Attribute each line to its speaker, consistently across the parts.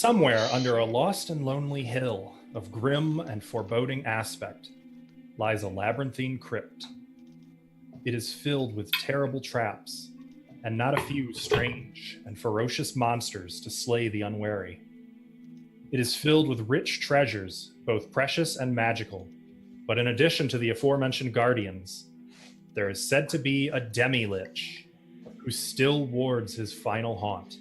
Speaker 1: Somewhere under a lost and lonely hill of grim and foreboding aspect lies a labyrinthine crypt. It is filled with terrible traps, and not a few strange and ferocious monsters to slay the unwary. It is filled with rich treasures, both precious and magical, but in addition to the aforementioned guardians, there is said to be a demi-lich who still wards his final haunt.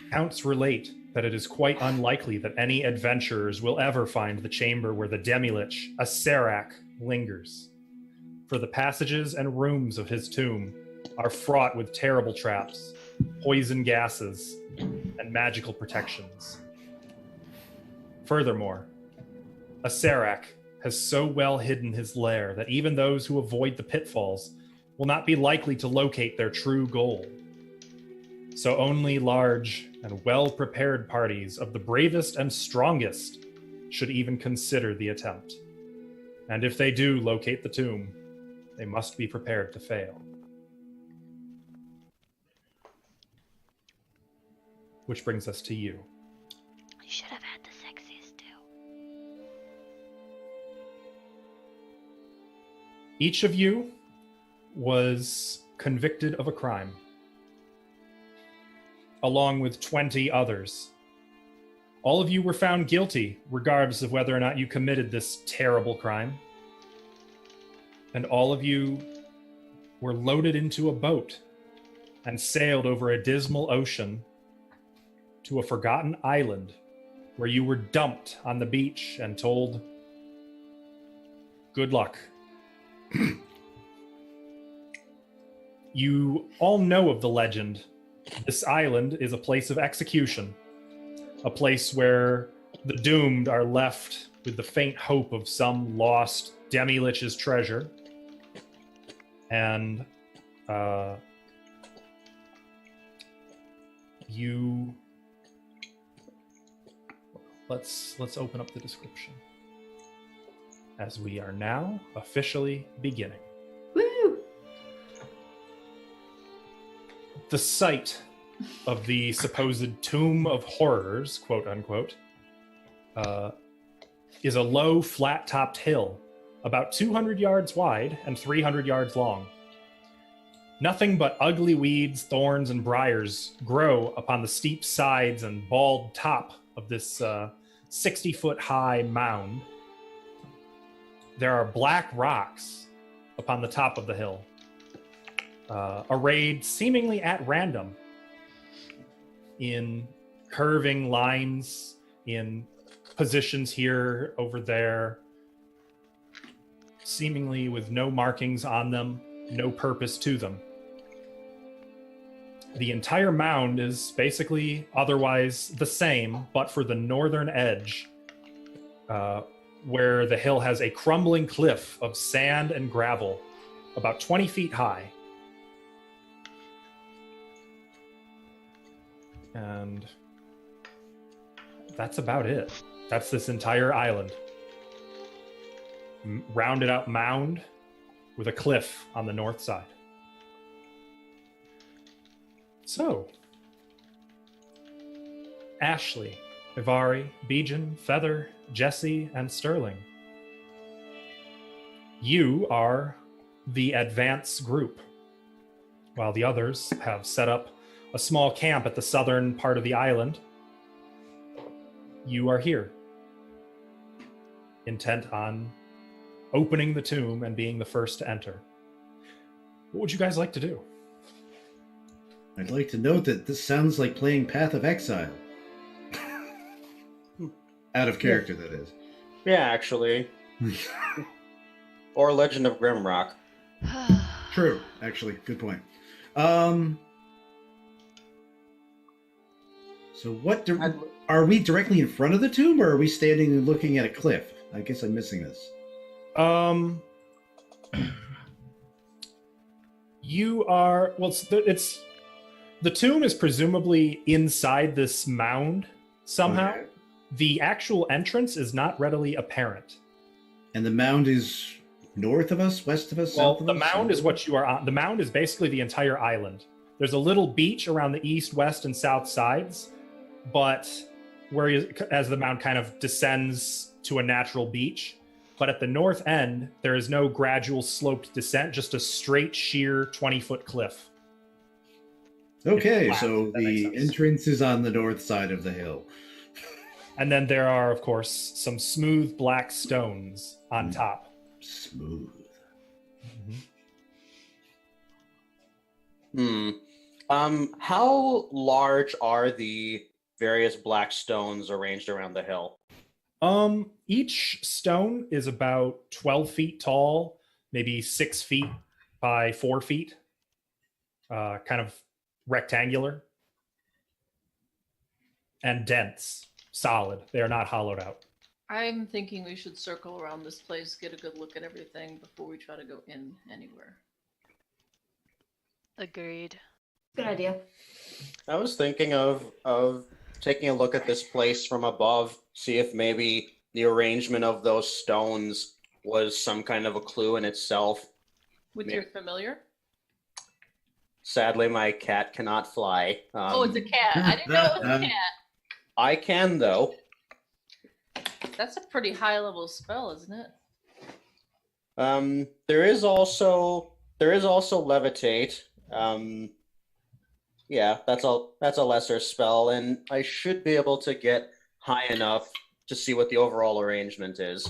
Speaker 1: Accounts relate that it is quite unlikely that any adventurers will ever find the chamber where the demi-lich, Acererak, lingers. For the passages and rooms of his tomb are fraught with terrible traps, poison gases, and magical protections. Furthermore, Acererak has so well hidden his lair that even those who avoid the pitfalls will not be likely to locate their true goal. So only large and well-prepared parties of the bravest and strongest should even consider the attempt. And if they do locate the tomb, they must be prepared to fail. Which brings us to you.
Speaker 2: You should have had the sexiest too.
Speaker 1: Each of you was convicted of a crime, along with 20 others. All of you were found guilty, regardless of whether or not you committed this terrible crime. And all of you were loaded into a boat and sailed over a dismal ocean to a forgotten island where you were dumped on the beach and told, good luck. You all know of the legend. This island is a place of execution, a place where the doomed are left with the faint hope of some lost demi-lich's treasure. And you... Let's open up the description, as we are now officially beginning.
Speaker 3: Woo!
Speaker 1: The site of the supposed Tomb of Horrors, quote unquote, is a low, flat-topped hill, about 200 yards wide and 300 yards long. Nothing but ugly weeds, thorns, and briars grow upon the steep sides and bald top of this 60-foot-high mound. There are black rocks upon the top of the hill, arrayed seemingly at random in curving lines, in positions here, over there, seemingly with no markings on them, no purpose to them. The entire mound is basically otherwise the same, but for the northern edge, where the hill has a crumbling cliff of sand and gravel, about 20 feet high. And that's about it. That's this entire island. Rounded out mound with a cliff on the north side. So, Ashley, Avari, Bijan, Feather, Jesse, and Sterling. You are the advance group, while the others have set up a small camp at the southern part of the island. You are here, intent on opening the tomb and being the first to enter. What would you guys like to do?
Speaker 4: I'd like to note that this sounds like playing Path of Exile. Out of character, that is.
Speaker 5: Yeah, actually. Or Legend of Grimrock.
Speaker 4: True, actually. Good point. So what are we directly in front of the tomb, or are we standing and looking at a cliff? I guess I'm missing this.
Speaker 1: You are... Well, it's the tomb is presumably inside this mound somehow. Okay. The actual entrance is not readily apparent.
Speaker 4: And the mound is north of us, west of us, south of us?
Speaker 1: Well, the mound is what you are on. The mound is basically the entire island. There's a little beach around the east, west, and south sides, but as the mound kind of descends to a natural beach. But at the north end, there is no gradual sloped descent, just a straight, sheer 20-foot cliff.
Speaker 4: Okay,
Speaker 1: Flat,
Speaker 4: so the entrance is on the north side of the hill.
Speaker 1: And then there are, of course, some smooth black stones on top.
Speaker 4: Smooth.
Speaker 5: How large are the various black stones arranged around the hill?
Speaker 1: Each stone is about 12 feet tall, maybe 6 feet by 4 feet, kind of rectangular and dense, solid. They are not hollowed out.
Speaker 3: I'm thinking we should circle around this place, get a good look at everything before we try to go in anywhere.
Speaker 2: Agreed.
Speaker 6: Good idea.
Speaker 5: I was thinking of taking a look at this place from above, see if maybe the arrangement of those stones was some kind of a clue in itself.
Speaker 3: With your familiar?
Speaker 5: Sadly, my cat cannot fly.
Speaker 3: Oh, it's a cat. I didn't know it was a cat.
Speaker 5: I can, though.
Speaker 3: That's a pretty high level spell, isn't it?
Speaker 5: There is also levitate. Yeah, that's a lesser spell, and I should be able to get high enough to see what the overall arrangement is.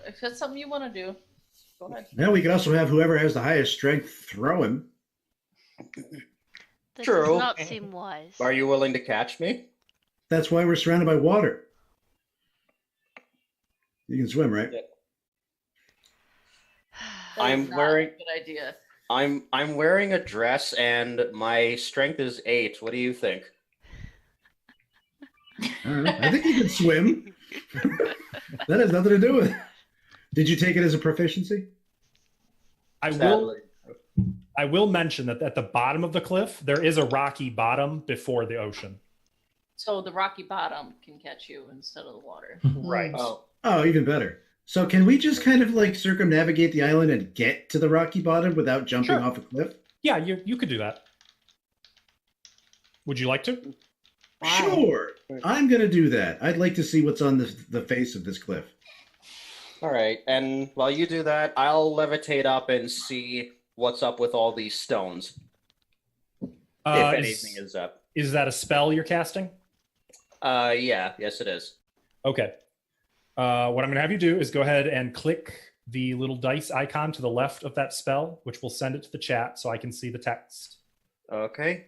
Speaker 3: If that's something you want to do, go ahead.
Speaker 4: Now we could also have whoever has the highest strength throw him.
Speaker 2: That
Speaker 5: True.
Speaker 2: does not seem wise.
Speaker 5: Are you willing to catch me?
Speaker 4: That's why we're surrounded by water. You can swim, right?
Speaker 5: Yeah.
Speaker 3: That
Speaker 5: I'm
Speaker 3: is not
Speaker 5: wearing-
Speaker 3: a good idea.
Speaker 5: I'm wearing a dress, and my strength is 8. What do you think?
Speaker 4: I think you can swim. That has nothing to do with it. Did you take it as a proficiency?
Speaker 1: I
Speaker 5: Sadly.
Speaker 1: will mention that at the bottom of the cliff, there is a rocky bottom before the ocean.
Speaker 3: So the rocky bottom can catch you instead of the water.
Speaker 1: Right.
Speaker 4: Oh, even better. So can we just kind of like circumnavigate the island and get to the rocky bottom without jumping
Speaker 1: Sure.
Speaker 4: off a cliff?
Speaker 1: Yeah, you could do that. Would you like to?
Speaker 4: Sure. I'm going to do that. I'd like to see what's on the face of this cliff.
Speaker 5: All right, and while you do that, I'll levitate up and see what's up with all these stones. If anything is up.
Speaker 1: Is that a spell you're casting?
Speaker 5: Yes, it is.
Speaker 1: Okay. What I'm going to have you do is go ahead and click the little dice icon to the left of that spell, which will send it to the chat so I can see the text.
Speaker 5: Okay.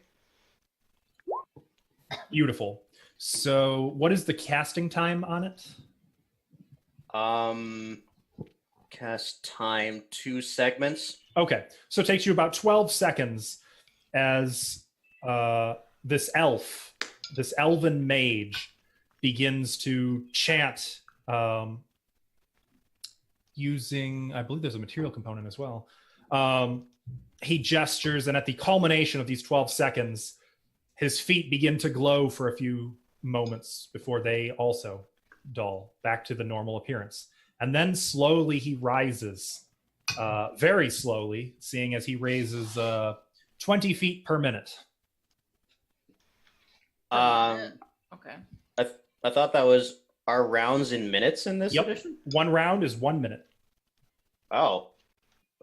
Speaker 1: Beautiful. So what is the casting time on it?
Speaker 5: Cast time 2 segments.
Speaker 1: Okay. So it takes you about 12 seconds as this elven mage begins to chant using, I believe there's a material component as well. He gestures, and at the culmination of these 12 seconds, his feet begin to glow for a few moments before they also dull back to the normal appearance. And then slowly he rises, very slowly, seeing as he raises 20 feet per minute.
Speaker 3: Okay.
Speaker 5: I thought that was our rounds in minutes in this edition?
Speaker 1: One round is 1 minute.
Speaker 5: Oh,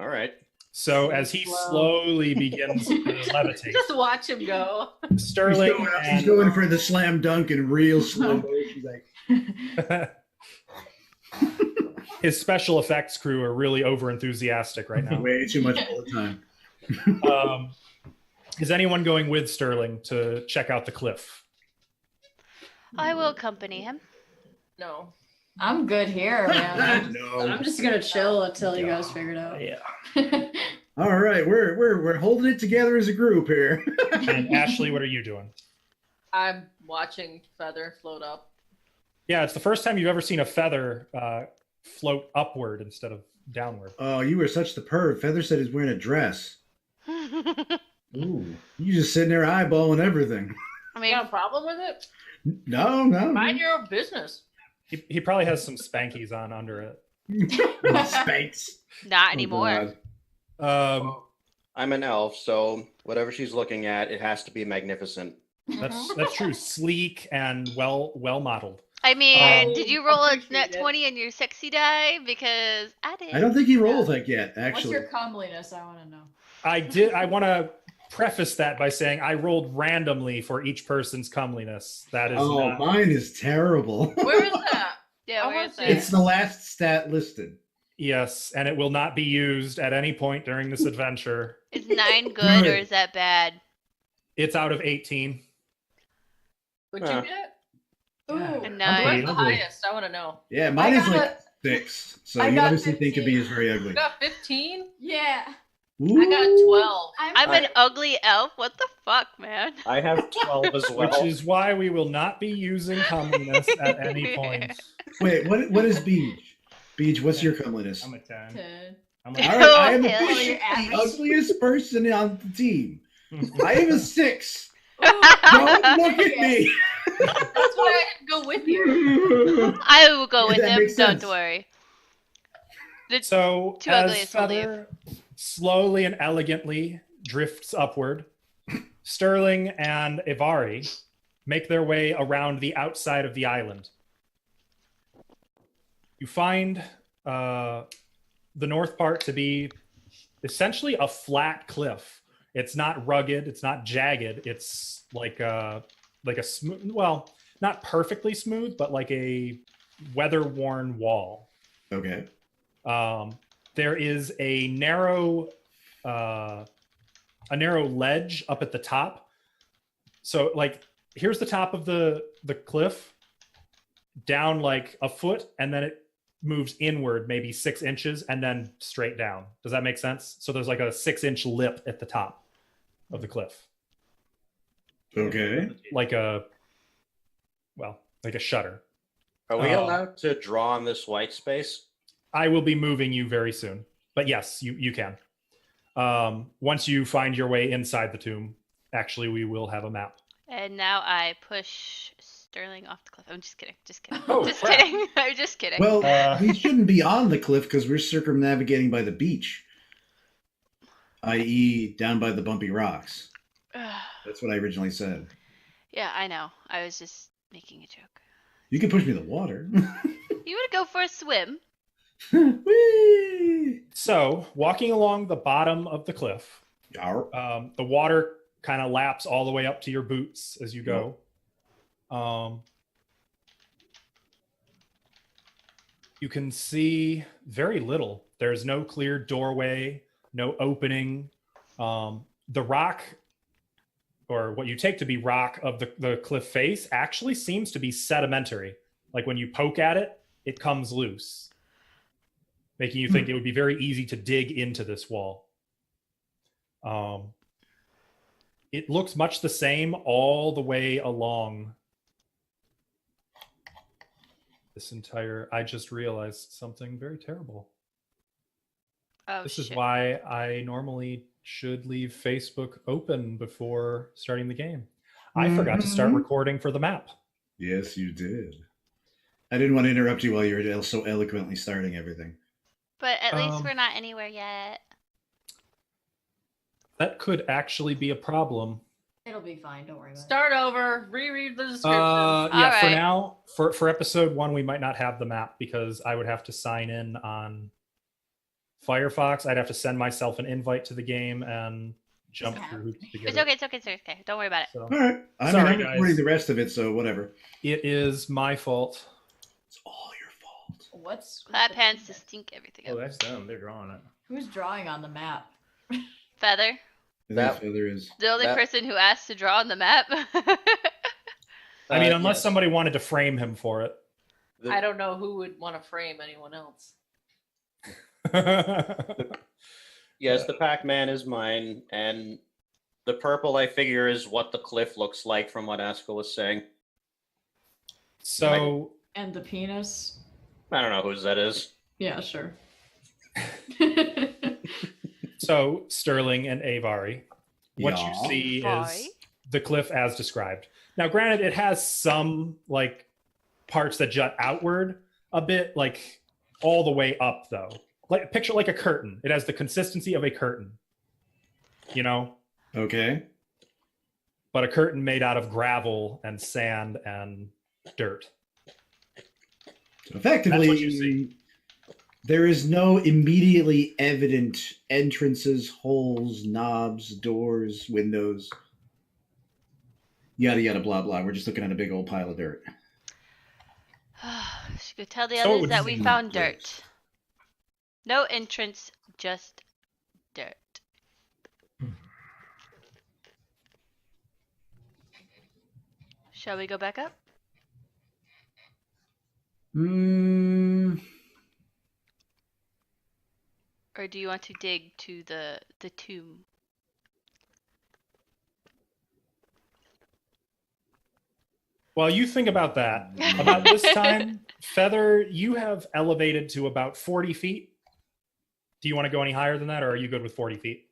Speaker 5: all right.
Speaker 1: So as he slowly begins to levitate,
Speaker 3: Just watch him go.
Speaker 1: Sterling
Speaker 4: He's going for the slam dunk in real slow motion. Like,
Speaker 1: his special effects crew are really over enthusiastic right now.
Speaker 4: way too much all the time.
Speaker 1: Is anyone going with Sterling to check out the cliff?
Speaker 2: I will accompany him.
Speaker 3: No.
Speaker 6: I'm good here, man.
Speaker 4: No.
Speaker 6: I'm just gonna chill until you guys figure it out.
Speaker 1: Yeah.
Speaker 4: All right, we're holding it together as a group here.
Speaker 1: And Ashley, what are you doing?
Speaker 3: I'm watching Feather float up.
Speaker 1: Yeah, it's the first time you've ever seen a feather float upward instead of downward.
Speaker 4: Oh, you were such the perv. Feather said he's wearing a dress. Ooh, you just sitting there eyeballing everything.
Speaker 2: I
Speaker 3: You
Speaker 2: mean,
Speaker 3: got a problem with it?
Speaker 4: No.
Speaker 3: Mind your own business.
Speaker 1: He probably has some spankies on under it.
Speaker 4: Spanks.
Speaker 2: not
Speaker 4: Oh,
Speaker 2: anymore.
Speaker 4: God.
Speaker 5: I'm an elf, so whatever she's looking at, it has to be magnificent.
Speaker 1: That's true. Sleek and well modeled.
Speaker 2: I mean, did you roll a
Speaker 3: appreciate
Speaker 2: net
Speaker 3: it.
Speaker 2: 20 on your sexy die? Because I did.
Speaker 4: I don't think he rolled that yet,
Speaker 6: What's
Speaker 4: actually.
Speaker 6: your comeliness? I want to know.
Speaker 1: I want to preface that by saying I rolled randomly for each person's comeliness. That is
Speaker 4: Oh,
Speaker 1: not.
Speaker 4: mine is terrible.
Speaker 3: Where is that?
Speaker 2: Yeah,
Speaker 3: I
Speaker 2: where
Speaker 3: wanna
Speaker 2: is
Speaker 3: see
Speaker 2: that?
Speaker 3: it.
Speaker 4: It's the last stat listed.
Speaker 1: Yes, and it will not be used at any point during this adventure.
Speaker 2: Is 9 good or is that bad?
Speaker 1: It's out of 18.
Speaker 3: What'd you get?
Speaker 6: Ooh.
Speaker 2: A
Speaker 1: pretty
Speaker 2: 9.
Speaker 3: Where's the
Speaker 1: ugly.
Speaker 3: highest? I want to know.
Speaker 4: Yeah, mine
Speaker 6: I
Speaker 4: is
Speaker 6: got
Speaker 4: like 6. So
Speaker 6: I
Speaker 4: you
Speaker 6: got
Speaker 4: obviously think of me
Speaker 6: 15.
Speaker 4: as very
Speaker 3: You
Speaker 4: ugly.
Speaker 3: got 15?
Speaker 6: Yeah.
Speaker 3: I got 12.
Speaker 2: I'm an ugly elf. What the fuck, man?
Speaker 5: I have 12 as well.
Speaker 1: Which is why we will not be using comeliness at any point.
Speaker 4: Wait, what is Beej? Beej, what's your comeliness?
Speaker 7: I'm a 10.
Speaker 6: 10.
Speaker 7: I'm
Speaker 4: All
Speaker 7: a,
Speaker 4: right, I am
Speaker 2: hell
Speaker 4: officially
Speaker 6: yeah.
Speaker 4: the ugliest person on the team. I am a 6.
Speaker 6: Ooh.
Speaker 4: Don't look at me.
Speaker 3: That's why I had to go with you.
Speaker 2: I will go with
Speaker 4: That
Speaker 2: him.
Speaker 4: makes
Speaker 2: Don't
Speaker 4: sense.
Speaker 2: worry.
Speaker 1: So
Speaker 2: Too
Speaker 1: as
Speaker 2: ugliest will leave.
Speaker 1: Feather slowly and elegantly drifts upward, Sterling and Avari make their way around the outside of the island. You find the north part to be essentially a flat cliff. It's not rugged, it's not jagged, it's like a smooth, well, not perfectly smooth, but like a weather-worn wall.
Speaker 4: Okay.
Speaker 1: There is a narrow ledge up at the top. So like here's the top of the cliff, down like a foot, and then it moves inward maybe 6 inches and then straight down. Does that make sense? So there's like a 6-inch lip at the top of the cliff.
Speaker 4: Okay.
Speaker 1: Like a shutter.
Speaker 5: Are we
Speaker 1: Oh.
Speaker 5: allowed to draw on this white space?
Speaker 1: I will be moving you very soon. But yes, you can. Once you find your way inside the tomb, actually, we will have a map.
Speaker 2: And now I push Sterling off the cliff. I'm just kidding. Just kidding.
Speaker 1: Oh,
Speaker 2: just
Speaker 1: crap.
Speaker 2: kidding. I'm just kidding.
Speaker 4: Well, we shouldn't be on the cliff because we're circumnavigating by the beach, i.e., down by the bumpy rocks. That's what I originally said.
Speaker 2: Yeah, I know. I was just making a joke.
Speaker 4: You can push me in the water.
Speaker 2: You would go for a swim.
Speaker 4: Whee!
Speaker 1: So, walking along the bottom of the cliff,
Speaker 4: Yarp.
Speaker 1: the water kind of laps all the way up to your boots as you go. You can see very little. There's no clear doorway, no opening. The rock, or what you take to be rock of the cliff face, actually seems to be sedimentary. Like when you poke at it, it comes loose, making you think it would be very easy to dig into this wall. It looks much the same all the way along this entire... I just realized something very terrible.
Speaker 2: Oh,
Speaker 1: This
Speaker 2: shit.
Speaker 1: is why I normally should leave Facebook open before starting the game. I forgot to start
Speaker 4: Mhm.
Speaker 1: recording for the map.
Speaker 4: Yes, you did. I didn't want to interrupt you while you were so eloquently starting everything.
Speaker 2: But at least
Speaker 1: Um,
Speaker 2: we're not anywhere yet.
Speaker 1: That could actually be a problem.
Speaker 6: It'll be fine. Don't worry about
Speaker 3: Start over. Reread the description.
Speaker 1: Yeah, for
Speaker 2: Alright.
Speaker 1: now, for episode 1, we might not have the map because I would have to sign in on Firefox. I'd have to send myself an invite to the game and jump
Speaker 6: Just
Speaker 1: through hoops to get
Speaker 2: It's okay. It's okay. It's okay. Don't worry about it.
Speaker 1: So
Speaker 4: All right. I
Speaker 1: Sorry,
Speaker 4: mean, I'm
Speaker 1: guys.
Speaker 4: recording the rest of it, so whatever.
Speaker 1: it is my fault.
Speaker 4: It's all your fault.
Speaker 6: it. What's
Speaker 2: Clap
Speaker 6: the-
Speaker 2: hands to stink everything
Speaker 7: oh,
Speaker 2: up.
Speaker 7: that's them. They're drawing it.
Speaker 6: Who's drawing on the map?
Speaker 2: Feather,
Speaker 4: I
Speaker 5: That-
Speaker 4: think Feather is.
Speaker 2: the only
Speaker 5: That-
Speaker 2: person who asked to draw on the map.
Speaker 1: I mean, unless
Speaker 5: Yes.
Speaker 1: somebody wanted to frame him for it.
Speaker 3: I don't know who would want to frame anyone else.
Speaker 5: Yes, the Pac-Man is mine, and the purple I figure is what the cliff looks like from what Aska was saying.
Speaker 1: So
Speaker 6: And the penis?
Speaker 5: I don't know whose that is.
Speaker 6: Yeah, sure.
Speaker 1: So, Sterling and Avari, what
Speaker 4: Yeah.
Speaker 1: you see
Speaker 2: Avari?
Speaker 1: is the cliff as described. Now, granted, it has some like parts that jut outward a bit, like all the way up, though. Like picture like a curtain. It has the consistency of a curtain. you know,
Speaker 4: Okay.
Speaker 1: but a curtain made out of gravel and sand and dirt.
Speaker 4: So effectively,
Speaker 1: That's what you see.
Speaker 4: there is no immediately evident entrances, holes, knobs, doors, windows. Yada yada blah blah. We're just looking at a big old pile of dirt.
Speaker 2: Should go tell the
Speaker 1: So it
Speaker 2: others
Speaker 1: would
Speaker 2: that we
Speaker 4: seem
Speaker 2: found
Speaker 4: gross.
Speaker 2: dirt. No entrance, just dirt. Shall we go back up?
Speaker 4: Hmm.
Speaker 2: Or do you want to dig to the tomb?
Speaker 1: While you think about that, about this time, Feather, you have elevated to about 40 feet. Do you want to go any higher than that, or are you good with 40 feet?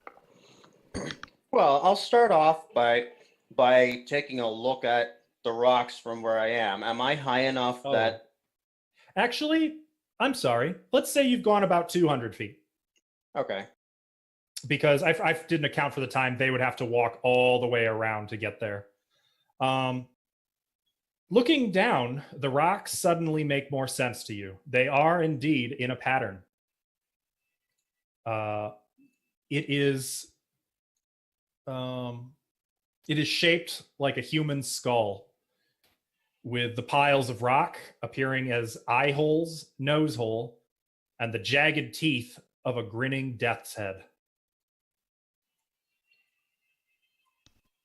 Speaker 5: Well, I'll start off by taking a look at the rocks from where I am. Am I high enough
Speaker 1: Oh.
Speaker 5: that?
Speaker 1: Actually, I'm sorry. Let's say you've gone about 200 feet.
Speaker 5: Okay.
Speaker 1: Because I didn't account for the time they would have to walk all the way around to get there. Looking down, the rocks suddenly make more sense to you. They are indeed in a pattern. It is shaped like a human skull, with the piles of rock appearing as eye holes, nose hole, and the jagged teeth of a grinning death's head.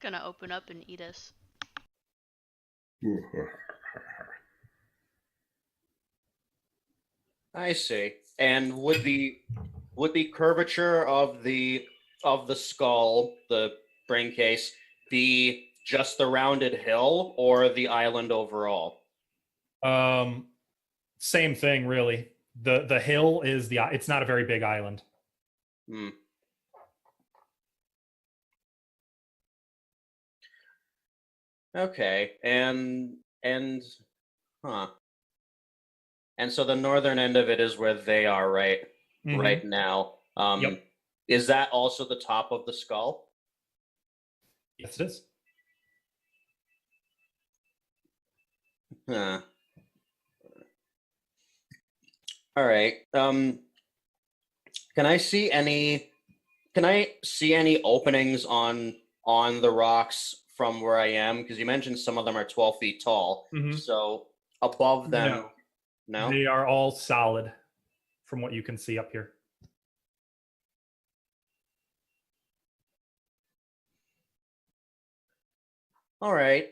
Speaker 2: Gonna open up and eat us.
Speaker 5: I see. And would the curvature of the skull, the brain case, be just the rounded hill or the island overall?
Speaker 1: Same thing, really. The hill is it's not a very big island.
Speaker 5: Hmm. Okay, and huh. And so the northern end of it is where they are right now.
Speaker 1: Yep.
Speaker 5: Is that also the top of the skull?
Speaker 1: Yes, it is.
Speaker 5: Huh. All right. Can I see any openings on the rocks from where I am? Because you mentioned some of them are 12 feet tall.
Speaker 1: Mhm.
Speaker 5: So above them, no?
Speaker 1: They are all solid from what you can see up here.
Speaker 5: All right.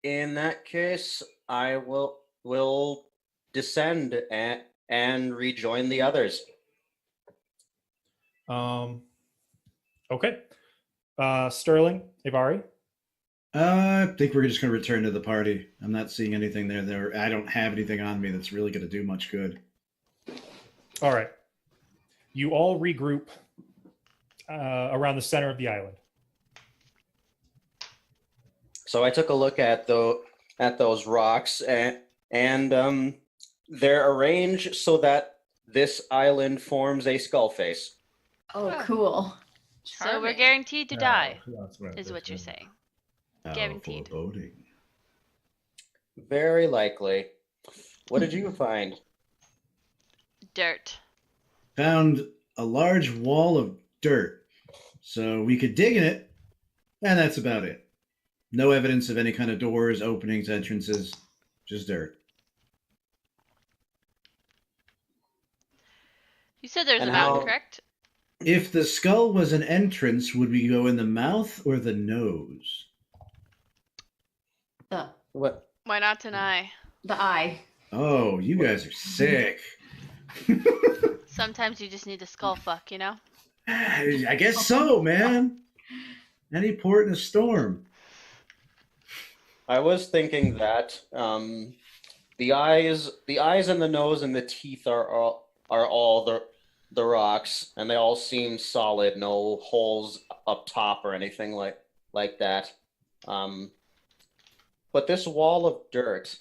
Speaker 5: In that case, I will descend and rejoin the others.
Speaker 1: Okay. Sterling, Avari.
Speaker 4: I think we're just going to return to the party. I'm not seeing anything there. I don't have anything on me that's really going to do much good.
Speaker 1: All right. You all regroup around the center of the island.
Speaker 5: So I took a look at those rocks, and they're arranged so that this island forms a skull face.
Speaker 6: Oh, cool.
Speaker 2: So we're
Speaker 3: Charming.
Speaker 2: guaranteed to die,
Speaker 7: That's right,
Speaker 2: is
Speaker 7: that's
Speaker 2: what you're
Speaker 7: right.
Speaker 2: saying.
Speaker 4: How
Speaker 2: Guaranteed.
Speaker 4: foreboding.
Speaker 5: Very likely. What did you find?
Speaker 2: Dirt.
Speaker 4: Found a large wall of dirt. So we could dig in it, and that's about it. No evidence of any kind of doors, openings, entrances, just dirt.
Speaker 2: You said there's
Speaker 5: And
Speaker 2: a mountain,
Speaker 5: how-
Speaker 2: correct?
Speaker 4: If the skull was an entrance, would we go in the mouth or the nose?
Speaker 5: What?
Speaker 2: Why not deny?
Speaker 6: The eye.
Speaker 4: Oh, you guys are sick.
Speaker 2: Sometimes you just need a skull fuck, you know?
Speaker 4: I guess so, man. Any port in a storm.
Speaker 5: I was thinking that the eyes and the nose and the teeth are all the rocks, and they all seem solid. No holes up top or anything like that. But this wall of dirt,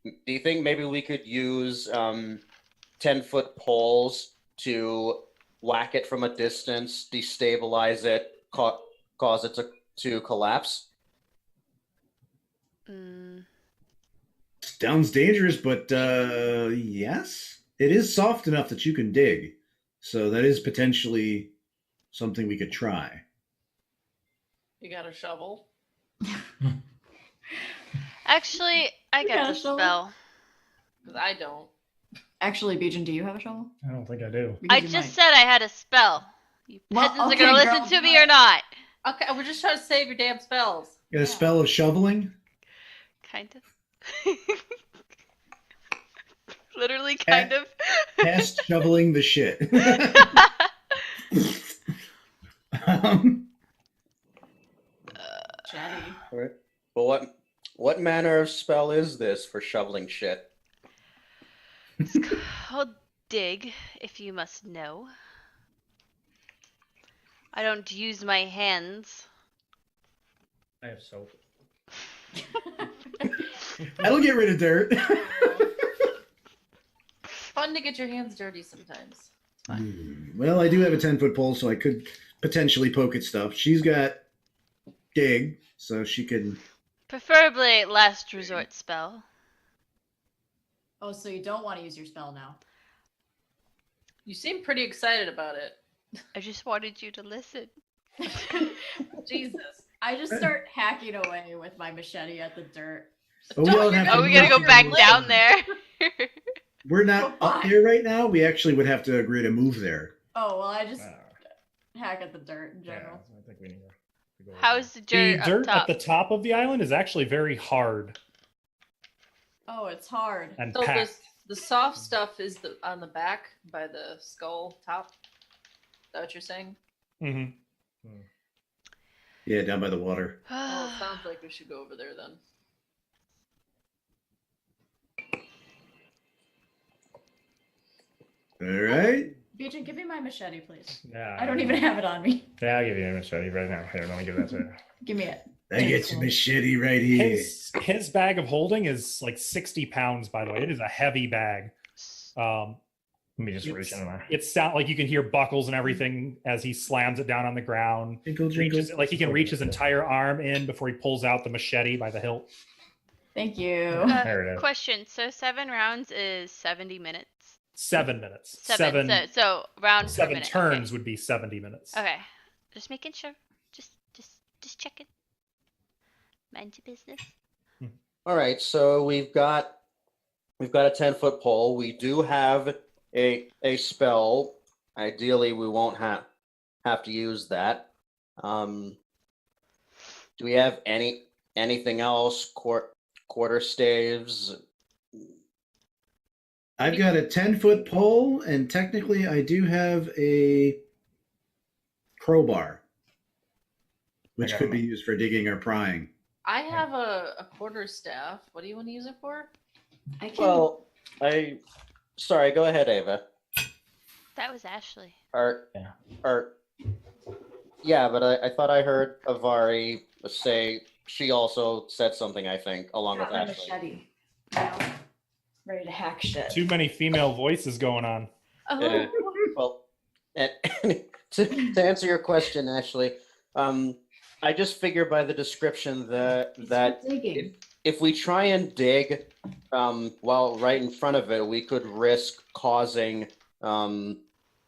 Speaker 5: do you think maybe we could use 10-foot poles to whack it from a distance, destabilize it, cause it to collapse?
Speaker 4: Sounds dangerous, but yes, it is soft enough that you can dig. So that is potentially something we could try.
Speaker 3: You got a shovel?
Speaker 2: Actually, I got the spell.
Speaker 3: Because I don't.
Speaker 6: Actually, Bijan, do you have a shovel?
Speaker 1: I don't think I do.
Speaker 6: Because
Speaker 2: I
Speaker 6: you
Speaker 2: just
Speaker 6: might.
Speaker 2: said I had a spell. You
Speaker 6: Well,
Speaker 2: peasants
Speaker 6: okay,
Speaker 2: are gonna
Speaker 6: girl,
Speaker 2: listen to
Speaker 6: do
Speaker 2: me
Speaker 6: it.
Speaker 2: or not?
Speaker 3: Okay, we're just trying to save your damn spells.
Speaker 4: Got a spell of shoveling?
Speaker 2: Kind of. Literally, kind of.
Speaker 4: Cast shoveling the shit. um,
Speaker 6: Chatty.
Speaker 5: Right. But what manner of spell is this for shoveling shit?
Speaker 2: It's called dig, if you must know. I don't use my hands.
Speaker 1: I have soap.
Speaker 4: that'll get rid of dirt.
Speaker 3: Fun to get your hands dirty sometimes.
Speaker 4: Well, I do have a 10-foot pole, so I could potentially poke at stuff. She's got dig, so she can.
Speaker 2: Preferably last resort spell.
Speaker 6: Oh, so you don't want to use your spell now?
Speaker 3: You seem pretty excited about it.
Speaker 2: I just wanted you to listen.
Speaker 3: Jesus.
Speaker 6: I just start hacking away with my machete at the dirt.
Speaker 4: Oh, we don't
Speaker 3: you're
Speaker 4: have
Speaker 2: Oh,
Speaker 4: to
Speaker 2: we gotta
Speaker 4: move
Speaker 2: go back
Speaker 4: here.
Speaker 2: down there.
Speaker 4: We're not up there right now. We actually would have to agree to move there.
Speaker 6: Oh, well, I just hack at the dirt in general.
Speaker 1: I think we need to go.
Speaker 2: How's the
Speaker 1: The
Speaker 2: dirt,
Speaker 1: dirt
Speaker 2: up
Speaker 1: at
Speaker 2: top?
Speaker 1: the top of the island is actually very hard
Speaker 6: Oh, it's hard.
Speaker 1: and
Speaker 3: So
Speaker 1: packed.
Speaker 3: the soft stuff is on the back by the skull top. Is that what you're saying?
Speaker 1: Mm-hmm.
Speaker 4: Yeah, down by the water.
Speaker 3: Well, it sounds like we should go over there then.
Speaker 4: All right.
Speaker 6: Bijan, give me my machete, please.
Speaker 1: Yeah.
Speaker 6: I don't even have it on me.
Speaker 1: Yeah, I'll give you a machete right now. Here, let me give that to you.
Speaker 6: Give me it.
Speaker 4: I get your machete right here.
Speaker 1: His bag of holding is like 60 pounds, by the way. It is a heavy bag. Let
Speaker 7: me just reach in there.
Speaker 1: It sounds like you can hear buckles and everything as he slams it down on the ground.
Speaker 4: Jinkle, jinkle.
Speaker 1: Like he can reach his entire arm in before he pulls out the machete by the hilt.
Speaker 6: Thank you.
Speaker 7: There it is.
Speaker 2: Question. So 7 rounds is 70 minutes.
Speaker 1: 7 minutes.
Speaker 2: Seven. So round per
Speaker 1: 7
Speaker 2: minute.
Speaker 1: turns would be 70 minutes.
Speaker 2: Okay. Just making sure. Just checking. Mind your business.
Speaker 5: All right, so we've got a 10-foot pole. We do have a spell. Ideally, we won't have to use that. Do we have anything else? Quarter staves.
Speaker 4: I've got a 10-foot pole, and technically I do have a crowbar, which could be used for digging or prying.
Speaker 3: I have a quarter staff. What do you want to use it for?
Speaker 6: I can.
Speaker 5: Well, sorry. Go ahead, Ava.
Speaker 2: That was Ashley.
Speaker 5: Yeah, but I thought I heard Avari say she also said something. I think along with
Speaker 6: my
Speaker 5: Ashley.
Speaker 6: machete. Now, ready to hack shit.
Speaker 1: Too many female voices going on.
Speaker 3: Oh,
Speaker 5: Well, and to answer your question, Ashley, I just figure by the description that
Speaker 6: digging.
Speaker 5: if we try and dig while right in front of it, we could risk causing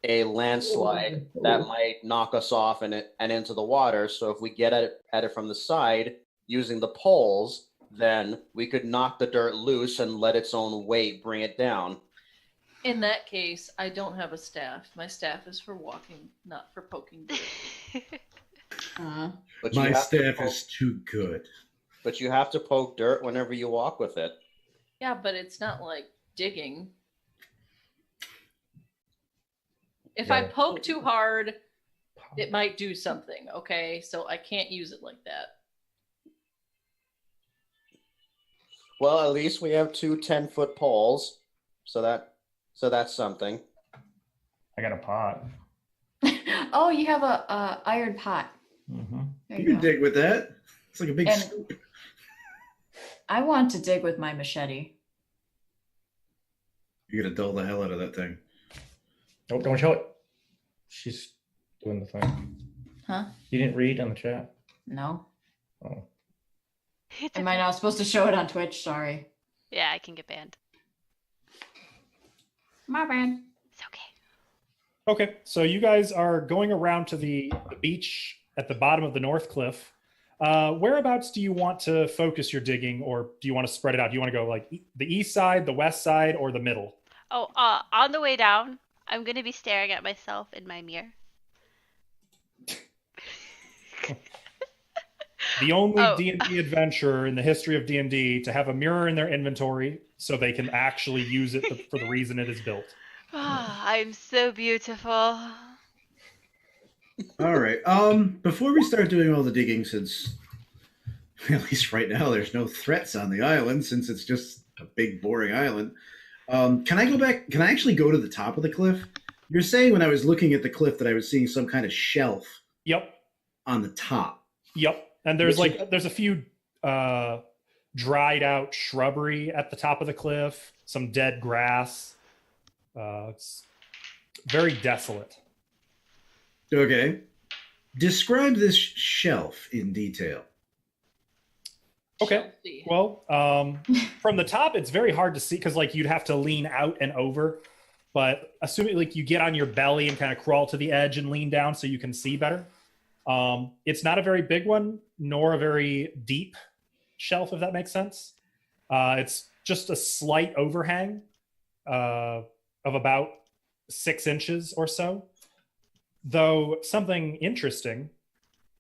Speaker 5: a landslide that might knock us off and into the water. So if we get at it from the side using the poles, then we could knock the dirt loose and let its own weight bring it down.
Speaker 3: in that case, I don't have a staff. My staff is for walking, not for poking dirt.
Speaker 5: But you
Speaker 4: My
Speaker 5: have to
Speaker 4: staff
Speaker 5: poke-
Speaker 4: is too good.
Speaker 5: But you have to poke dirt whenever you walk with it.
Speaker 3: Yeah, but it's not like digging. If I poke too hard, it might do something, okay? So I can't use it like that.
Speaker 5: Well, at least we have 2 10-foot poles, so that's something.
Speaker 7: I got a pot.
Speaker 6: Oh, you have a iron pot.
Speaker 7: Mm-hmm.
Speaker 6: There
Speaker 4: You
Speaker 6: you
Speaker 4: can
Speaker 6: go.
Speaker 4: dig with that. It's like a big
Speaker 6: And-
Speaker 4: scoop.
Speaker 6: I want to dig with my machete.
Speaker 4: You're gonna dull the hell out of that thing.
Speaker 7: Don't show it. She's doing the thing.
Speaker 6: Huh?
Speaker 7: You didn't read on the chat?
Speaker 6: No.
Speaker 7: Oh.
Speaker 2: It's
Speaker 6: Am I not supposed to show it on Twitch? Sorry.
Speaker 2: Yeah, I can get banned.
Speaker 6: My bad.
Speaker 2: It's okay.
Speaker 1: Okay, so you guys are going around to the beach at the bottom of the North Cliff. Whereabouts do you want to focus your digging, or do you want to spread it out? Do you want to go like the east side, the west side, or the middle?
Speaker 2: Oh, on the way down, I'm gonna be staring at myself in my mirror.
Speaker 1: The only
Speaker 2: Oh.
Speaker 1: D&D adventurer in the history of D&D to have a mirror in their inventory so they can actually use it for the reason it is built.
Speaker 2: I'm so beautiful.
Speaker 4: All right. Before we start doing all the digging, since at least right now there's no threats on the island, since it's just a big boring island. Can I go back? Can I actually go to the top of the cliff? You're saying when I was looking at the cliff that I was seeing some kind of shelf.
Speaker 1: Yep.
Speaker 4: On the top.
Speaker 1: Yep. And there's there's a few dried out shrubbery at the top of the cliff, some dead grass. It's very desolate.
Speaker 4: Okay. Describe this shelf in detail.
Speaker 1: Okay. Well, from the top, it's very hard to see because you'd have to lean out and over. But assuming you get on your belly and kind of crawl to the edge and lean down so you can see better. It's not a very big one, nor a very deep shelf, if that makes sense. It's just a slight overhang of about 6 inches or so. Though something interesting,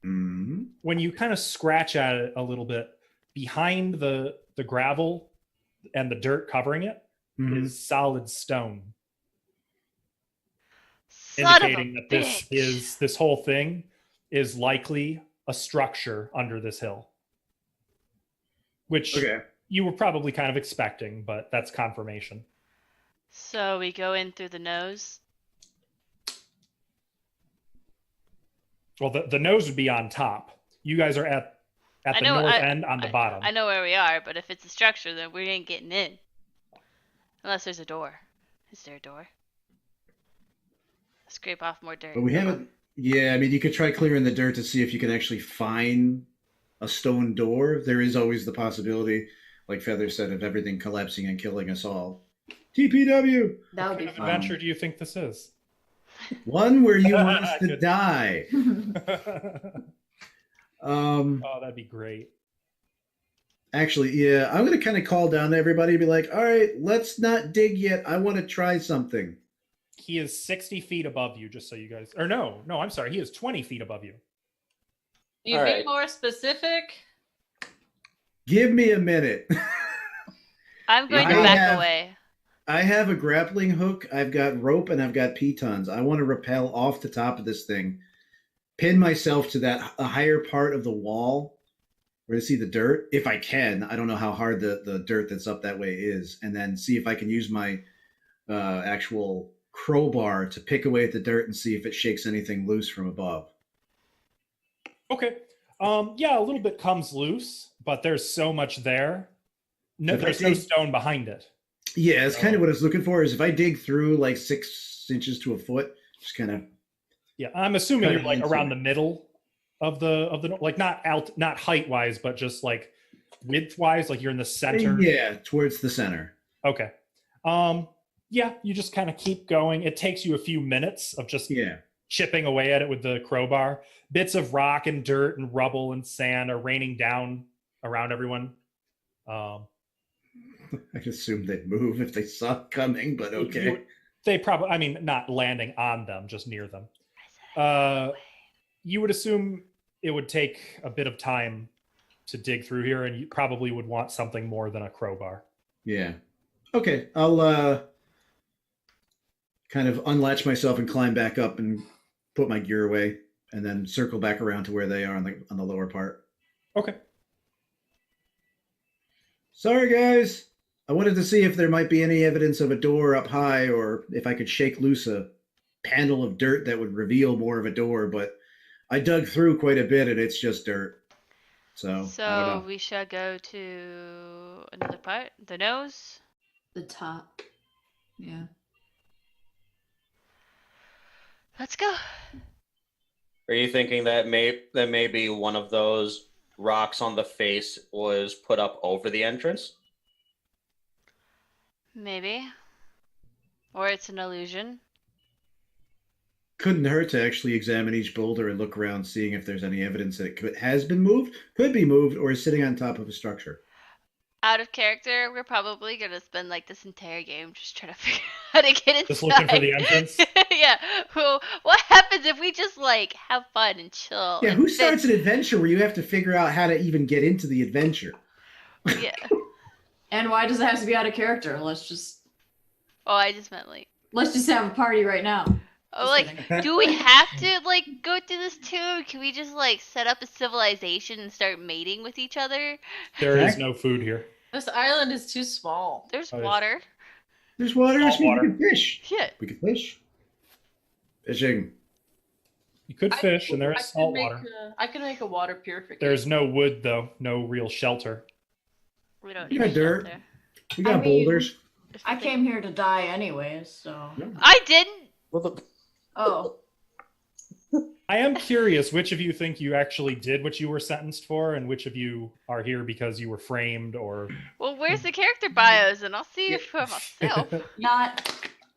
Speaker 1: when you kind of scratch at it a little bit, behind the gravel and the dirt covering it is solid stone. Indicating that this whole thing is likely a structure under this hill. Which you were probably kind of expecting, but that's confirmation.
Speaker 2: So we go in through the nose.
Speaker 1: Well, the nose would be on top. You guys are at the north end on the bottom.
Speaker 2: I know where we are, but if it's a structure, then we ain't getting in. Unless there's a door. Is there a door? Scrape off more dirt.
Speaker 4: But we haven't. Yeah, I mean, you could try clearing the dirt to see if you can actually find a stone door. There is always the possibility, like Feather said, of everything collapsing and killing us all. TPW!
Speaker 6: That would
Speaker 1: what
Speaker 6: be
Speaker 1: kind of
Speaker 6: fun.
Speaker 1: adventure do you think this is?
Speaker 4: One where you want us to die.
Speaker 1: Oh, that'd be great.
Speaker 4: Actually, yeah, I'm going to kind of call down to everybody and be like, all right, let's not dig yet. I want to try something.
Speaker 1: He is 60 feet above you, just so you guys... Or no, I'm sorry. He is 20 feet above you.
Speaker 3: You
Speaker 5: All
Speaker 3: be
Speaker 5: right.
Speaker 3: more specific?
Speaker 4: Give me a minute.
Speaker 2: I'm going to
Speaker 4: I
Speaker 2: back
Speaker 4: have-
Speaker 2: away.
Speaker 4: I have a grappling hook, I've got rope, and I've got pitons. I want to rappel off the top of this thing, pin myself to that a higher part of the wall where to see the dirt, if I can. I don't know how hard the dirt that's up that way is, and then see if I can use my actual crowbar to pick away at the dirt and see if it shakes anything loose from above.
Speaker 1: Okay. Yeah, a little bit comes loose, but there's so much there. No,
Speaker 4: If I
Speaker 1: there's no
Speaker 4: dig-
Speaker 1: stone behind it.
Speaker 4: Yeah, it's kind of what I was looking for, is if I dig through like 6 inches to a foot, just kind of...
Speaker 1: Yeah, I'm assuming
Speaker 4: Cutting
Speaker 1: you're
Speaker 4: into
Speaker 1: around
Speaker 4: it.
Speaker 1: the middle of the not height wise, but just width wise, you're in the center.
Speaker 4: Yeah, towards the center.
Speaker 1: Okay. Yeah, you just kind of keep going. It takes you a few minutes of just chipping away at it with the crowbar. Bits of rock and dirt and rubble and sand are raining down around everyone.
Speaker 4: I assumed they'd move if they saw it coming, but okay.
Speaker 1: They probably, not landing on them, just near them. You would assume it would take a bit of time to dig through here, and you probably would want something more than a crowbar.
Speaker 4: Yeah. Okay, I'll kind of unlatch myself and climb back up and put my gear away, and then circle back around to where they are on the lower part.
Speaker 1: Okay.
Speaker 4: Sorry, guys. I wanted to see if there might be any evidence of a door up high, or if I could shake loose a panel of dirt that would reveal more of a door, but I dug through quite a bit and it's just dirt. So I don't
Speaker 2: So
Speaker 4: know.
Speaker 2: we shall go to another part. The nose.
Speaker 6: The top. Yeah.
Speaker 2: Let's go.
Speaker 5: Are you thinking that maybe one of those rocks on the face was put up over the entrance?
Speaker 2: Maybe. Or it's an illusion.
Speaker 4: Couldn't hurt to actually examine each boulder and look around, seeing if there's any evidence that has been moved, could be moved, or is sitting on top of a structure.
Speaker 2: Out of character, we're probably gonna spend like this entire game just trying to figure out how to get inside.
Speaker 1: Just looking for the entrance?
Speaker 2: Yeah. Well, what happens if we just like have fun and chill?
Speaker 4: Yeah,
Speaker 2: and
Speaker 4: who starts an adventure where you have to figure out how to even get into the adventure?
Speaker 2: Yeah.
Speaker 6: And why does it have to be out of character? Let's just
Speaker 2: I just meant like.
Speaker 6: have a party right now.
Speaker 2: Oh, like, do we have to like go through this too? Can we just like set up a civilization and start mating with each other?
Speaker 1: There is no food here.
Speaker 3: This island is too small.
Speaker 2: There's
Speaker 1: yes.
Speaker 2: water.
Speaker 4: There's water.
Speaker 1: Salt
Speaker 4: Which means
Speaker 1: water.
Speaker 4: we can fish.
Speaker 2: Yeah.
Speaker 4: We can fish. Fishing.
Speaker 1: You could fish, and there is salt water.
Speaker 3: I can make a water purification.
Speaker 1: There's no wood, though. No real shelter.
Speaker 2: We don't
Speaker 4: We
Speaker 2: need
Speaker 4: got dirt.
Speaker 2: shelter.
Speaker 4: We got
Speaker 6: I mean-
Speaker 4: boulders.
Speaker 6: I came here to die anyways, so.
Speaker 2: I didn't.
Speaker 6: Oh.
Speaker 1: I am curious which of you think you actually did what you were sentenced for, and which of you are here because you were framed or.
Speaker 2: Well, where's the character bios? And I'll see if for myself.
Speaker 6: Not.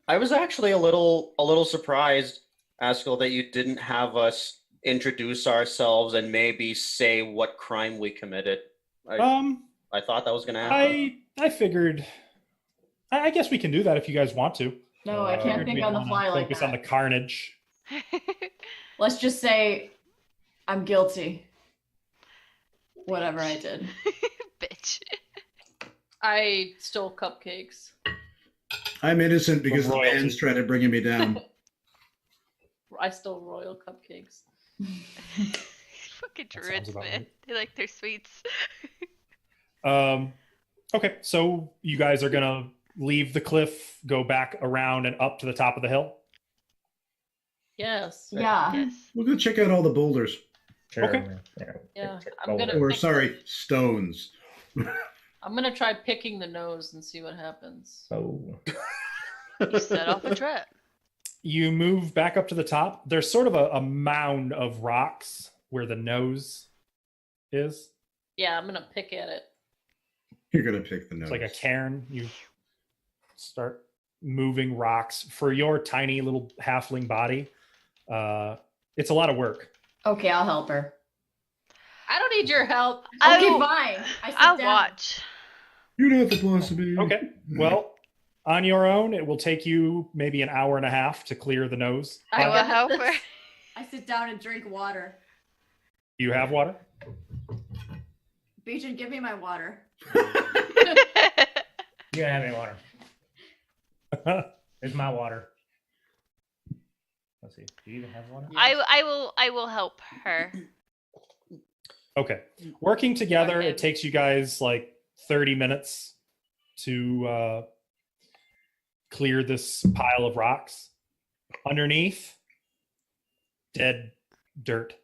Speaker 5: I was actually a little surprised, Askell, that you didn't have us introduce ourselves and maybe say what crime we committed. I thought that was going to happen.
Speaker 1: I figured. I guess we can do that if you guys want to.
Speaker 6: No, I can't
Speaker 1: Figured
Speaker 6: think
Speaker 1: we'd
Speaker 6: on the
Speaker 1: wanna
Speaker 6: fly like
Speaker 1: focus
Speaker 6: that.
Speaker 1: on the carnage.
Speaker 6: Let's just say I'm guilty. Whatever I did.
Speaker 2: Bitch.
Speaker 3: I stole cupcakes.
Speaker 4: I'm innocent because the
Speaker 1: royalty.
Speaker 4: man's trying to bring me down.
Speaker 3: I stole royal cupcakes.
Speaker 2: Fucking
Speaker 1: That sounds
Speaker 2: druids,
Speaker 1: about
Speaker 2: man.
Speaker 1: right.
Speaker 2: They like their sweets.
Speaker 1: Okay, so you guys are gonna leave the cliff, go back around and up to the top of the hill.
Speaker 3: Yes.
Speaker 6: Yeah.
Speaker 2: Yes.
Speaker 4: We'll go check out all the boulders.
Speaker 7: Sure.
Speaker 1: Okay.
Speaker 3: Yeah,
Speaker 7: check
Speaker 3: I'm
Speaker 7: boulder.
Speaker 3: gonna-
Speaker 4: Or, sorry, stones.
Speaker 3: I'm gonna try picking the nose and see what happens.
Speaker 7: Oh.
Speaker 2: You set off a trap.
Speaker 1: You move back up to the top. There's sort of a mound of rocks where the nose is.
Speaker 3: Yeah, I'm gonna pick at it.
Speaker 4: You're going to pick the nose.
Speaker 1: It's like a cairn. You start moving rocks for your tiny little halfling body. It's a lot of work.
Speaker 6: Okay, I'll help her.
Speaker 3: I don't need your help.
Speaker 6: Okay,
Speaker 2: I'll-
Speaker 6: fine. I sit
Speaker 2: I'll
Speaker 6: down.
Speaker 2: watch.
Speaker 4: You're not the boss of me.
Speaker 1: Okay. Well, on your own, it will take you maybe an hour and a half to clear the nose.
Speaker 2: I will
Speaker 3: got
Speaker 2: help
Speaker 3: this.
Speaker 2: her.
Speaker 6: I sit down and drink water.
Speaker 1: You have water?
Speaker 6: Beechen, give me my water.
Speaker 7: You don't have any water. Here's my water. Let's see. Do you even have water?
Speaker 2: I will help her.
Speaker 1: Okay. Working together,
Speaker 3: Okay.
Speaker 1: it takes you guys like 30 minutes to clear this pile of rocks. Underneath, dead dirt.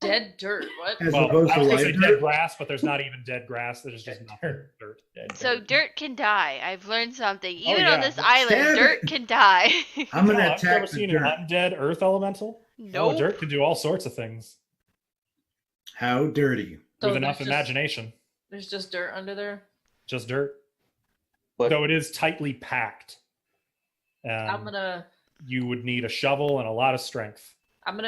Speaker 3: Dead dirt. What?
Speaker 4: As
Speaker 1: Well,
Speaker 4: opposed
Speaker 1: I
Speaker 4: to
Speaker 1: was gonna
Speaker 4: live
Speaker 1: say dead
Speaker 4: dirt.
Speaker 1: grass, but there's not even dead grass. There's just nothing. Dirt.
Speaker 2: So dirt can die. I've learned something. Even
Speaker 1: yeah.
Speaker 2: on this island,
Speaker 4: Stab
Speaker 2: dirt
Speaker 4: it.
Speaker 2: can die.
Speaker 4: I'm going
Speaker 1: No,
Speaker 4: to
Speaker 1: I've never
Speaker 4: attack the
Speaker 1: seen
Speaker 4: dirt.
Speaker 1: an undead earth elemental.
Speaker 2: No.
Speaker 1: Oh, dirt can do all sorts of things
Speaker 4: How dirty.
Speaker 1: with
Speaker 3: So
Speaker 1: enough
Speaker 3: there's
Speaker 1: imagination.
Speaker 3: There's just dirt under there.
Speaker 1: Just dirt.
Speaker 5: But
Speaker 1: Though it is tightly packed.
Speaker 3: I'm gonna
Speaker 1: You would need a shovel and a lot of strength.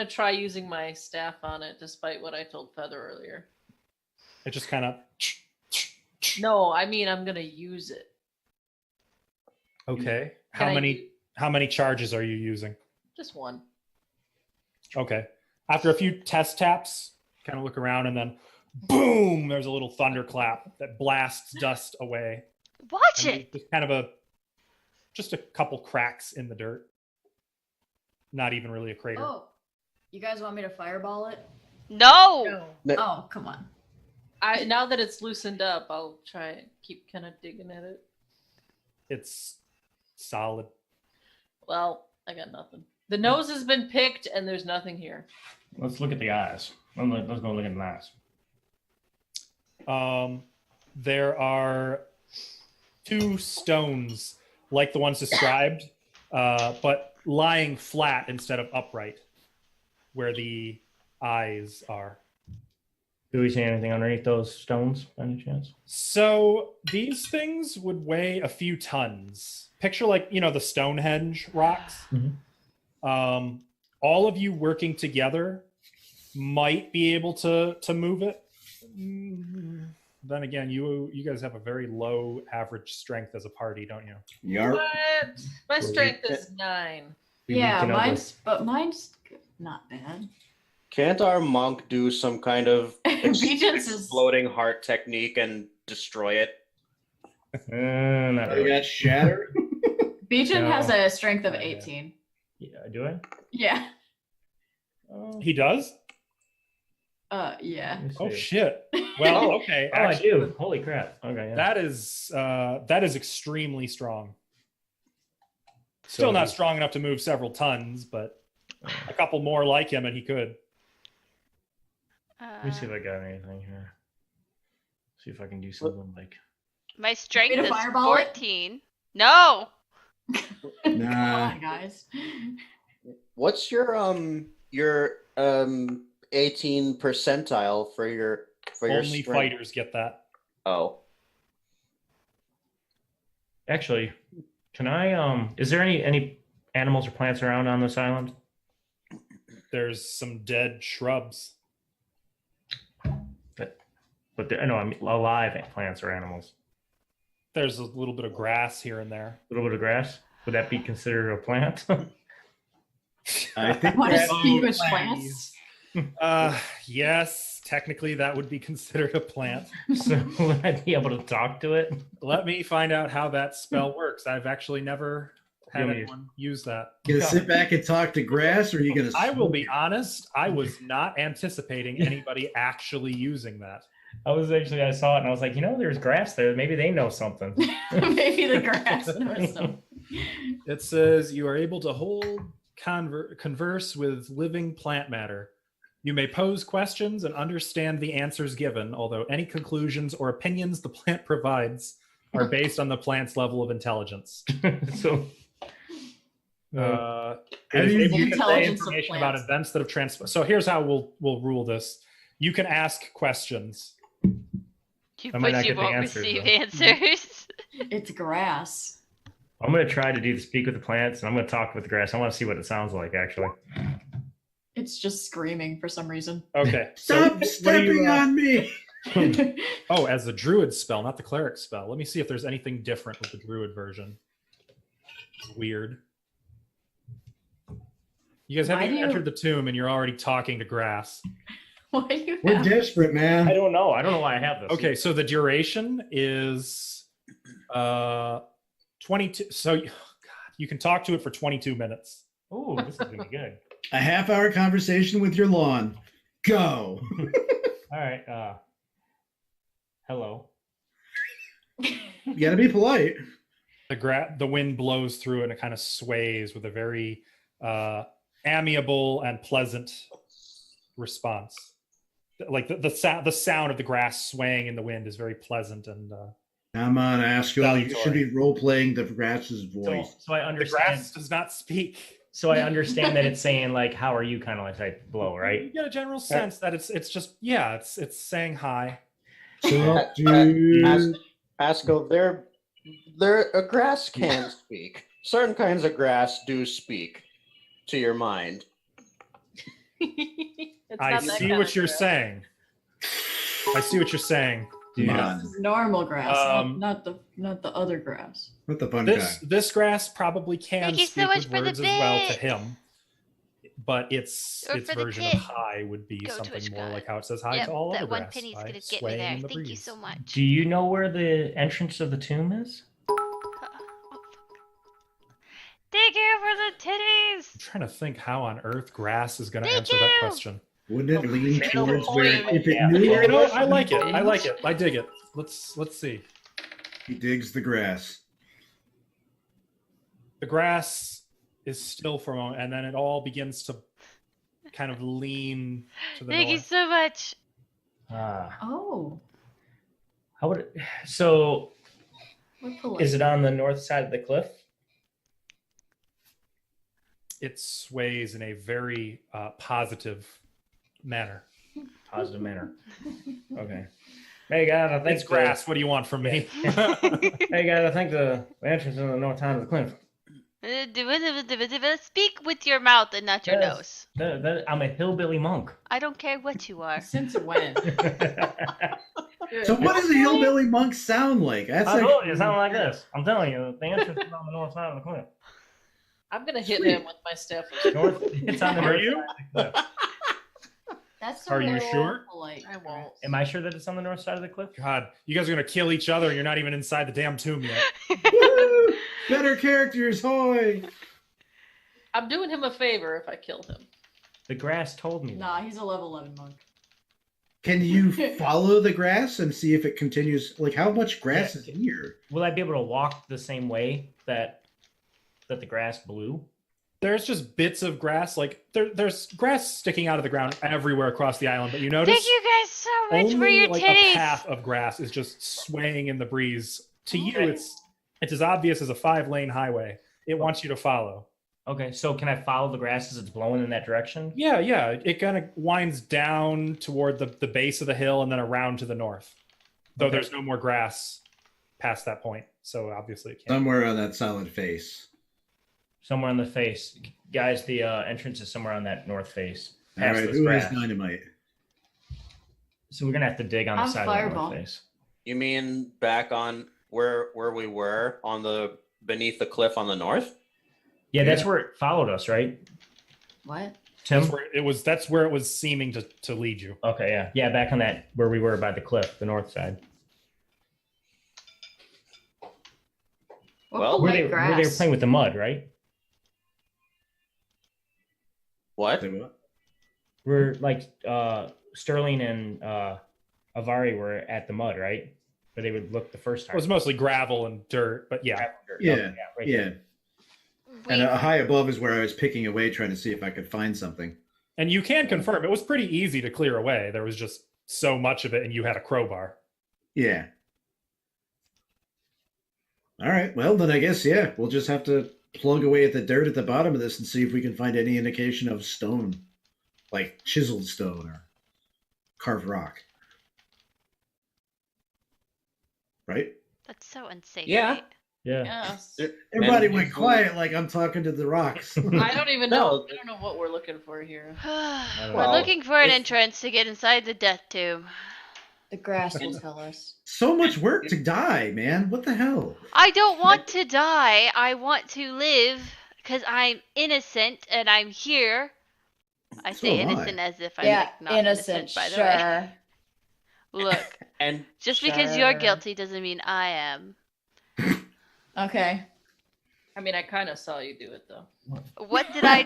Speaker 3: try using my staff on it, despite what I told Feather earlier.
Speaker 1: It just kind of.
Speaker 3: No, I mean I'm gonna use it.
Speaker 1: Okay.
Speaker 3: Can
Speaker 1: How
Speaker 3: I
Speaker 1: many?
Speaker 3: u-
Speaker 1: How many charges are you using?
Speaker 3: Just one.
Speaker 1: Okay. After a few test taps, kind of look around and then boom, there's a little thunderclap that blasts dust away.
Speaker 2: Watch
Speaker 1: And
Speaker 2: it.
Speaker 1: there's kind of just a couple cracks in the dirt. Not even really a crater.
Speaker 6: Oh, you guys want me to fireball it?
Speaker 2: No.
Speaker 6: Oh, come on.
Speaker 3: Now that it's loosened up, I'll try and keep kind of digging at it.
Speaker 1: It's solid.
Speaker 3: Well, I got nothing. The nose has been picked, and there's nothing here.
Speaker 7: Let's look at the eyes. Let's go look at the eyes.
Speaker 1: There are 2 stones like the ones described, but lying flat instead of upright, where the eyes are.
Speaker 7: Do we see anything underneath those stones by any chance?
Speaker 1: So these things would weigh a few tons. Picture like, the Stonehenge rocks.
Speaker 7: Mm-hmm.
Speaker 1: All of you working together might be able to move it. Then again, you guys have a very low average strength as a party, don't you?
Speaker 4: Yarp.
Speaker 3: What? My strength is 9.
Speaker 6: Yeah,
Speaker 7: mine's
Speaker 6: mine's not bad.
Speaker 5: Can't our monk do some kind of
Speaker 6: Beaton's is
Speaker 5: exploding heart technique and destroy it?
Speaker 7: Not
Speaker 4: You
Speaker 7: really.
Speaker 4: got shatter.
Speaker 6: Beaton
Speaker 7: No.
Speaker 6: has a strength of
Speaker 7: Yeah.
Speaker 6: 18.
Speaker 7: Yeah, do I?
Speaker 6: Yeah.
Speaker 1: He does?
Speaker 6: Yeah.
Speaker 7: Let me
Speaker 1: Oh
Speaker 7: see.
Speaker 1: shit. Well, okay.
Speaker 7: Oh, I
Speaker 1: actually,
Speaker 7: do. Holy crap. Okay. Yeah.
Speaker 1: that is extremely strong. Still not strong enough to move several tons, but a couple more like him and he could.
Speaker 7: Let me see if I got anything here. See if I can do something like.
Speaker 2: My strength
Speaker 6: to
Speaker 2: is
Speaker 6: fireball it?
Speaker 2: 14. No.
Speaker 6: Come
Speaker 4: Nah.
Speaker 6: on, guys.
Speaker 5: What's your 18 percentile for your
Speaker 1: Only
Speaker 5: strength?
Speaker 1: fighters get that.
Speaker 5: Oh,
Speaker 7: Actually, can I? Is there any animals or plants around on this island?
Speaker 1: There's some dead shrubs.
Speaker 7: But no, I mean alive plants or animals.
Speaker 1: There's a little bit of grass here and there.
Speaker 7: A little bit of grass. Would that be considered a plant?
Speaker 4: I think
Speaker 6: Want to
Speaker 4: that's
Speaker 6: speak with plants?
Speaker 1: Yes, technically that would be considered a plant.
Speaker 7: So would I be able to talk to it?
Speaker 1: Let me find out how that spell works. I've actually never had
Speaker 7: Yeah,
Speaker 1: anyone use that.
Speaker 4: gonna sit back and talk to grass, or are you gonna?
Speaker 1: I will be honest, I was not anticipating anybody actually using that.
Speaker 7: I saw it and I was like, there's grass there. Maybe they know something.
Speaker 6: Maybe the grass knows them.
Speaker 1: It says you are able to hold converse with living plant matter. You may pose questions and understand the answers given, although any conclusions or opinions the plant provides are based on the plant's level of intelligence.
Speaker 7: So
Speaker 4: How
Speaker 1: It
Speaker 4: do
Speaker 1: is
Speaker 4: you
Speaker 1: able to
Speaker 6: use
Speaker 1: convey
Speaker 6: intelligence of
Speaker 1: information about
Speaker 6: plants?
Speaker 1: events that have transpired. So here's how we'll rule this. You can ask questions.
Speaker 7: I might
Speaker 2: But
Speaker 7: not
Speaker 2: you
Speaker 7: get the
Speaker 2: won't
Speaker 7: answers,
Speaker 2: receive
Speaker 7: though.
Speaker 2: answers.
Speaker 6: It's grass.
Speaker 7: I'm going to try to do the speak with the plants and I'm going to talk with the grass. I want to see what it sounds like, actually.
Speaker 6: It's just screaming for some reason.
Speaker 1: Okay.
Speaker 4: Stop
Speaker 1: what do
Speaker 4: stepping
Speaker 1: you,
Speaker 4: on me?
Speaker 1: Oh, as the druid spell, not the cleric spell. Let me see if there's anything different with the druid version. It's weird. You guys haven't
Speaker 6: Why do
Speaker 1: even
Speaker 6: you-
Speaker 1: entered the tomb and you're already talking to grass.
Speaker 6: Why do you
Speaker 4: We're
Speaker 6: have...
Speaker 4: desperate, man.
Speaker 7: I don't know. I don't know why I have this.
Speaker 1: Okay, so the duration is 22. So God, you can talk to it for 22 minutes.
Speaker 7: Oh, this is going to be good.
Speaker 4: A half-hour conversation with your lawn. Go.
Speaker 7: All right. Hello.
Speaker 4: You gotta be polite.
Speaker 1: The wind blows through and it kind of sways with a very amiable and pleasant response. Like the sound of the grass swaying in the wind is very pleasant and
Speaker 4: Come on, Askell. You
Speaker 1: Salutary.
Speaker 4: should be role-playing the grass's voice.
Speaker 7: So I
Speaker 1: the
Speaker 7: understand.
Speaker 1: grass does not speak.
Speaker 7: So I understand that it's saying like, "How are you?" kind of like type blow,
Speaker 1: You
Speaker 7: right?
Speaker 1: get a general sense that it's just it's saying hi.
Speaker 4: Sup, dude?
Speaker 5: Asco, a grass can speak. Certain kinds of grass do speak to your mind.
Speaker 3: It's
Speaker 1: I
Speaker 3: not that
Speaker 1: see
Speaker 3: kind
Speaker 1: what
Speaker 3: of
Speaker 1: you're
Speaker 3: grass.
Speaker 1: saying. I see what you're saying.
Speaker 4: Come
Speaker 7: Dude,
Speaker 4: on.
Speaker 6: This is normal grass,
Speaker 1: Um,
Speaker 6: not the other grass.
Speaker 4: What the fun
Speaker 1: This
Speaker 4: guy?
Speaker 1: this grass probably can
Speaker 2: Thank you so
Speaker 1: speak
Speaker 2: much
Speaker 1: with
Speaker 2: for the
Speaker 1: words as well to
Speaker 2: bit.
Speaker 1: him, but its
Speaker 2: Or for the
Speaker 1: version of
Speaker 2: tit.
Speaker 1: hi would be
Speaker 2: Go
Speaker 1: something
Speaker 2: Twitch
Speaker 1: more
Speaker 2: God.
Speaker 1: like how it says hi
Speaker 2: Yep,
Speaker 1: to all
Speaker 2: that
Speaker 1: other
Speaker 2: one
Speaker 1: grass.
Speaker 2: penny's
Speaker 1: by
Speaker 2: gonna get me
Speaker 1: swaying
Speaker 2: there.
Speaker 1: in the
Speaker 2: Thank you
Speaker 1: breeze.
Speaker 2: so much.
Speaker 7: do you know where the entrance of the tomb is?
Speaker 2: Thank you for the titties.
Speaker 1: I'm trying to think how on earth grass is going to
Speaker 2: Thank
Speaker 1: answer that
Speaker 2: you.
Speaker 1: question.
Speaker 4: Wouldn't it lean
Speaker 7: Channel
Speaker 4: towards
Speaker 7: the
Speaker 4: where
Speaker 7: point.
Speaker 4: if it
Speaker 7: Yeah.
Speaker 4: knew
Speaker 1: You know,
Speaker 4: where
Speaker 1: I like it. I like it. I dig it. Let's see.
Speaker 4: he digs the grass?
Speaker 1: The grass is still for a moment, and then it all begins to kind of lean to the
Speaker 2: Thank you
Speaker 1: north.
Speaker 2: so much.
Speaker 6: Oh,
Speaker 7: How would it? So
Speaker 6: we're polite.
Speaker 7: is it on the north side of the cliff?
Speaker 1: it sways in a very positive manner.
Speaker 7: Positive manner. Okay. Hey guys, I think
Speaker 1: It's grass. What do you want from me?
Speaker 7: Hey guys, I think the entrance in the north side of the cliff.
Speaker 2: Speak with your mouth and not your
Speaker 7: Yes.
Speaker 2: nose.
Speaker 7: I'm a hillbilly monk.
Speaker 2: I don't care what you are.
Speaker 6: Since when?
Speaker 4: So what does a hillbilly monk sound like? That's
Speaker 7: I
Speaker 4: like,
Speaker 7: told you, it sounded like this. I'm telling you, the entrance is on the north side of the cliff.
Speaker 3: I'm gonna hit
Speaker 4: Sweet.
Speaker 3: him with my staff.
Speaker 7: It's on the
Speaker 1: Are
Speaker 7: north
Speaker 1: you?
Speaker 7: side of the cliff.
Speaker 6: That's
Speaker 1: Are you
Speaker 6: little
Speaker 1: sure?
Speaker 6: polite.
Speaker 3: I won't.
Speaker 7: Am I sure that it's on the north side of the cliff?
Speaker 1: God, you guys are gonna kill each other, and you're not even inside the damn tomb yet.
Speaker 4: woo, better characters, hoy!
Speaker 3: I'm doing him a favor if I kill him.
Speaker 7: The grass told me.
Speaker 6: Nah, he's a level 11 monk.
Speaker 4: Can you follow the grass and see if it continues? Like, how much grass is here?
Speaker 7: Will I be able to walk the same way that the grass blew?
Speaker 1: There's just bits of grass, like there's grass sticking out of the ground everywhere across the island. But you notice
Speaker 2: Thank you guys so much for
Speaker 1: only
Speaker 2: your
Speaker 1: like
Speaker 2: titties.
Speaker 1: a path of grass is just swaying in the breeze. To you,
Speaker 7: Okay.
Speaker 1: it's as obvious as a 5-lane highway. It wants you to follow.
Speaker 7: Okay, so can I follow the grass as it's blowing in that direction?
Speaker 1: Yeah. It kind of winds down toward the base of the hill and then around to the north. Though
Speaker 7: Okay.
Speaker 1: there's no more grass past that point, so obviously it can't.
Speaker 4: Somewhere on that solid face.
Speaker 7: Somewhere on the face. Guys, the entrance is somewhere on that north face.
Speaker 4: All
Speaker 7: Past
Speaker 4: right,
Speaker 7: this
Speaker 4: who has
Speaker 7: grass.
Speaker 4: dynamite?
Speaker 7: So we're going to have to dig on the
Speaker 6: I'm
Speaker 7: side of
Speaker 6: fireball.
Speaker 7: the north face.
Speaker 5: You mean back on where we were on the beneath the cliff on the north?
Speaker 7: Yeah, that's where it followed us, right?
Speaker 6: What?
Speaker 7: Tim?
Speaker 1: That's where it was seeming to lead you.
Speaker 7: Okay, yeah. Yeah, back on that, where we were by the cliff, the north side.
Speaker 6: What
Speaker 5: Well,
Speaker 7: Where
Speaker 6: polite
Speaker 7: they
Speaker 6: grass?
Speaker 7: were playing with the mud, right?
Speaker 5: What?
Speaker 4: Say what?
Speaker 7: We're like Sterling and Avari were at the mud, right? Where they would look the first
Speaker 1: It
Speaker 7: time.
Speaker 1: was mostly gravel and dirt, but yeah.
Speaker 4: Yeah,
Speaker 7: Okay, right
Speaker 4: yeah.
Speaker 7: there.
Speaker 4: And high above is where I was picking away, trying to see if I could find something.
Speaker 1: And you can confirm it was pretty easy to clear away. There was just so much of it, and you had a crowbar.
Speaker 4: Yeah. All right. Well, then I guess, yeah, we'll just have to plug away at the dirt at the bottom of this and see if we can find any indication of stone, like chiseled stone or carved rock. Right?
Speaker 2: That's so unsafe.
Speaker 5: Yeah.
Speaker 2: right?
Speaker 7: Yeah.
Speaker 3: Yes.
Speaker 4: Everybody
Speaker 5: And
Speaker 4: went
Speaker 5: if we-
Speaker 4: quiet like I'm talking to the rocks.
Speaker 3: I don't even know.
Speaker 5: No.
Speaker 3: I don't know what we're looking for here.
Speaker 7: don't
Speaker 2: We're
Speaker 7: know.
Speaker 2: looking for an
Speaker 5: if-
Speaker 2: entrance to get inside the death tomb.
Speaker 6: The grass will tell us.
Speaker 4: So much work to die, man. What the hell?
Speaker 2: I don't want to die. I want to live because I'm innocent and I'm here. I
Speaker 4: So
Speaker 2: say
Speaker 4: am I.
Speaker 2: innocent as if I'm
Speaker 6: Yeah,
Speaker 2: like, not
Speaker 6: innocent,
Speaker 2: by the way.
Speaker 6: sure.
Speaker 2: Look,
Speaker 5: And
Speaker 2: just because you're
Speaker 6: Sure.
Speaker 2: guilty doesn't mean I am.
Speaker 6: Okay.
Speaker 3: I mean, I kind of saw you do it though.
Speaker 2: What did I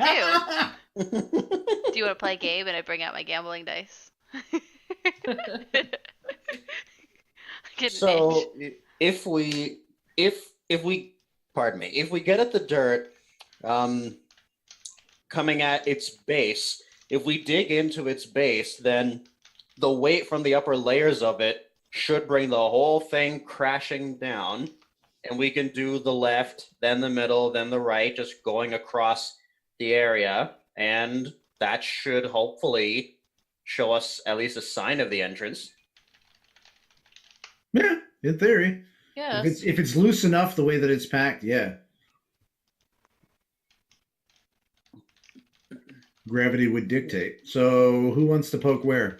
Speaker 2: do? Do you want to play a game and I bring out my gambling dice? Get an
Speaker 5: so
Speaker 2: itch.
Speaker 5: if we get at the dirt coming at its base, if we dig into its base, then the weight from the upper layers of it should bring the whole thing crashing down, and we can do the left, then the middle, then the right, just going across the area, and that should hopefully show us at least a sign of the entrance.
Speaker 4: Yeah, in theory.
Speaker 3: Yes.
Speaker 4: If it's loose enough the way that it's packed, yeah. Gravity would dictate. So who wants to poke where?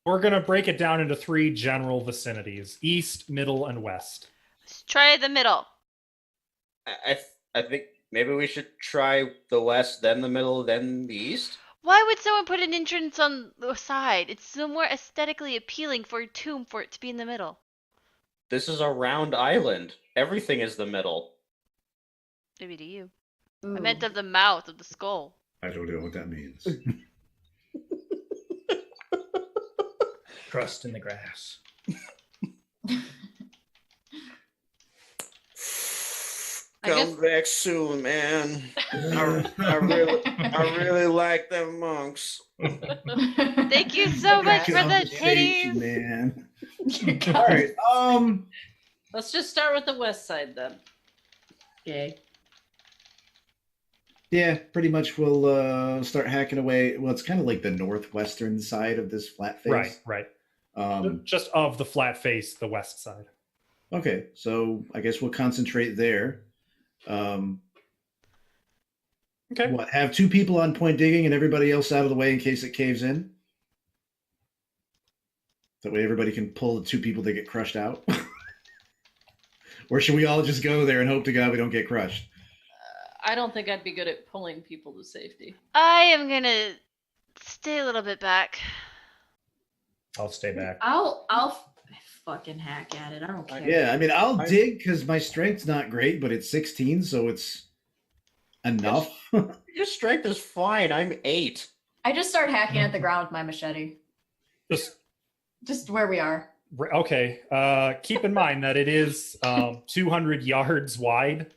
Speaker 1: We're going to break it down into 3 general vicinities: east, middle, and west.
Speaker 2: Let's try the middle.
Speaker 5: I think maybe we should try the west, then the middle, then the east.
Speaker 2: Why would someone put an entrance on the side? It's so more aesthetically appealing for a tomb for it to be in the middle.
Speaker 5: This is a round island. Everything is the middle.
Speaker 2: Maybe to you. I
Speaker 6: Ooh.
Speaker 2: meant of the mouth of the skull.
Speaker 4: I don't know what that means.
Speaker 7: Trust in the grass.
Speaker 3: I guess-
Speaker 5: Come back soon, man. I really like them monks.
Speaker 2: Thank you so much for the
Speaker 4: Conversation,
Speaker 2: titties.
Speaker 4: man. All right.
Speaker 3: Let's just start with the west side then.
Speaker 6: Okay.
Speaker 4: Yeah, pretty much we'll start hacking away. Well, it's kind of like the northwestern side of this flat face.
Speaker 1: Right.
Speaker 4: Um,
Speaker 1: Just of the flat face, the west side.
Speaker 4: okay, so I guess we'll concentrate there. Um,
Speaker 1: Okay.
Speaker 4: What, have 2 people on point digging and everybody else out of the way in case it caves in? That way everybody can pull the 2 people that get crushed out? Or should we all just go there and hope to God we don't get crushed?
Speaker 3: I don't think I'd be good at pulling people to safety.
Speaker 2: I am gonna stay a little bit back.
Speaker 7: I'll stay back.
Speaker 6: I'll fucking hack at it. I don't care.
Speaker 4: Yeah, I mean, I'll dig because my strength's not great, but it's 16, so it's enough.
Speaker 5: Your strength is fine. I'm 8.
Speaker 6: I just start hacking at the ground with my machete. Just where we are.
Speaker 1: Okay. Keep in mind that it is 200 yards wide.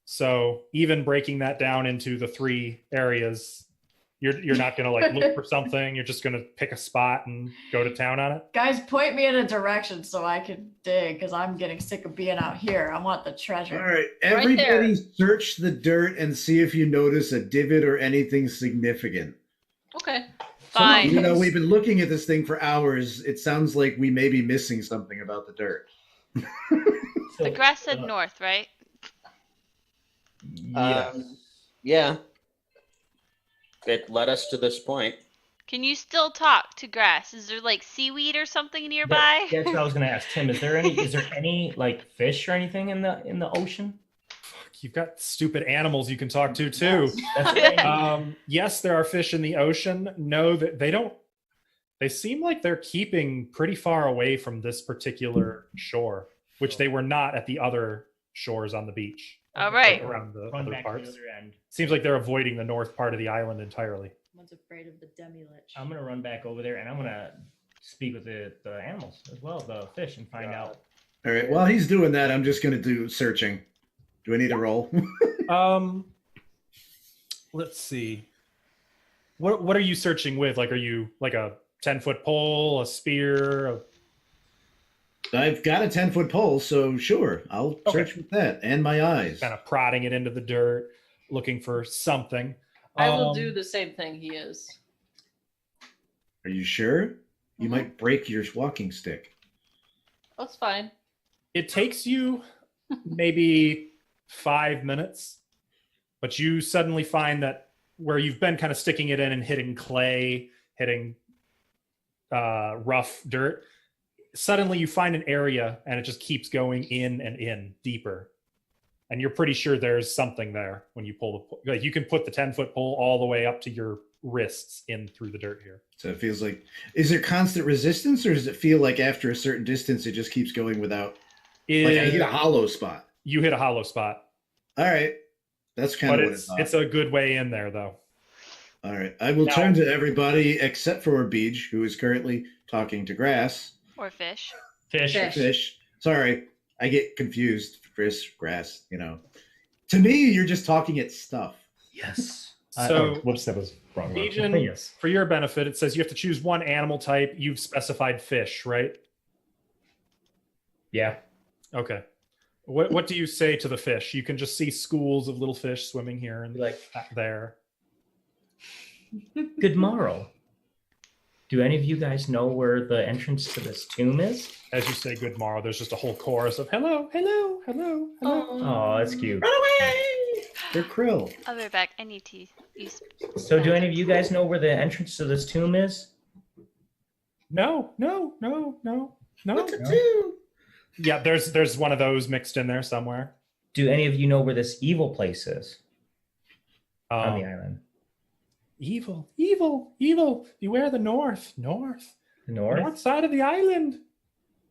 Speaker 1: So even breaking that down into the 3 areas, you're not going to like look for something. You're just going to pick a spot and go to town on it.
Speaker 6: Guys, point me in a direction so I can dig because I'm getting sick of being out here. I want the treasure.
Speaker 4: All right, everybody search the dirt and see if you notice a divot or anything significant.
Speaker 3: Okay.
Speaker 2: Fine.
Speaker 4: Even though we've been looking at this thing for hours, it sounds like we may be missing something about the dirt.
Speaker 2: The grass said north, right?
Speaker 5: Yeah. It led us to this point.
Speaker 2: Can you still talk to grass? Is there like seaweed or something nearby?
Speaker 7: That's what I was gonna ask Tim. Is there any like fish or anything in the ocean?
Speaker 1: You've got stupid animals you can talk to too.
Speaker 7: That's
Speaker 1: Yes, there are fish in the ocean. No, they don't. They seem like they're keeping pretty far away from this particular shore, which they were not at the other shores on the beach.
Speaker 2: All right.
Speaker 1: Around the
Speaker 7: Run
Speaker 1: other
Speaker 7: back
Speaker 1: parts.
Speaker 7: to the other end.
Speaker 1: Seems like they're avoiding the north part of the island entirely.
Speaker 6: Someone's afraid of the demi-lich.
Speaker 7: I'm gonna run back over there and I'm gonna speak with the animals as well, the fish, and find out.
Speaker 4: All right, while he's doing that, I'm just going to do searching. Do I need a roll?
Speaker 1: Let's see. What are you searching with? Like, are you like a 10-foot pole, a spear?
Speaker 4: I've got a 10-foot pole, so sure, I'll search with that and my eyes.
Speaker 1: Kind of prodding it into the dirt, looking for something.
Speaker 3: I will do the same thing he is.
Speaker 4: Are you sure? You might break your walking stick.
Speaker 3: That's fine.
Speaker 1: It takes you maybe 5 minutes, but you suddenly find that where you've been kind of sticking it in and hitting clay, hitting rough dirt, suddenly you find an area and it just keeps going in and in deeper. And you're pretty sure there's something there when you pull the, like you can put the 10-foot pole all the way up to your wrists in through the dirt here.
Speaker 4: So it feels like, is there constant resistance, or does it feel like after a certain distance it just keeps going without? Like I hit a hollow spot.
Speaker 1: You hit a hollow spot.
Speaker 4: All right, that's kind
Speaker 1: But
Speaker 4: of what I thought.
Speaker 1: it's a good way in there though.
Speaker 4: All right, I will turn to everybody except for Beach, who is currently talking to Grass.
Speaker 2: Or fish.
Speaker 4: Fish. Sorry, I get confused. Grass. You know, to me, you're just talking at stuff.
Speaker 7: Yes.
Speaker 1: So,
Speaker 8: whoops, that was wrong.
Speaker 1: Legion,
Speaker 7: Yes.
Speaker 1: for your benefit, it says you have to choose one animal type. You've specified fish, right?
Speaker 7: Yeah.
Speaker 1: Okay. What do you say to the fish? You can just see schools of little fish swimming here and
Speaker 7: Like,
Speaker 1: there.
Speaker 7: good morrow. Do any of you guys know where the entrance to this tomb is?
Speaker 1: As you say good morrow, there's just a whole chorus of hello, hello, hello, hello.
Speaker 7: Oh, that's cute.
Speaker 4: Run away! They're krill.
Speaker 2: I'll be right back. I need to use.
Speaker 7: So do any of you guys know where the entrance to this tomb is?
Speaker 1: No.
Speaker 4: What's it do?
Speaker 1: Yeah, there's one of those mixed in there somewhere.
Speaker 7: Do any of you know where this evil place is on the island?
Speaker 1: Evil. Beware the north.
Speaker 7: The north?
Speaker 1: North side of the island.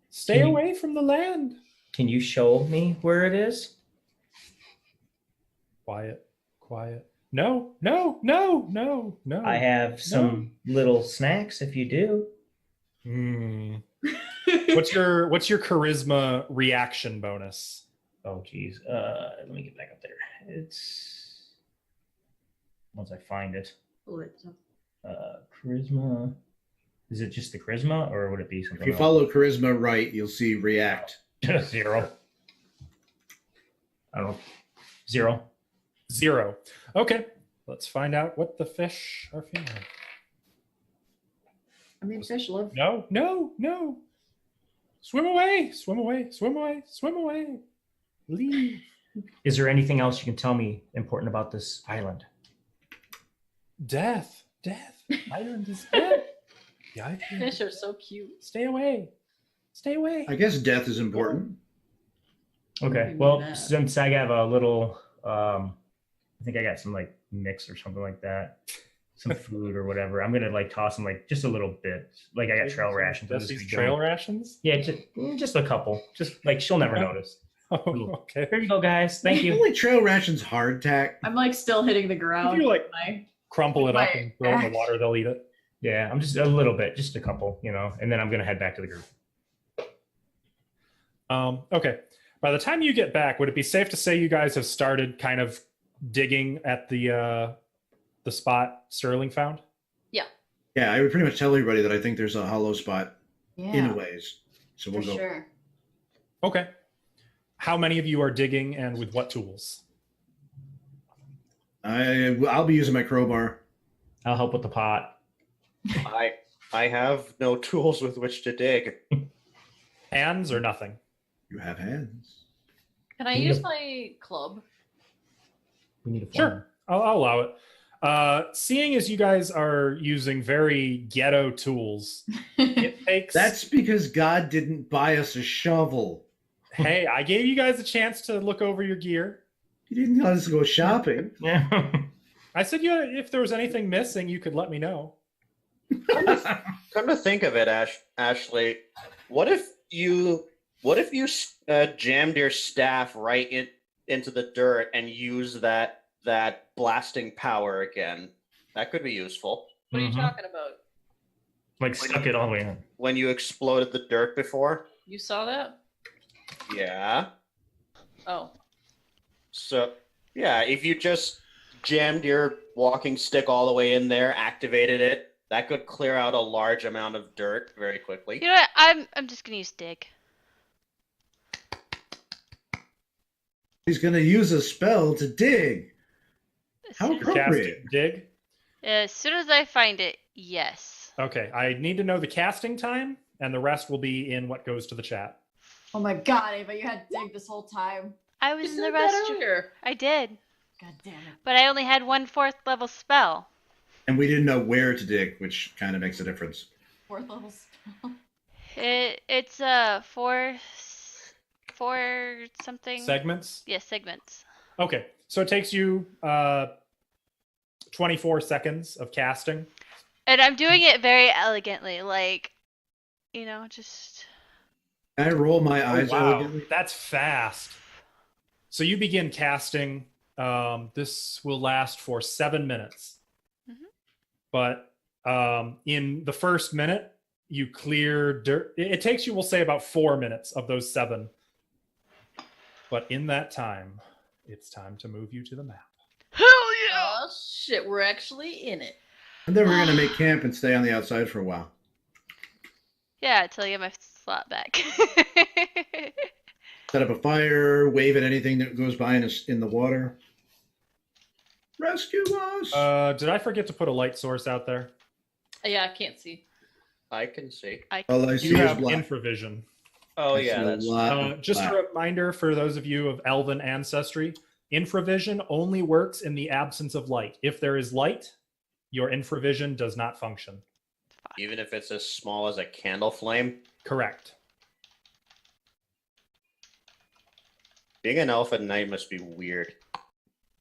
Speaker 1: Stay
Speaker 7: Can you-
Speaker 1: away from the land.
Speaker 7: Can you show me where it is?
Speaker 1: Quiet. No.
Speaker 7: I have some little snacks if you do.
Speaker 1: What's your charisma reaction bonus?
Speaker 7: Oh, geez. Let me get back up there. It's once I find it. Charisma. Is it just the charisma, or would it be something
Speaker 4: If you
Speaker 7: else?
Speaker 4: follow charisma right, you'll see react.
Speaker 7: 0. I don't know. 0.
Speaker 1: 0. Okay, let's find out what the fish are feeling.
Speaker 6: I mean, fish live.
Speaker 1: No, no, no. Swim away, swim away, swim away, swim away. Leave.
Speaker 7: Is there anything else you can tell me important about this island?
Speaker 1: Death, death. Island is death. The island.
Speaker 3: Fish are so cute.
Speaker 1: Stay away. Stay away.
Speaker 4: I guess death is important.
Speaker 7: Okay. Well, since I have a little, I think I got some like mix or something like that, some food or whatever. I'm gonna like toss them like just a little bit. Like I got trail rations.
Speaker 1: Just these trail rations?
Speaker 7: Yeah, just a couple. Just like she'll never notice.
Speaker 1: Oh, okay.
Speaker 7: Here you go, guys. Thank you.
Speaker 4: Only trail rations hardtack.
Speaker 6: I'm like still hitting the ground.
Speaker 1: If you like
Speaker 6: my-
Speaker 1: crumple it up
Speaker 6: my
Speaker 1: and throw it in the
Speaker 6: axe.
Speaker 1: water, they'll eat it.
Speaker 7: Yeah, I'm just a little bit, just a couple, and then I'm gonna head back to the group.
Speaker 1: Okay. By the time you get back, would it be safe to say you guys have started kind of digging at the spot Sterling found?
Speaker 4: Yeah, I would pretty much tell everybody that I think there's a hollow spot
Speaker 6: Yeah,
Speaker 4: in a ways. So
Speaker 6: for
Speaker 4: we'll go.
Speaker 6: sure.
Speaker 1: Okay. How many of you are digging and with what tools?
Speaker 4: I'll be using my crowbar.
Speaker 7: I'll help with the pot.
Speaker 5: I have no tools with which to dig.
Speaker 1: Hands or nothing?
Speaker 4: You have hands.
Speaker 3: Can I use my club?
Speaker 7: We need a
Speaker 1: Sure. I'll allow it. Seeing as you guys are using very ghetto tools, it takes...
Speaker 4: That's because God didn't buy us a shovel.
Speaker 1: Hey, I gave you guys a chance to look over your gear.
Speaker 4: He didn't let us go shopping.
Speaker 7: Yeah.
Speaker 1: I said, yeah, if there was anything missing, you could let me know.
Speaker 5: Come to think of it, Ashley, what if you jammed your staff right into the dirt and use that blasting power again? That could be useful.
Speaker 3: What are you talking about?
Speaker 7: Like stuck it all the way in.
Speaker 5: When you exploded the dirt before?
Speaker 3: You saw that?
Speaker 5: Yeah.
Speaker 3: Oh.
Speaker 5: So, yeah, if you just jammed your walking stick all the way in there, activated it, that could clear out a large amount of dirt very quickly.
Speaker 2: You know what? I'm just gonna use dig.
Speaker 4: He's going to use a spell to dig. How
Speaker 2: As soon-
Speaker 4: appropriate.
Speaker 1: Cast dig?
Speaker 2: as soon as I find it, yes.
Speaker 1: Okay, I need to know the casting time, and the rest will be in what goes to the chat.
Speaker 6: Oh my god, Ava, you had to dig this whole time.
Speaker 2: I
Speaker 3: You
Speaker 2: was in
Speaker 3: said
Speaker 2: the
Speaker 3: that
Speaker 2: restroom.
Speaker 3: earlier.
Speaker 2: I did,
Speaker 6: God damn it.
Speaker 2: but I only had 1 4th level spell.
Speaker 4: And we didn't know where to dig, which kind of makes a difference.
Speaker 6: 4th level spell.
Speaker 2: It's 4 something.
Speaker 1: Segments?
Speaker 2: Yes, segments.
Speaker 1: Okay, so it takes you 24 seconds of casting.
Speaker 2: And I'm doing it very elegantly, like, just.
Speaker 4: Can I roll my
Speaker 1: Oh,
Speaker 4: eyes
Speaker 1: wow,
Speaker 4: elegantly?
Speaker 1: that's fast. So you begin casting. This will last for 7 minutes.
Speaker 2: Mhm.
Speaker 1: But in the first minute, you clear dirt. It takes you, we'll say, about 4 minutes of those 7. But in that time, it's time to move you to the map.
Speaker 2: Hell yeah!
Speaker 3: Oh shit, we're actually in it.
Speaker 4: And then we're going to make camp and stay on the outside for a while.
Speaker 2: Yeah, until I get my slot back.
Speaker 4: Set up a fire, wave at anything that goes by in the water. Rescue us!
Speaker 1: Did I forget to put a light source out there?
Speaker 3: Yeah, I can't see.
Speaker 5: I can see.
Speaker 4: All I see
Speaker 1: You
Speaker 4: is
Speaker 1: have
Speaker 4: black.
Speaker 1: infravision.
Speaker 5: Oh,
Speaker 4: I
Speaker 5: yeah,
Speaker 4: see a
Speaker 5: that's
Speaker 4: lot of
Speaker 1: Just
Speaker 4: black.
Speaker 1: a reminder for those of you of elven ancestry, infravision only works in the absence of light. If there is light, your infravision does not function.
Speaker 5: even if it's as small as a candle flame.
Speaker 1: Correct.
Speaker 5: Being an elf at night must be weird.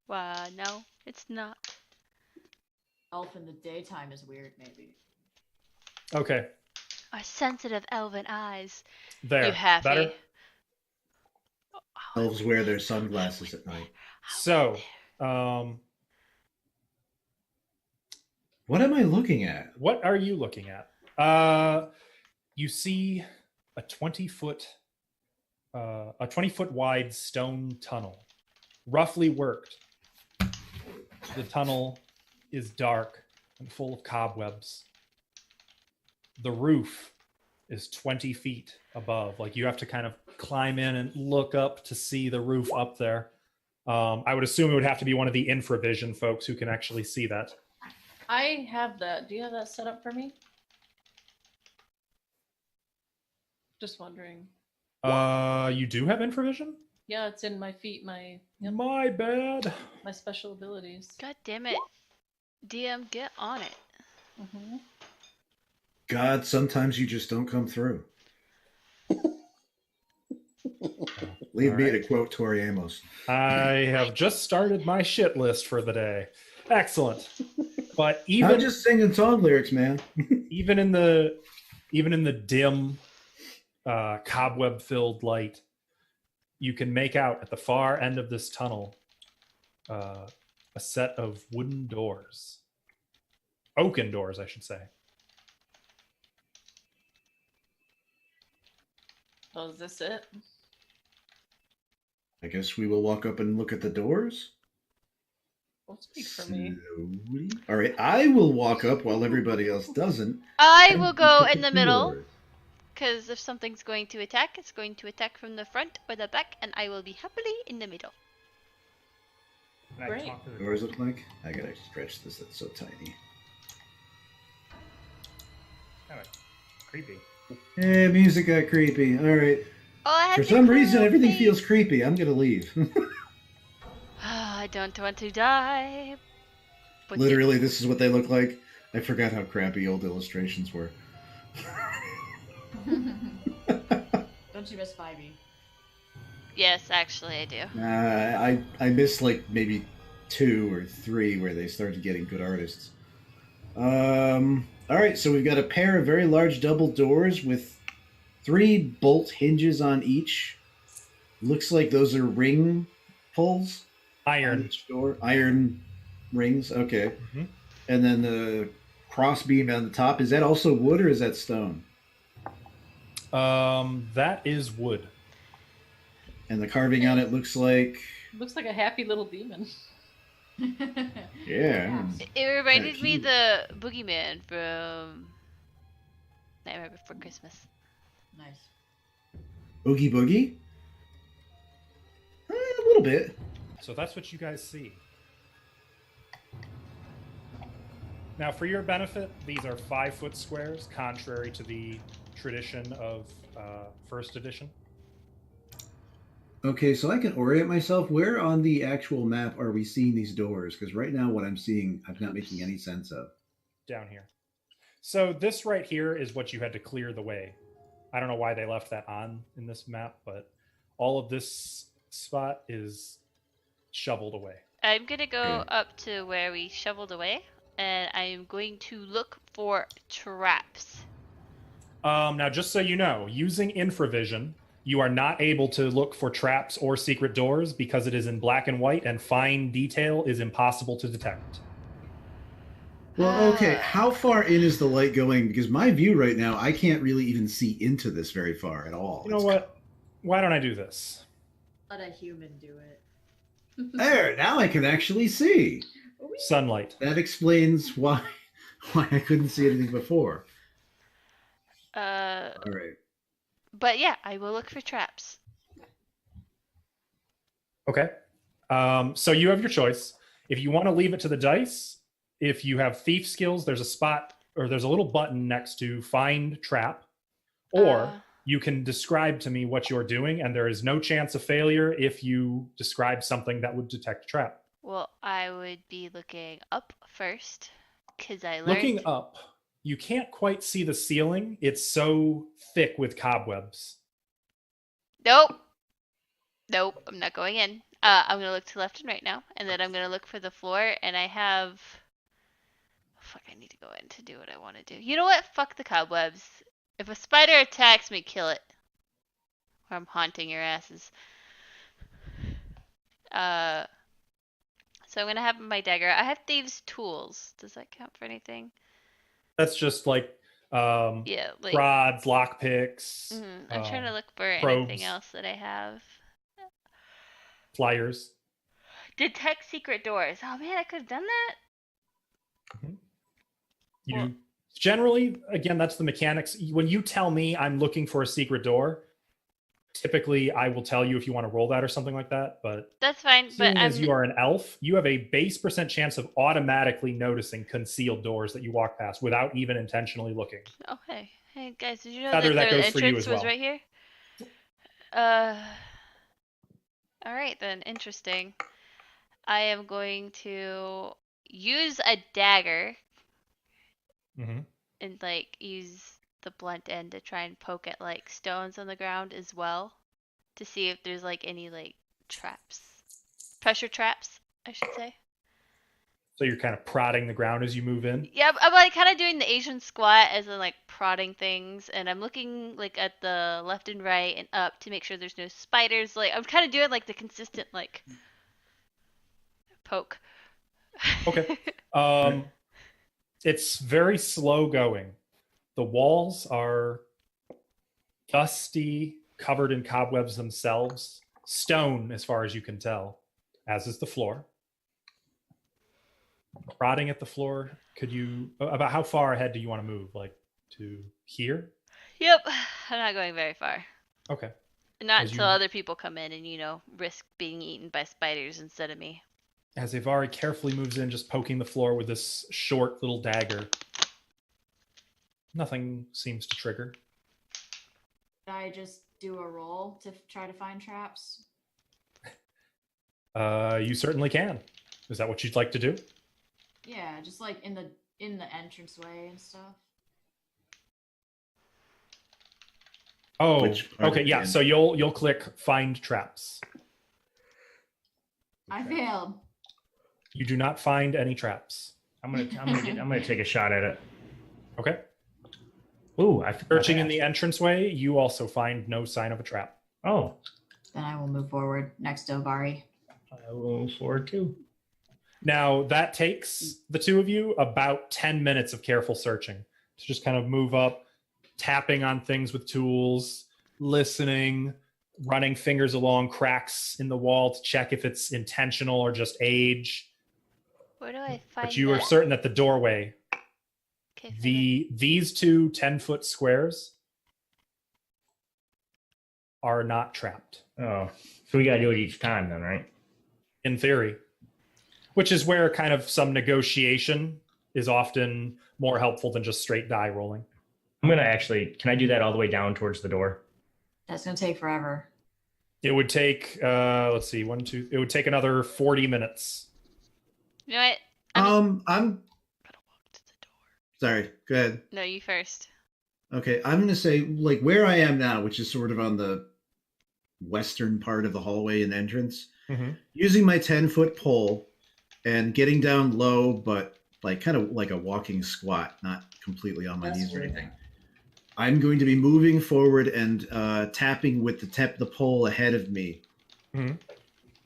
Speaker 2: No, it's not.
Speaker 6: Elf in the daytime is weird, maybe.
Speaker 1: Okay.
Speaker 2: Our sensitive elven eyes.
Speaker 1: There.
Speaker 2: You happy?
Speaker 1: Better?
Speaker 4: Elves wear their sunglasses at night.
Speaker 1: So,
Speaker 4: What am I looking at?
Speaker 1: what are you looking at? You see a 20-foot wide stone tunnel, roughly worked. The tunnel is dark and full of cobwebs. The roof is 20 feet above. Like you have to kind of climb in and look up to see the roof up there. I would assume it would have to be one of the infravision folks who can actually see that.
Speaker 3: I have that. Do you have that set up for me? Just wondering.
Speaker 1: You do have infravision?
Speaker 3: Yeah, it's in my feet. My
Speaker 1: My bad.
Speaker 3: my special abilities.
Speaker 2: God damn it. DM, get on it.
Speaker 3: Mm-hmm.
Speaker 4: God, sometimes you just don't come through. Leave me to quote Tori Amos.
Speaker 1: I have just started my shit list for the day. Excellent. But
Speaker 4: I'm
Speaker 1: even
Speaker 4: just singing song lyrics, man.
Speaker 1: even in the dim, cobweb-filled light, you can make out at the far end of this tunnel a set of wooden doors. Oaken doors, I should say.
Speaker 3: Oh, is this it?
Speaker 4: I guess we will walk up and look at the doors.
Speaker 3: Don't speak for me.
Speaker 4: Slowly. All right, I will walk up while everybody else doesn't.
Speaker 2: I
Speaker 4: and
Speaker 2: will
Speaker 4: look
Speaker 2: go
Speaker 4: at
Speaker 2: in the middle,
Speaker 4: doors.
Speaker 2: because if something's going to attack, it's going to attack from the front or the back, and I will be happily in the middle.
Speaker 7: Can I
Speaker 3: Great.
Speaker 7: talk to the
Speaker 4: Doors look like? I gotta stretch this. It's so tiny.
Speaker 7: Kind of creepy.
Speaker 4: Hey, music got creepy. All right.
Speaker 2: Oh, I have
Speaker 4: For
Speaker 2: to
Speaker 4: some
Speaker 2: clear
Speaker 4: reason,
Speaker 2: out
Speaker 4: everything
Speaker 2: space.
Speaker 4: feels creepy. I'm gonna leave.
Speaker 2: I don't want to die. But
Speaker 4: Literally, this is what they look like. I forgot how crappy old illustrations were.
Speaker 6: Don't you miss 5e?
Speaker 2: Yes, actually, I do.
Speaker 4: I missed like maybe 2 or 3 where they started getting good artists. All right, so we've got a pair of very large double doors with 3 bolt hinges on each. Looks like those are ring pulls. On
Speaker 1: Iron.
Speaker 4: each door. Iron rings. Okay.
Speaker 1: Mhm.
Speaker 4: And then the cross beam on the top. Is that also wood or is that stone?
Speaker 1: That is wood.
Speaker 4: And the carving on it looks like.
Speaker 3: Looks like a happy little demon.
Speaker 4: Yeah.
Speaker 2: It reminded
Speaker 4: Kinda
Speaker 2: me
Speaker 4: cute.
Speaker 2: the boogeyman from Nightmare Before Christmas.
Speaker 6: Nice.
Speaker 4: Oogie Boogie? A little bit.
Speaker 1: So that's what you guys see. Now, for your benefit, these are 5-foot squares, contrary to the tradition of first edition.
Speaker 4: Okay, so I can orient myself. Where on the actual map are we seeing these doors? Because right now, what I'm seeing, I'm not making any sense of.
Speaker 1: Down here. So this right here is what you had to clear the way. I don't know why they left that on in this map, but all of this spot is shoveled away.
Speaker 2: I'm gonna go
Speaker 4: Okay.
Speaker 2: up to where we shoveled away, and I'm going to look for traps.
Speaker 1: Now, just so you know, using infravision, you are not able to look for traps or secret doors because it is in black and white, and fine detail is impossible to detect.
Speaker 4: Well, okay, how far in is the light going? Because my view right now, I can't really even see into this very far at all.
Speaker 1: You know what? Why don't I do this?
Speaker 6: Let a human do it.
Speaker 4: There, now I can actually see.
Speaker 1: Sunlight.
Speaker 4: That explains why I couldn't see anything before. All right.
Speaker 2: But yeah, I will look for traps.
Speaker 1: Okay. So you have your choice. If you want to leave it to the dice, if you have thief skills, there's a spot or there's a little button next to find trap, or you can describe to me what you're doing, and there is no chance of failure if you describe something that would detect a trap.
Speaker 2: Well, I would be looking up first, because I learned.
Speaker 1: Looking up, you can't quite see the ceiling. It's so thick with cobwebs.
Speaker 2: Nope. Nope, I'm not going in. I'm gonna look to left and right now, and then I'm gonna look for the floor, and I have. Fuck, I need to go in to do what I want to do. You know what? Fuck the cobwebs. If a spider attacks me, kill it. Or I'm haunting your asses. So I'm gonna have my dagger. I have thieves' tools. Does that count for anything?
Speaker 1: That's just like
Speaker 2: Yeah, like.
Speaker 1: rods, lockpicks,
Speaker 2: I'm trying to look for anything
Speaker 1: probes.
Speaker 2: else that I have.
Speaker 1: pliers.
Speaker 2: Detect secret doors. Oh man, I could have done that.
Speaker 1: You
Speaker 2: Well-
Speaker 1: generally, again, that's the mechanics. When you tell me I'm looking for a secret door, typically I will tell you if you want to roll that or something like that, but
Speaker 2: That's fine.
Speaker 1: seeing
Speaker 2: But
Speaker 1: as you are an elf, you have a base % chance of automatically noticing concealed doors that you walk past without even intentionally looking.
Speaker 2: Oh, hey guys, did you know
Speaker 1: Feather,
Speaker 2: that
Speaker 1: that
Speaker 2: the
Speaker 1: goes for you
Speaker 2: entrance
Speaker 1: as
Speaker 2: was
Speaker 1: well.
Speaker 2: right here? All right then. Interesting. I am going to use a dagger
Speaker 1: Mm-hmm.
Speaker 2: and like use the blunt end to try and poke at like stones on the ground as well to see if there's like any like traps, pressure traps, I should say.
Speaker 1: So you're kind of prodding the ground as you move in.
Speaker 2: Yeah, I'm like kind of doing the Asian squat as in like prodding things, and I'm looking like at the left and right and up to make sure there's no spiders. Like I'm kind of doing like the consistent like poke.
Speaker 1: Okay. It's very slow going. The walls are dusty, covered in cobwebs themselves, stone as far as you can tell, as is the floor. Prodding at the floor, could you, about how far ahead do you want to move? Like to here?
Speaker 2: Yep, I'm not going very far.
Speaker 1: Okay.
Speaker 2: Not
Speaker 1: As
Speaker 2: until
Speaker 1: you-
Speaker 2: other people come in and risk being eaten by spiders instead of me.
Speaker 1: As Avari carefully moves in, just poking the floor with this short little dagger. Nothing seems to trigger.
Speaker 6: Did I just do a roll to try to find traps?
Speaker 1: You certainly can. Is that what you'd like to do?
Speaker 6: Yeah, just like in the entranceway and stuff.
Speaker 1: Oh,
Speaker 4: Which part
Speaker 1: okay,
Speaker 4: of
Speaker 1: yeah.
Speaker 4: the-
Speaker 1: So you'll click find traps.
Speaker 6: I failed.
Speaker 1: You do not find any traps.
Speaker 7: I'm gonna take a shot at it.
Speaker 1: Okay.
Speaker 7: Ooh,
Speaker 1: Searching in the entranceway, you also find no sign of a trap.
Speaker 7: Oh,
Speaker 6: Then I will move forward next to Avari.
Speaker 7: I will move forward too.
Speaker 1: Now that takes the two of you about 10 minutes of careful searching to just kind of move up, tapping on things with tools, listening, running fingers along cracks in the wall to check if it's intentional or just age.
Speaker 2: Where do I find
Speaker 1: But you are
Speaker 2: that?
Speaker 1: certain that the doorway,
Speaker 2: Okay, Feather.
Speaker 1: these two 10-foot squares are not trapped,
Speaker 7: Oh, so we gotta do it each time then, right?
Speaker 1: in theory, which is where kind of some negotiation is often more helpful than just straight die rolling.
Speaker 7: I'm gonna actually. Can I do that all the way down towards the door?
Speaker 6: That's gonna take forever.
Speaker 1: It would take, let's see, it would take another 40 minutes.
Speaker 2: You know what?
Speaker 4: I'm
Speaker 2: Gotta walk to the door.
Speaker 4: sorry. Go ahead.
Speaker 2: No, you first.
Speaker 4: Okay, I'm gonna say like where I am now, which is sort of on the western part of the hallway and entrance.
Speaker 1: Mm-hmm.
Speaker 4: Using my 10-foot pole and getting down low, but like kind of like a walking squat, not completely on my knees or anything. I'm going to be moving forward and tapping with the pole ahead of me,
Speaker 1: Mhm.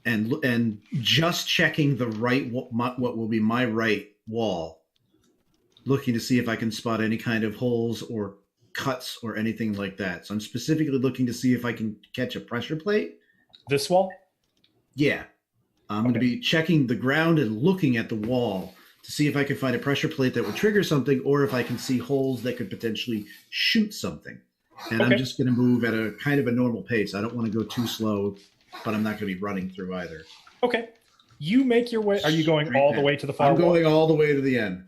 Speaker 4: and just checking the right what will be my right wall, looking to see if I can spot any kind of holes or cuts or anything like that. So I'm specifically looking to see if I can catch a pressure plate.
Speaker 1: This wall?
Speaker 4: Yeah, I'm going to be checking the ground and looking at the wall to see if I can find a pressure plate that would trigger something, or if I can see holes that could potentially shoot something. And
Speaker 1: Okay.
Speaker 4: I'm just going to move at a kind of a normal pace. I don't want to go too slow, but I'm not going to be running through either.
Speaker 1: Okay. You make your way. Are you going
Speaker 4: Straight
Speaker 1: all the
Speaker 4: down.
Speaker 1: way to the far
Speaker 4: I'm
Speaker 1: wall?
Speaker 4: going all the way to the end.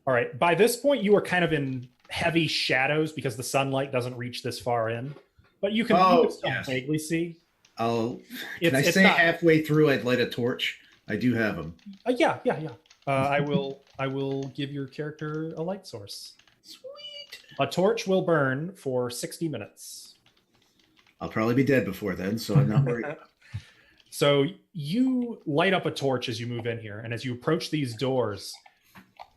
Speaker 1: All right. By this point, you are kind of in heavy shadows because the sunlight doesn't reach this far in. But you can, still
Speaker 4: yes.
Speaker 1: vaguely see.
Speaker 4: Can
Speaker 1: It's-
Speaker 4: I
Speaker 1: it's
Speaker 4: say
Speaker 1: not-
Speaker 4: halfway through I'd light a torch? I do have them.
Speaker 1: Yeah. I will give your character a light source.
Speaker 4: Sweet.
Speaker 1: A torch will burn for 60 minutes.
Speaker 4: I'll probably be dead before then, so I'm not worried.
Speaker 1: So you light up a torch as you move in here, and as you approach these doors,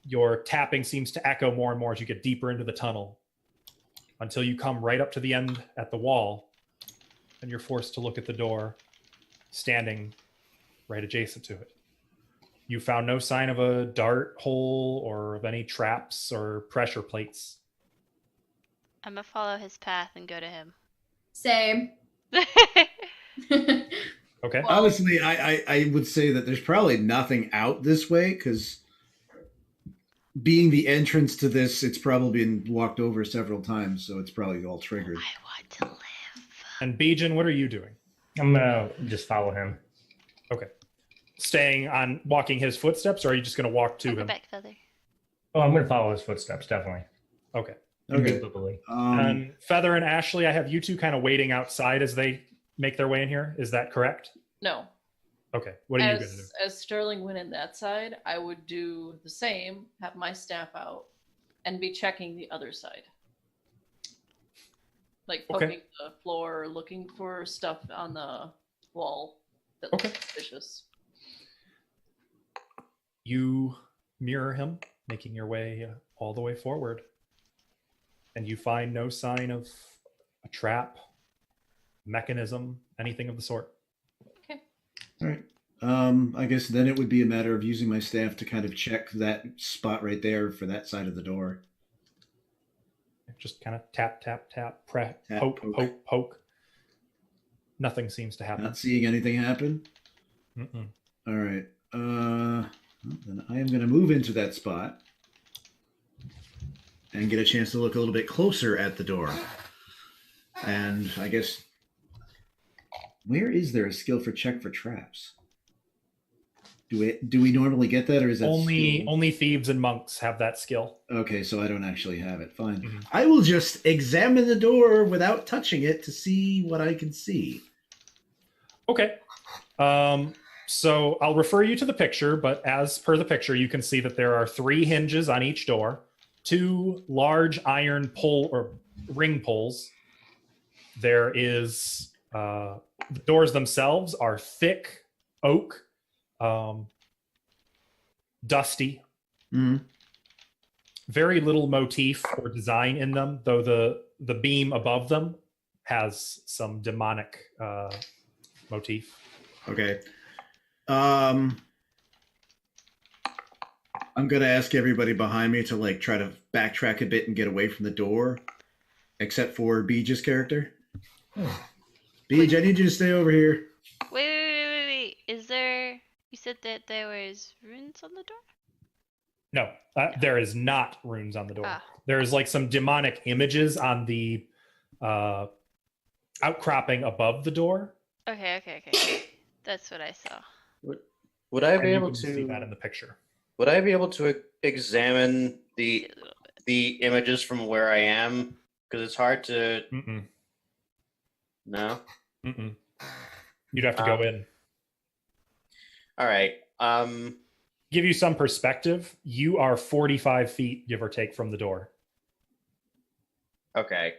Speaker 1: your tapping seems to echo more and more as you get deeper into the tunnel, until you come right up to the end at the wall, and you're forced to look at the door, standing right adjacent to it. You found no sign of a dart hole or of any traps or pressure plates.
Speaker 2: I'm gonna follow his path and go to him.
Speaker 6: Same.
Speaker 1: Okay.
Speaker 6: Well-
Speaker 4: Honestly, I would say that there's probably nothing out this way, because being the entrance to this, it's probably been walked over several times, so it's probably all triggered.
Speaker 2: I want to live.
Speaker 1: And Bijan, what are you doing?
Speaker 7: I'm gonna just follow him.
Speaker 1: Okay. Staying on walking his footsteps, or are you just going to walk to
Speaker 2: I'll go
Speaker 1: him?
Speaker 2: back, Feather.
Speaker 7: Oh, I'm gonna follow his footsteps, definitely.
Speaker 1: Okay.
Speaker 4: Okay.
Speaker 7: Indubitably.
Speaker 1: And Feather and Ashley, I have you two kind of waiting outside as they make their way in here. Is that correct?
Speaker 3: No.
Speaker 1: Okay. What are you going to do?
Speaker 3: As Sterling went in that side, I would do the same, have my staff out, and be checking the other side. Like
Speaker 1: Okay.
Speaker 3: poking the floor, looking for stuff on the wall that
Speaker 1: Okay.
Speaker 3: looks suspicious.
Speaker 1: You mirror him, making your way all the way forward. And you find no sign of a trap, mechanism, anything of the sort.
Speaker 3: Okay.
Speaker 4: All right. I guess then it would be a matter of using my staff to kind of check that spot right there for that side of the door.
Speaker 1: Just kind of tap, tap, tap,
Speaker 4: Tap,
Speaker 1: poke,
Speaker 4: poke.
Speaker 1: poke, poke. Nothing seems to happen.
Speaker 4: Not seeing anything happen.
Speaker 1: Mm-mm.
Speaker 4: All right. Well, then I am going to move into that spot and get a chance to look a little bit closer at the door. And I guess, where is there a skill for check for traps? Do we normally get that, or is that skill?
Speaker 1: Only thieves and monks have that skill.
Speaker 4: Okay, so I don't actually have it. Fine.
Speaker 1: Mhm.
Speaker 4: I will just examine the door without touching it to see what I can see.
Speaker 1: Okay. So I'll refer you to the picture, but as per the picture, you can see that there are 3 hinges on each door, 2 large iron pull or ring pulls. There is the doors themselves are thick oak, dusty,
Speaker 4: Mhm.
Speaker 1: very little motif or design in them, though the beam above them has some demonic motif.
Speaker 4: Okay. I'm gonna ask everybody behind me to like try to backtrack a bit and get away from the door, except for Beej's character. Beej, I need you to stay over here.
Speaker 2: Wait. Is there? You said that there was runes on the door.
Speaker 1: No, there is not runes on the door.
Speaker 2: Ah.
Speaker 1: There's like some demonic images on the outcropping above the door.
Speaker 2: Okay. That's what I saw.
Speaker 5: Would I be
Speaker 1: and you
Speaker 5: able
Speaker 1: can see that in
Speaker 5: to?
Speaker 1: the picture?
Speaker 5: Would I be able to examine the
Speaker 2: A little bit.
Speaker 5: images from where I am? Because it's hard to.
Speaker 1: Mm-mm.
Speaker 5: No.
Speaker 1: Mm-mm. You'd have to go in.
Speaker 5: All right.
Speaker 1: Give you some perspective. You are 45 feet, give or take, from the door.
Speaker 5: Okay.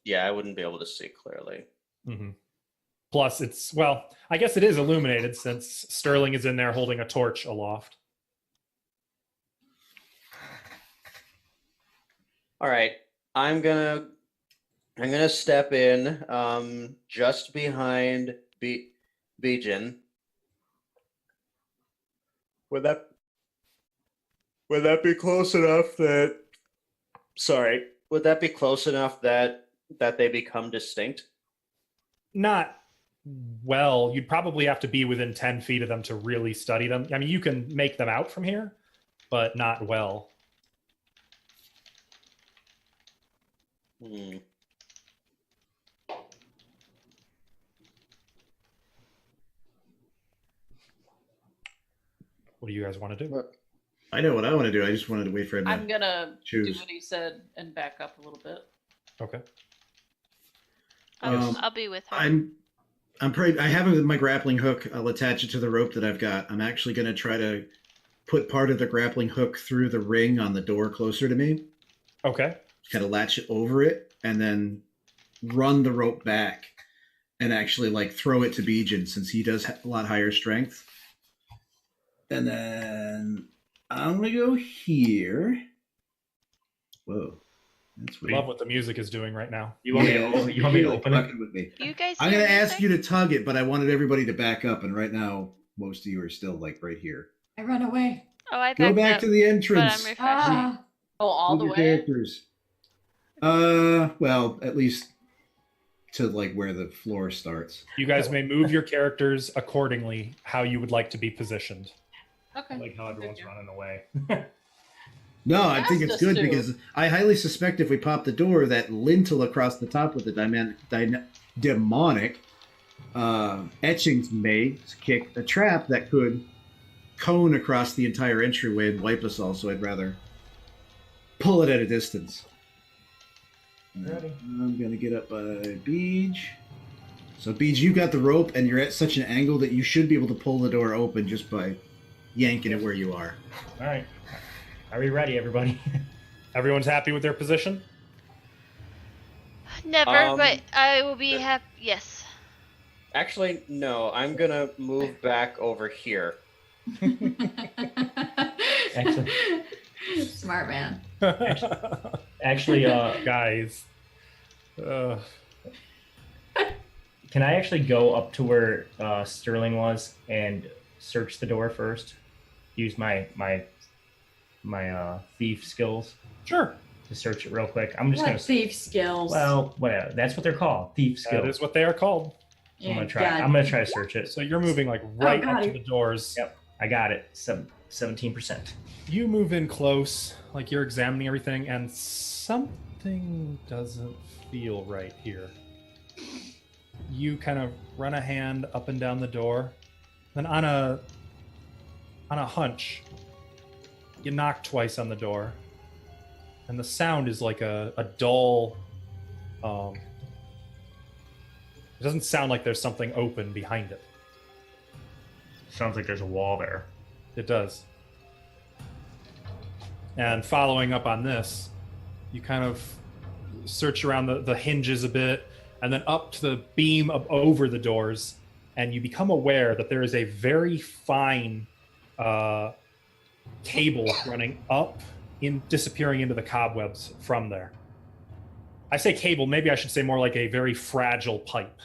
Speaker 5: Yeah, I wouldn't be able to see clearly.
Speaker 1: Mm-hmm. Plus, I guess it is illuminated since Sterling is in there holding a torch aloft.
Speaker 5: All right. I'm gonna step in just behind Bijan. Would that be close enough that would that be close enough that they become distinct?
Speaker 1: Not well. You'd probably have to be within 10 feet of them to really study them. I mean, you can make them out from here, but not well.
Speaker 5: Hmm.
Speaker 1: What do you guys want to do?
Speaker 4: I know what I want to do. I just wanted to wait for him to
Speaker 3: I'm gonna
Speaker 4: choose.
Speaker 3: do what he said and back up a little bit.
Speaker 1: Okay.
Speaker 2: I'll be with her.
Speaker 4: I'm probably. I have my grappling hook. I'll attach it to the rope that I've got. I'm actually going to try to put part of the grappling hook through the ring on the door closer to me.
Speaker 1: Okay.
Speaker 4: Kind of latch it over it, and then run the rope back, and actually like throw it to Bijan since he does a lot higher strength. And then I'm gonna go here. Whoa, that's weird.
Speaker 1: Love what the music is doing right now.
Speaker 7: You want me to open it?
Speaker 4: Fucking with me.
Speaker 2: You guys.
Speaker 4: I'm
Speaker 2: hear
Speaker 4: gonna ask
Speaker 2: music?
Speaker 4: you to tug it, but I wanted everybody to back up, and right now most of you are still like right here.
Speaker 6: I run away.
Speaker 2: Oh, I
Speaker 4: Go
Speaker 2: backed
Speaker 4: back
Speaker 2: up,
Speaker 4: to the
Speaker 2: but
Speaker 4: entrance.
Speaker 2: I'm refreshing.
Speaker 6: Ah,
Speaker 3: Oh, all
Speaker 4: Move
Speaker 3: the
Speaker 4: your
Speaker 3: way.
Speaker 4: characters. Well, at least to like where the floor starts.
Speaker 1: You guys may move your characters accordingly how you would like to be positioned.
Speaker 3: Okay.
Speaker 7: I like how everyone's running away.
Speaker 4: No, I think it's
Speaker 3: Asked us
Speaker 4: good
Speaker 3: to.
Speaker 4: because I highly suspect if we pop the door, that lintel across the top with the demonic etchings made to kick a trap that could cone across the entire entryway and wipe us all, so I'd rather pull it at a distance.
Speaker 7: Ready.
Speaker 4: I'm going to get up by Beej. So, Beej, you got the rope, and you're at such an angle that you should be able to pull the door open just by yanking it where you are.
Speaker 7: All right. Are we ready, everybody?
Speaker 1: Everyone's happy with their position?
Speaker 2: Never, but I will be happy. Yes.
Speaker 5: Actually, no. I'm gonna move back over here.
Speaker 7: Excellent.
Speaker 6: Smart man.
Speaker 7: Actually,
Speaker 1: Guys.
Speaker 7: can I actually go up to where Sterling was and search the door first? Use my thief skills
Speaker 1: Sure.
Speaker 7: to search it real quick. I'm just
Speaker 6: What
Speaker 7: gonna.
Speaker 6: thief skills?
Speaker 7: Well, whatever. That's what they're called. Thief skills.
Speaker 1: That is what they are called.
Speaker 7: So I'm
Speaker 6: Yeah,
Speaker 7: gonna try.
Speaker 6: God.
Speaker 7: I'm gonna try to search it.
Speaker 1: So you're moving like right
Speaker 6: God,
Speaker 1: up to
Speaker 6: he-
Speaker 1: the doors.
Speaker 7: Yep, I got it. 17%.
Speaker 1: You move in close, like you're examining everything, and something doesn't feel right here. You kind of run a hand up and down the door, then on a hunch, you knock twice on the door, and the sound is like a dull. It doesn't sound like there's something open behind it.
Speaker 7: Sounds like there's a wall there.
Speaker 1: It does. And following up on this, you kind of search around the hinges a bit, and then up to the beam up over the doors, and you become aware that there is a very fine cable running up, disappearing into the cobwebs from there. I say cable, maybe I should say more like a very fragile pipe.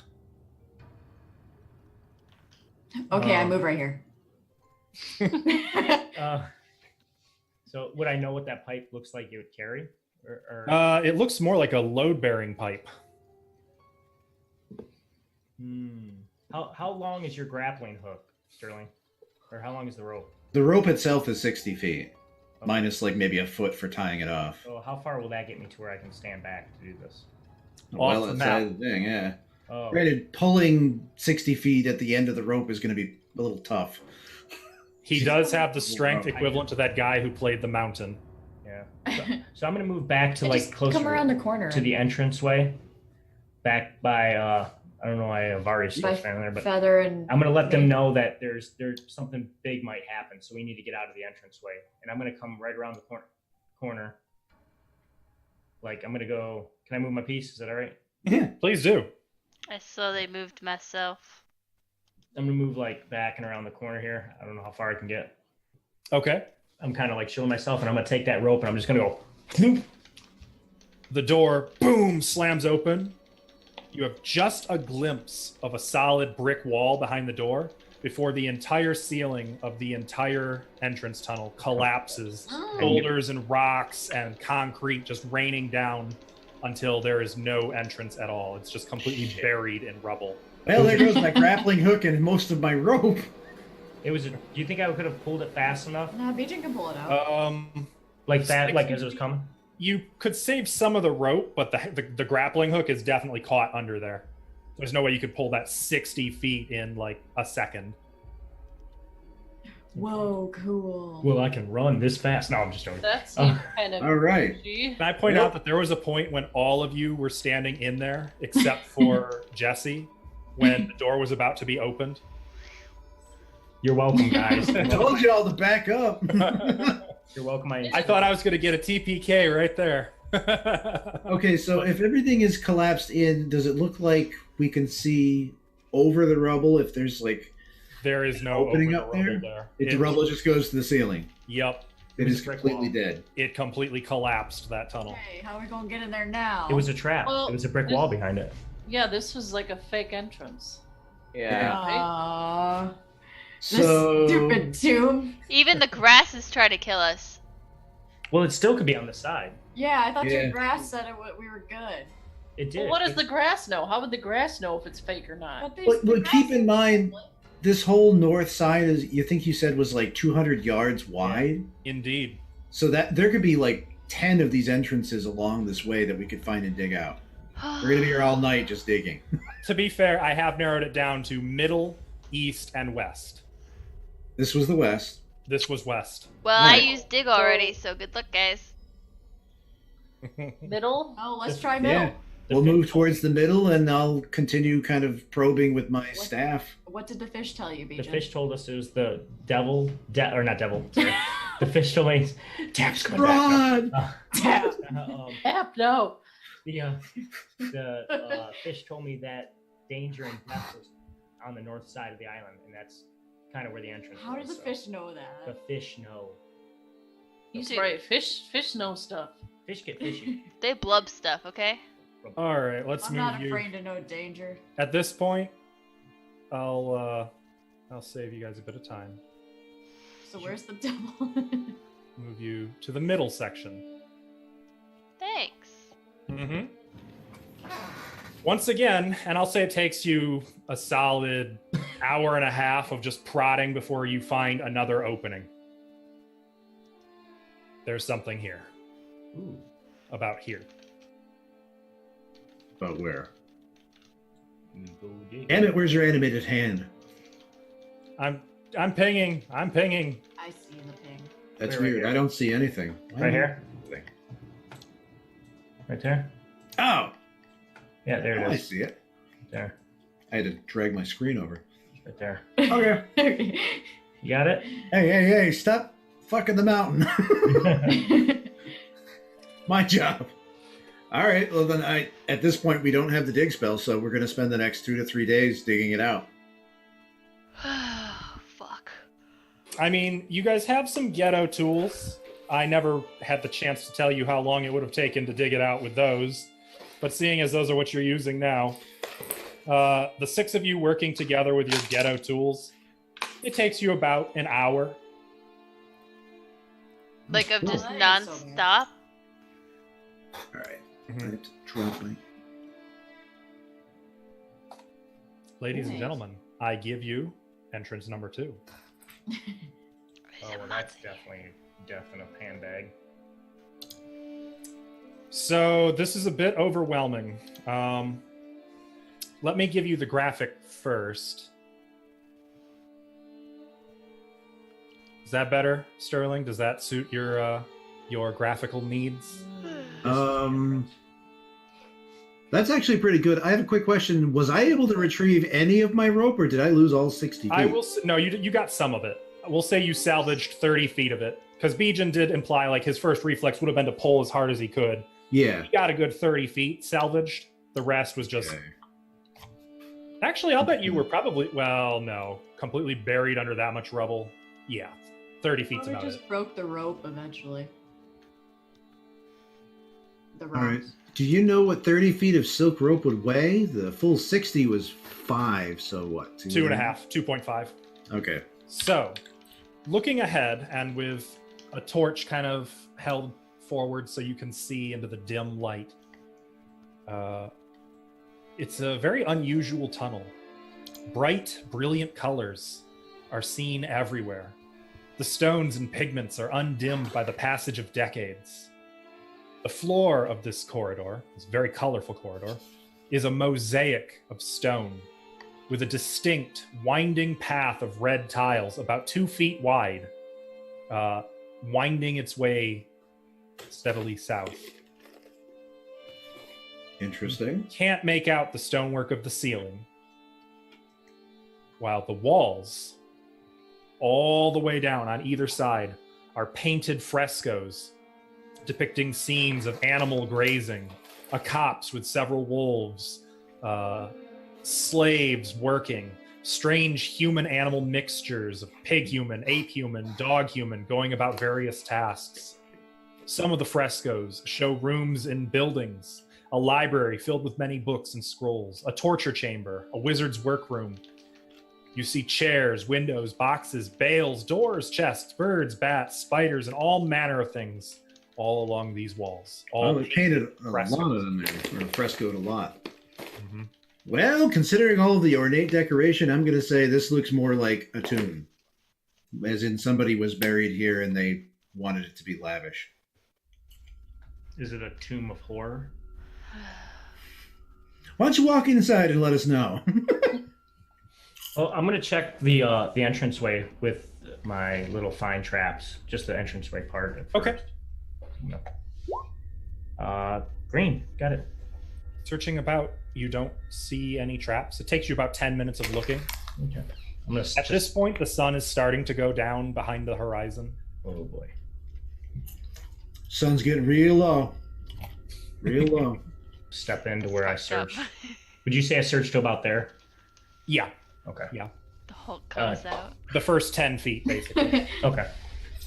Speaker 6: Okay, I move right here.
Speaker 7: So would I know what that pipe looks like it would carry? Or...
Speaker 1: It looks more like a load-bearing pipe.
Speaker 7: How long is your grappling hook, Sterling? Or how long is the rope?
Speaker 4: The rope itself is 60 feet,
Speaker 7: Okay.
Speaker 4: minus like maybe a foot for tying it off.
Speaker 7: So how far will that get me to where I can stand back to do this?
Speaker 1: Off
Speaker 4: Well,
Speaker 1: the
Speaker 4: outside
Speaker 1: map.
Speaker 4: of the thing, yeah.
Speaker 7: Oh,
Speaker 4: Granted, pulling 60 feet at the end of the rope is going to be a little tough.
Speaker 1: He does have the strength equivalent to that guy who played the mountain.
Speaker 7: yeah. So I'm gonna move back to
Speaker 6: Yeah,
Speaker 7: like
Speaker 6: just
Speaker 7: closer
Speaker 6: come around the corner
Speaker 7: to the entranceway, back by I don't know why Avari's still
Speaker 6: by
Speaker 7: standing there, but
Speaker 6: Feather and
Speaker 7: I'm gonna let them know that there's something big might happen, so we need to get out of the entranceway, and I'm gonna come right around the corner. Like I'm gonna go. Can I move my piece? Is that all right?
Speaker 4: Yeah.
Speaker 1: Please do.
Speaker 2: I slowly moved myself.
Speaker 7: I'm gonna move like back and around the corner here. I don't know how far I can get.
Speaker 1: Okay.
Speaker 7: I'm kind of like shielding myself, and I'm gonna take that rope, and I'm just gonna go. Bloop.
Speaker 1: The door, boom, slams open. You have just a glimpse of a solid brick wall behind the door before the entire ceiling of the entire entrance tunnel collapses.
Speaker 6: Oh.
Speaker 1: Boulders and rocks and concrete just raining down until there is no entrance at all. It's just completely buried in rubble.
Speaker 4: Well, there goes my grappling hook and most of my rope.
Speaker 7: It was. Do you think I could have pulled it fast enough?
Speaker 6: No, Beijing can pull it out.
Speaker 7: Like that, like as it was coming?
Speaker 1: You could save some of the rope, but the grappling hook is definitely caught under there. There's no way you could pull that 60 feet in like a second.
Speaker 6: Whoa, cool.
Speaker 7: Well, I can run this fast. No, I'm just joking.
Speaker 3: That seems kind of
Speaker 4: All right.
Speaker 3: fishy.
Speaker 1: Can I point out that there was a point when all of you were standing in there, except for Jesse, when the door was about to be opened?
Speaker 7: You're welcome, guys.
Speaker 4: I told you all to back up.
Speaker 7: You're welcome.
Speaker 1: I thought I was going to get a TPK right there.
Speaker 4: Okay, so if everything is collapsed in, does it look like we can see over the rubble if there's like
Speaker 1: There is no
Speaker 4: opening
Speaker 1: open
Speaker 4: up
Speaker 1: rubble
Speaker 4: there? If the rubble just goes to the ceiling.
Speaker 1: Yep.
Speaker 4: It
Speaker 7: was
Speaker 4: is
Speaker 7: a brick
Speaker 4: completely
Speaker 7: wall.
Speaker 4: dead.
Speaker 1: It completely collapsed, that tunnel.
Speaker 6: Okay, how are we gonna get in there now?
Speaker 7: It was a trap.
Speaker 3: Well,
Speaker 7: It was a brick wall behind it.
Speaker 3: Yeah, this was like a fake entrance.
Speaker 5: Yeah.
Speaker 6: Aww. This
Speaker 4: So
Speaker 6: stupid tomb.
Speaker 2: Even the grasses try to kill us.
Speaker 7: Well, it still could be on the side.
Speaker 6: Yeah, I thought
Speaker 4: Yeah.
Speaker 6: your grass said we were good.
Speaker 7: It did.
Speaker 3: Well, what does the grass know? How would the grass know if it's fake or not?
Speaker 6: But
Speaker 4: But keep in mind, this whole north side is, you think you said was like 200 yards wide?
Speaker 1: Indeed.
Speaker 4: So that there could be like 10 of these entrances along this way that we could find and dig out. We're gonna be here all night just digging.
Speaker 1: To be fair, I have narrowed it down to middle, east, and west.
Speaker 4: This was the west.
Speaker 1: This was west.
Speaker 2: Well, I
Speaker 4: Right.
Speaker 2: used dig already, so good luck, guys.
Speaker 3: Middle?
Speaker 6: Oh, let's try middle.
Speaker 4: Yeah. We'll move towards the middle, and I'll continue kind of probing with my staff.
Speaker 6: What did the fish tell you,
Speaker 7: The
Speaker 6: Bijan?
Speaker 7: fish told us it was the devil, or not devil. Sorry. The fish told me Tap's coming
Speaker 4: Run!
Speaker 7: back.
Speaker 6: Tap.
Speaker 3: Tap, no.
Speaker 7: The fish told me that danger and death was on the north side of the island, and that's kind of where the entrance
Speaker 6: How
Speaker 7: was.
Speaker 6: did the fish know that?
Speaker 7: The fish know.
Speaker 3: He's
Speaker 2: Dude.
Speaker 3: right. Fish know stuff.
Speaker 7: Fish get fishy.
Speaker 2: They blub stuff, okay?
Speaker 1: All right, let's
Speaker 6: I'm
Speaker 1: move
Speaker 6: not
Speaker 1: you.
Speaker 6: afraid to know danger.
Speaker 1: At this point, I'll save you guys a bit of time.
Speaker 6: So where's the devil?
Speaker 1: Move you to the middle section.
Speaker 2: Thanks.
Speaker 1: Mm-hmm. Once again, and I'll say it takes you a solid hour and a half of just prodding before you find another opening. There's something here.
Speaker 7: Ooh.
Speaker 1: About here.
Speaker 4: But where?
Speaker 7: We go dig.
Speaker 4: Damn it, where's your animated hand?
Speaker 1: I'm pinging. I'm pinging.
Speaker 6: I see the ping.
Speaker 4: That's
Speaker 1: Right
Speaker 4: weird.
Speaker 1: here.
Speaker 4: I don't see anything.
Speaker 7: Right here? Right there?
Speaker 4: Oh!
Speaker 7: Yeah, there it
Speaker 4: I
Speaker 7: is.
Speaker 4: see it.
Speaker 7: There.
Speaker 4: I had to drag my screen over.
Speaker 7: Right there.
Speaker 4: Okay.
Speaker 7: You got it?
Speaker 4: Hey, stop fucking the mountain. My job. All right, well then at this point we don't have the dig spell, so we're gonna spend the next 2 to 3 days digging it out.
Speaker 2: Fuck.
Speaker 1: I mean, you guys have some ghetto tools. I never had the chance to tell you how long it would have taken to dig it out with those. But seeing as those are what you're using now, the 6 of you working together with your ghetto tools, it takes you about an hour.
Speaker 2: Like, of just
Speaker 6: Well, that ain't so bad.
Speaker 2: non-stop?
Speaker 4: All right.
Speaker 1: Mhm.
Speaker 4: I have to drop my.
Speaker 1: Ladies and
Speaker 6: Nice.
Speaker 1: gentlemen, I give you entrance number 2.
Speaker 2: Is
Speaker 7: Oh,
Speaker 2: it
Speaker 7: well, that's
Speaker 2: Monty?
Speaker 7: definitely death in a handbag.
Speaker 1: So this is a bit overwhelming. Let me give you the graphic first. Is that better, Sterling? Does that suit your graphical needs?
Speaker 4: That's actually pretty good. I have a quick question. Was I able to retrieve any of my rope, or did I lose all 60 feet?
Speaker 1: I will. No, you got some of it. We'll say you salvaged 30 feet of it, because Bijan did imply like his first reflex would have been to pull as hard as he could.
Speaker 4: Yeah.
Speaker 1: He got a good 30 feet salvaged. The rest was just.
Speaker 4: Okay.
Speaker 1: Actually, I'll bet you were probably no, completely buried under that much rubble. Yeah, 30 feet's
Speaker 6: Probably
Speaker 1: about
Speaker 6: just
Speaker 1: it.
Speaker 6: broke the rope eventually. The
Speaker 4: All right.
Speaker 6: rocks.
Speaker 4: Do you know what 30 feet of silk rope would weigh? The full 60 was 5, so what?
Speaker 1: 2.5, 2.5.
Speaker 4: Okay.
Speaker 1: So, looking ahead and with a torch kind of held forward so you can see into the dim light, it's a very unusual tunnel. Bright, brilliant colors are seen everywhere. The stones and pigments are undimmed by the passage of decades. The floor of this corridor, this very colorful corridor, is a mosaic of stone with a distinct winding path of red tiles about 2 feet wide, winding its way steadily south.
Speaker 4: Interesting.
Speaker 1: Can't make out the stonework of the ceiling, while the walls, all the way down on either side, are painted frescoes depicting scenes of animal grazing, a copse with several wolves, slaves working, strange human-animal mixtures of pig-human, ape-human, dog-human going about various tasks. Some of the frescoes show rooms in buildings, a library filled with many books and scrolls, a torture chamber, a wizard's workroom. You see chairs, windows, boxes, bales, doors, chests, birds, bats, spiders, and all manner of things all along these walls. All
Speaker 4: They painted a
Speaker 1: frescoes.
Speaker 4: lot of them there, or frescoed a lot.
Speaker 1: Mhm.
Speaker 4: Well, considering all of the ornate decoration, I'm going to say this looks more like a tomb. As in somebody was buried here and they wanted it to be lavish.
Speaker 7: Is it a tomb of horror?
Speaker 4: Why don't you walk inside and let us know?
Speaker 7: Well, I'm gonna check the entranceway with my little fine traps, just the entranceway part. At
Speaker 1: Okay.
Speaker 7: first. Green, got it.
Speaker 1: Searching about, you don't see any traps. It takes you about 10 minutes of looking.
Speaker 7: Okay. I'm gonna
Speaker 1: At this point, the sun is starting to go down behind the horizon.
Speaker 7: Oh boy.
Speaker 4: Sun's getting real low. Real low.
Speaker 7: Step into where I
Speaker 2: Fucked up.
Speaker 7: searched. Would you say I searched to about there?
Speaker 1: Yeah,
Speaker 7: Okay.
Speaker 2: The Hulk comes out.
Speaker 1: the first 10 feet, basically.
Speaker 7: Okay.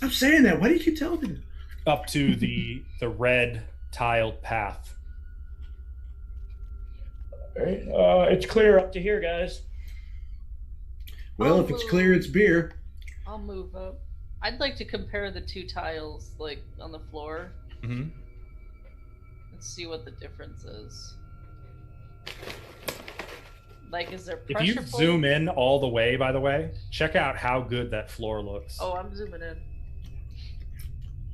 Speaker 4: I'm saying that. Why do you keep telling me?
Speaker 1: Up to the red tiled path.
Speaker 7: All right. It's clear up to here, guys.
Speaker 4: Well, if it's clear, it's beer.
Speaker 3: I'll move up. I'd like to compare the two tiles, like on the floor.
Speaker 1: Mm-hmm.
Speaker 3: Let's see what the difference is. Like, is there
Speaker 1: If
Speaker 3: pressure?
Speaker 1: you zoom in all the way, by the way, check out how good that floor looks.
Speaker 3: Oh, I'm zooming in.
Speaker 4: Look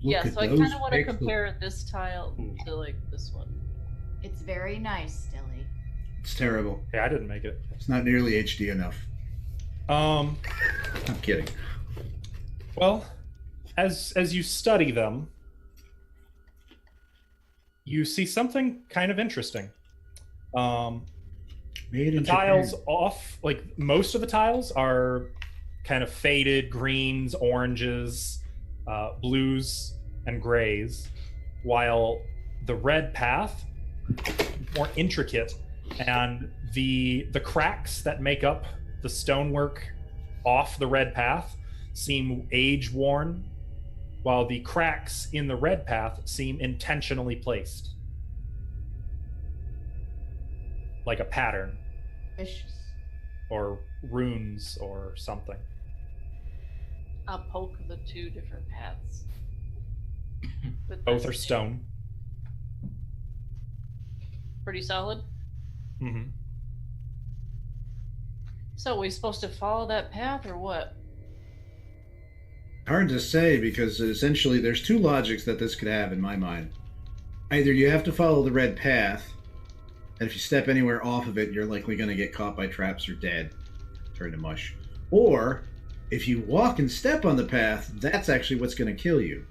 Speaker 3: Yeah,
Speaker 4: at
Speaker 3: so I
Speaker 4: those
Speaker 3: kind of want to
Speaker 4: pixels.
Speaker 3: compare this tile to like this one.
Speaker 6: It's very nice, Stilly.
Speaker 4: It's terrible.
Speaker 1: Hey, I didn't make it.
Speaker 4: It's not nearly HD enough.
Speaker 1: Um,
Speaker 4: I'm kidding.
Speaker 1: well, as you study them, you see something kind of interesting.
Speaker 4: Made
Speaker 1: The
Speaker 4: in
Speaker 1: tiles
Speaker 4: Japan.
Speaker 1: off, like most of the tiles are kind of faded greens, oranges, blues, and grays, while the red path more intricate, and the cracks that make up the stonework off the red path seem age worn, while the cracks in the red path seem intentionally placed, like a pattern
Speaker 6: Vicious.
Speaker 1: or runes or something.
Speaker 3: I'll poke the two different paths. With
Speaker 1: Both
Speaker 3: this
Speaker 1: are
Speaker 3: thing.
Speaker 1: stone.
Speaker 3: Pretty solid.
Speaker 1: Mm-hmm.
Speaker 3: So, we supposed to follow that path or what?
Speaker 4: Hard to say because essentially there's two logics that this could have in my mind. Either you have to follow the red path, and if you step anywhere off of it, you're likely going to get caught by traps or dead, turn to mush. Or if you walk and step on the path, that's actually what's going to kill you.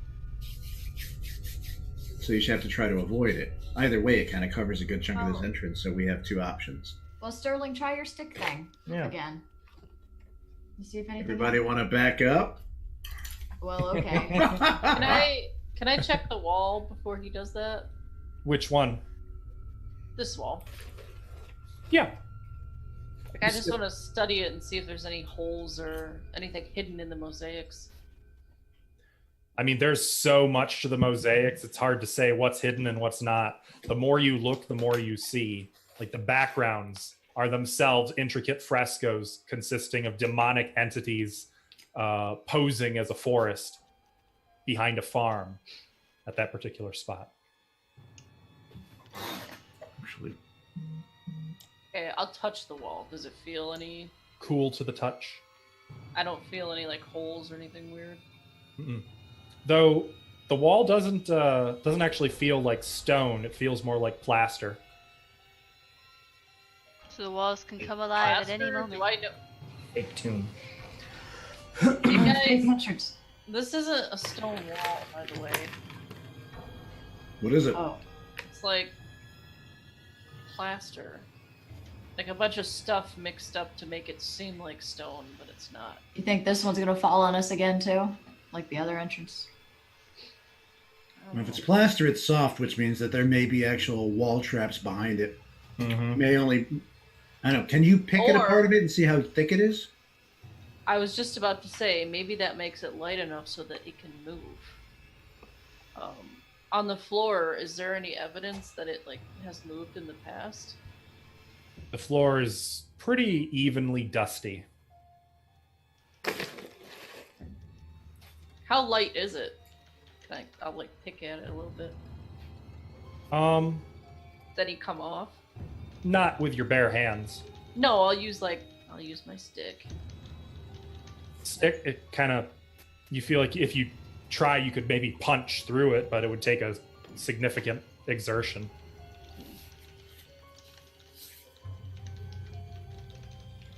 Speaker 4: So you should have to try to avoid it. Either way, it kind of covers a good chunk of this entrance, so we have two options.
Speaker 6: Well, Sterling, try your stick thing
Speaker 7: Yeah.
Speaker 6: again. You see if anything.
Speaker 4: Everybody want to back up?
Speaker 6: Well, okay.
Speaker 3: Can I check the wall before he does that?
Speaker 1: Which one?
Speaker 3: This wall.
Speaker 1: Yeah.
Speaker 3: Like, I just want to study it and see if there's any holes or anything hidden in the mosaics.
Speaker 1: I mean, there's so much to the mosaics, it's hard to say what's hidden and what's not. The more you look, the more you see. Like, the backgrounds are themselves intricate frescoes consisting of demonic entities posing as a forest behind a farm at that particular spot.
Speaker 4: Actually,
Speaker 3: Okay, I'll touch the wall. Does it feel any...
Speaker 1: Cool to the touch.
Speaker 3: I don't feel any, like, holes or anything weird.
Speaker 1: Mm-mm. Though the wall doesn't actually feel like stone. It feels more like plaster.
Speaker 2: So the walls can come alive at any
Speaker 3: Plaster?
Speaker 2: moment.
Speaker 3: Do I know?
Speaker 7: Fake tune.
Speaker 3: You guys,
Speaker 6: Entrance.
Speaker 3: this isn't a stone wall, by the way.
Speaker 4: what is it?
Speaker 6: Oh.
Speaker 3: It's like plaster. Like a bunch of stuff mixed up to make it seem like stone, but it's not.
Speaker 6: You think this one's gonna fall on us again too, like the other entrance?
Speaker 3: I don't
Speaker 4: If it's
Speaker 3: know.
Speaker 4: plaster, it's soft, which means that there may be actual wall traps behind it.
Speaker 7: Mm-hmm.
Speaker 4: May only, I don't know. Can you pick it
Speaker 3: Or-
Speaker 4: apart of it and see how thick it is?
Speaker 3: I was just about to say, maybe that makes it light enough so that it can move. On the floor, is there any evidence that it like has moved in the past?
Speaker 1: The floor is pretty evenly dusty.
Speaker 3: How light is it? I'll like pick at it a little bit. Did he come off?
Speaker 1: Not with your bare hands.
Speaker 3: No, I'll use my stick.
Speaker 1: Stick, it kind of, you feel like if you try, you could maybe punch through it, but it would take a significant exertion.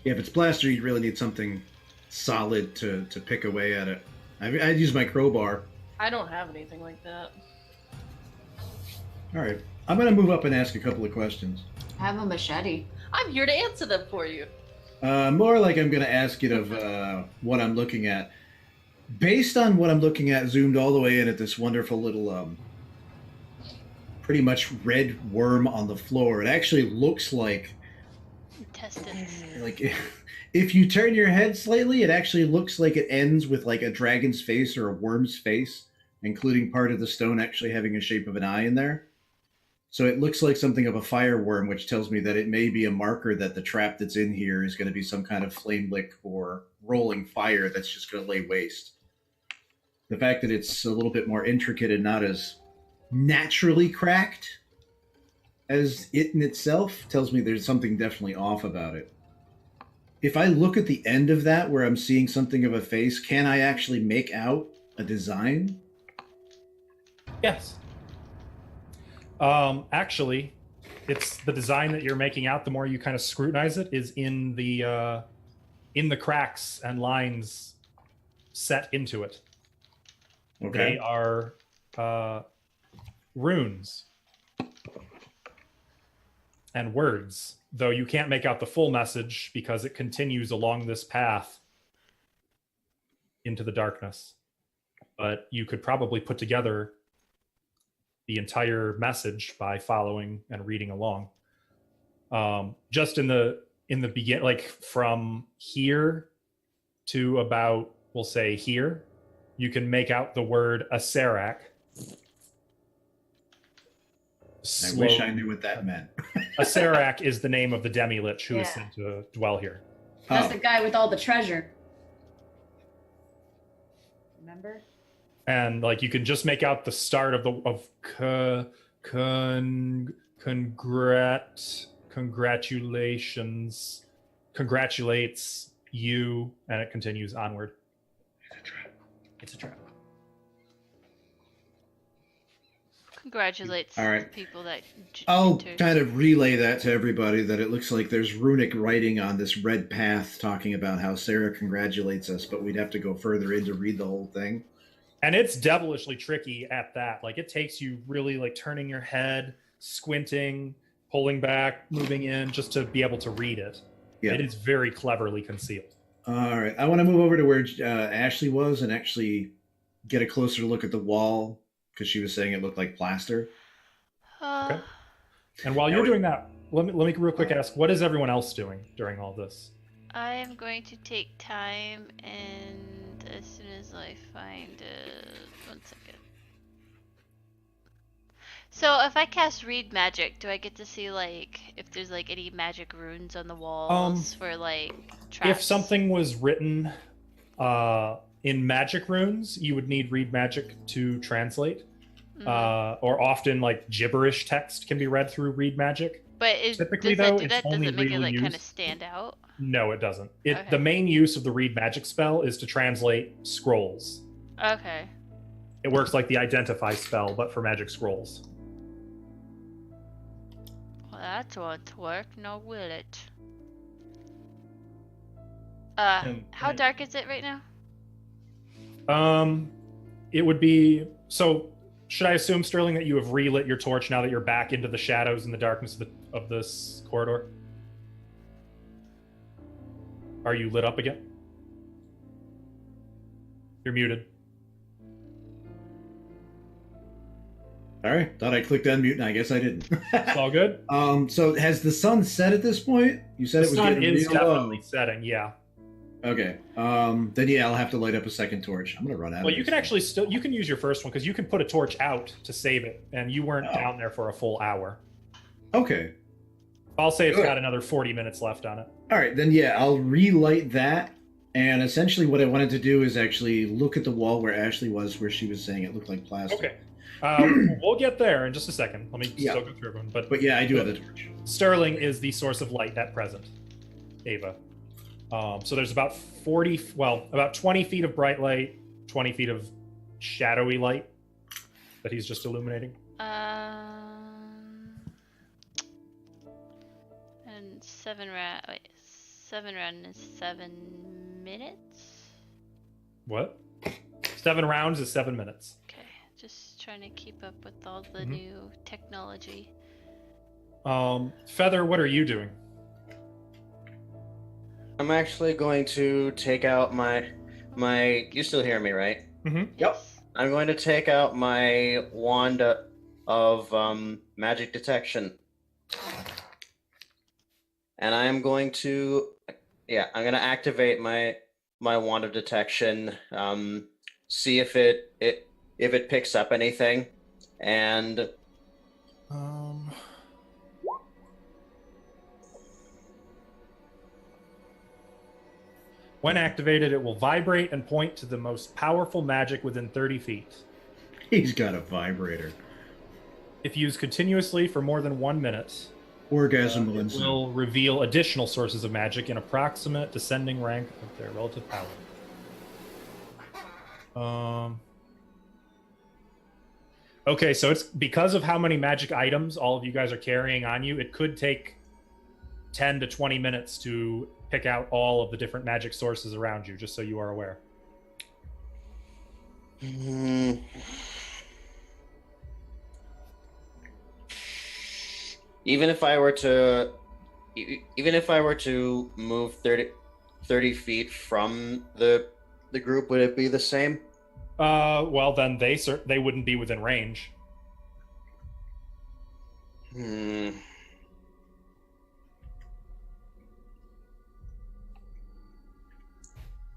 Speaker 4: Yeah, if it's plaster, you really need something solid to pick away at it. I'd use my crowbar.
Speaker 3: I don't have anything like that.
Speaker 4: All right. I'm going to move up and ask a couple of questions.
Speaker 6: I have a machete.
Speaker 3: I'm here to answer them for you.
Speaker 4: More like I'm going to ask it of what I'm looking at. Based on what I'm looking at, zoomed all the way in at this wonderful little, pretty much red worm on the floor, it actually looks like
Speaker 2: Intestines.
Speaker 4: like if you turn your head slightly, it actually looks like it ends with like a dragon's face or a worm's face, including part of the stone actually having a shape of an eye in there. So it looks like something of a fireworm, which tells me that it may be a marker that the trap that's in here is going to be some kind of flame lick or rolling fire that's just going to lay waste. The fact that it's a little bit more intricate and not as naturally cracked as it in itself tells me there's something definitely off about it. If I look at the end of that where I'm seeing something of a face, can I actually make out a design?
Speaker 1: Yes. Actually, it's the design that you're making out. The more you kind of scrutinize it, is in the cracks and lines set into it.
Speaker 4: Okay.
Speaker 1: They are runes and words, though you can't make out the full message because it continues along this path into the darkness. But you could probably put together the entire message by following and reading along. Just in the begin, like from here to about, we'll say here, you can make out the word Acererak.
Speaker 4: I wish I knew what that meant.
Speaker 1: Acererak is the name of the demi-lich who is
Speaker 6: Yeah.
Speaker 1: sent to dwell here.
Speaker 6: That's
Speaker 4: Oh.
Speaker 6: the guy with all the treasure. Remember?
Speaker 1: And like you can just make out the start of congratulations, congratulates you, and it continues onward. It's a trap.
Speaker 2: Congratulates
Speaker 4: All right.
Speaker 2: the people that
Speaker 4: I'll
Speaker 2: enter.
Speaker 4: kind of relay that to everybody that it looks like there's runic writing on this red path talking about how Sarah congratulates us, but we'd have to go further in to read the whole thing.
Speaker 1: And it's devilishly tricky at that. Like it takes you really like turning your head, squinting, pulling back, moving in, just to be able to read it.
Speaker 4: Yeah.
Speaker 1: It is very cleverly concealed.
Speaker 4: All right. I want to move over to where Ashley was and actually get a closer look at the wall because she was saying it looked like plaster.
Speaker 1: Okay. And while you're doing that, let me real quick ask, what is everyone else doing during all this?
Speaker 2: I am going to take time, and as soon as I find it, 1 second. So if I cast read magic, do I get to see like if there's like any magic runes on the walls for like traps?
Speaker 1: If something was written in magic runes, you would need read magic to translate. Or often like gibberish text can be read through read magic.
Speaker 2: But
Speaker 1: Typically,
Speaker 2: does
Speaker 1: though,
Speaker 2: that do
Speaker 1: it's
Speaker 2: that? Does
Speaker 1: only
Speaker 2: it make it
Speaker 1: really
Speaker 2: like kind of
Speaker 1: used-
Speaker 2: stand out?
Speaker 1: No, it doesn't.
Speaker 2: Okay.
Speaker 1: The main use of the read magic spell is to translate scrolls.
Speaker 2: Okay.
Speaker 1: It works like the identify spell, but for magic scrolls.
Speaker 2: Well, that won't work, no will it? How dark is it right now?
Speaker 1: It would be so. Should I assume, Sterling, that you have relit your torch now that you're back into the shadows and the darkness of this corridor? Are you lit up again? You're muted.
Speaker 4: All right. Thought I clicked unmute, and I guess I didn't.
Speaker 1: It's all good.
Speaker 4: So has the sun set at this point? You said
Speaker 1: The
Speaker 4: it was
Speaker 1: sun
Speaker 4: getting
Speaker 1: is
Speaker 4: real low.
Speaker 1: definitely setting. Yeah.
Speaker 4: Okay. Then yeah, I'll have to light up a second torch. I'm gonna run out.
Speaker 1: Well,
Speaker 4: of
Speaker 1: you
Speaker 4: this
Speaker 1: can actually still use your first one because you can put a torch out to save it, and you weren't down there for a full hour.
Speaker 4: Okay.
Speaker 1: I'll say it's
Speaker 4: Good.
Speaker 1: got another 40 minutes left on it.
Speaker 4: All right, then yeah, I'll relight that. And essentially, what I wanted to do is actually look at the wall where Ashley was, where she was saying it looked like plastic.
Speaker 1: Okay. We'll get there in just a second. Let me still go through everyone.
Speaker 4: But yeah, I do have the torch.
Speaker 1: Sterling is the source of light at present. Ava. So there's about 20 feet of bright light, 20 feet of shadowy light that he's just illuminating.
Speaker 2: And 7 7 rounds is 7 minutes.
Speaker 1: What? 7 rounds is 7 minutes.
Speaker 2: Okay, just trying to keep up with all the
Speaker 1: Mhm.
Speaker 2: new technology.
Speaker 1: Feather, what are you doing?
Speaker 5: I'm actually going to take out my. You still hear me, right?
Speaker 1: Mm-hmm.
Speaker 4: Yep.
Speaker 5: I'm going to take out my wand of magic detection. And I am going to, I'm going to activate my wand of detection. See if it picks up anything, and
Speaker 1: When activated, it will vibrate and point to the most powerful magic within 30 feet.
Speaker 4: He's got a vibrator.
Speaker 1: If used continuously for more than 1 minute,
Speaker 4: Orgasm will
Speaker 1: it
Speaker 4: ensue.
Speaker 1: will reveal additional sources of magic in approximate descending rank of their relative power. Okay, so it's because of how many magic items all of you guys are carrying on you, it could take 10 to 20 minutes to pick out all of the different magic sources around you, just so you are aware.
Speaker 5: Even if I were to move 30 feet from the group, would it be the same?
Speaker 1: Well, then they wouldn't be within range.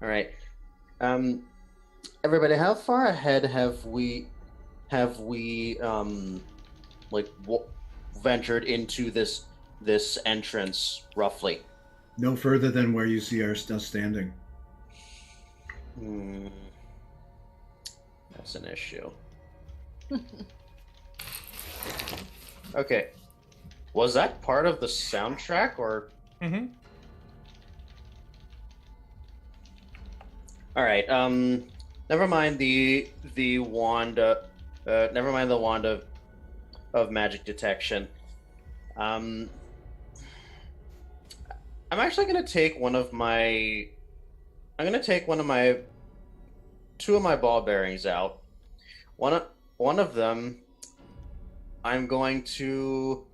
Speaker 5: All right. Everybody, how far ahead have we ventured into this entrance roughly?
Speaker 4: No further than where you see us standing.
Speaker 5: That's an issue. Okay. Was that part of the soundtrack or?
Speaker 1: Mm-hmm.
Speaker 5: All right. Never mind the wand. Never mind the wand of magic detection. I'm actually gonna take one of my. I'm gonna take two of my ball bearings out. One of them, I'm going to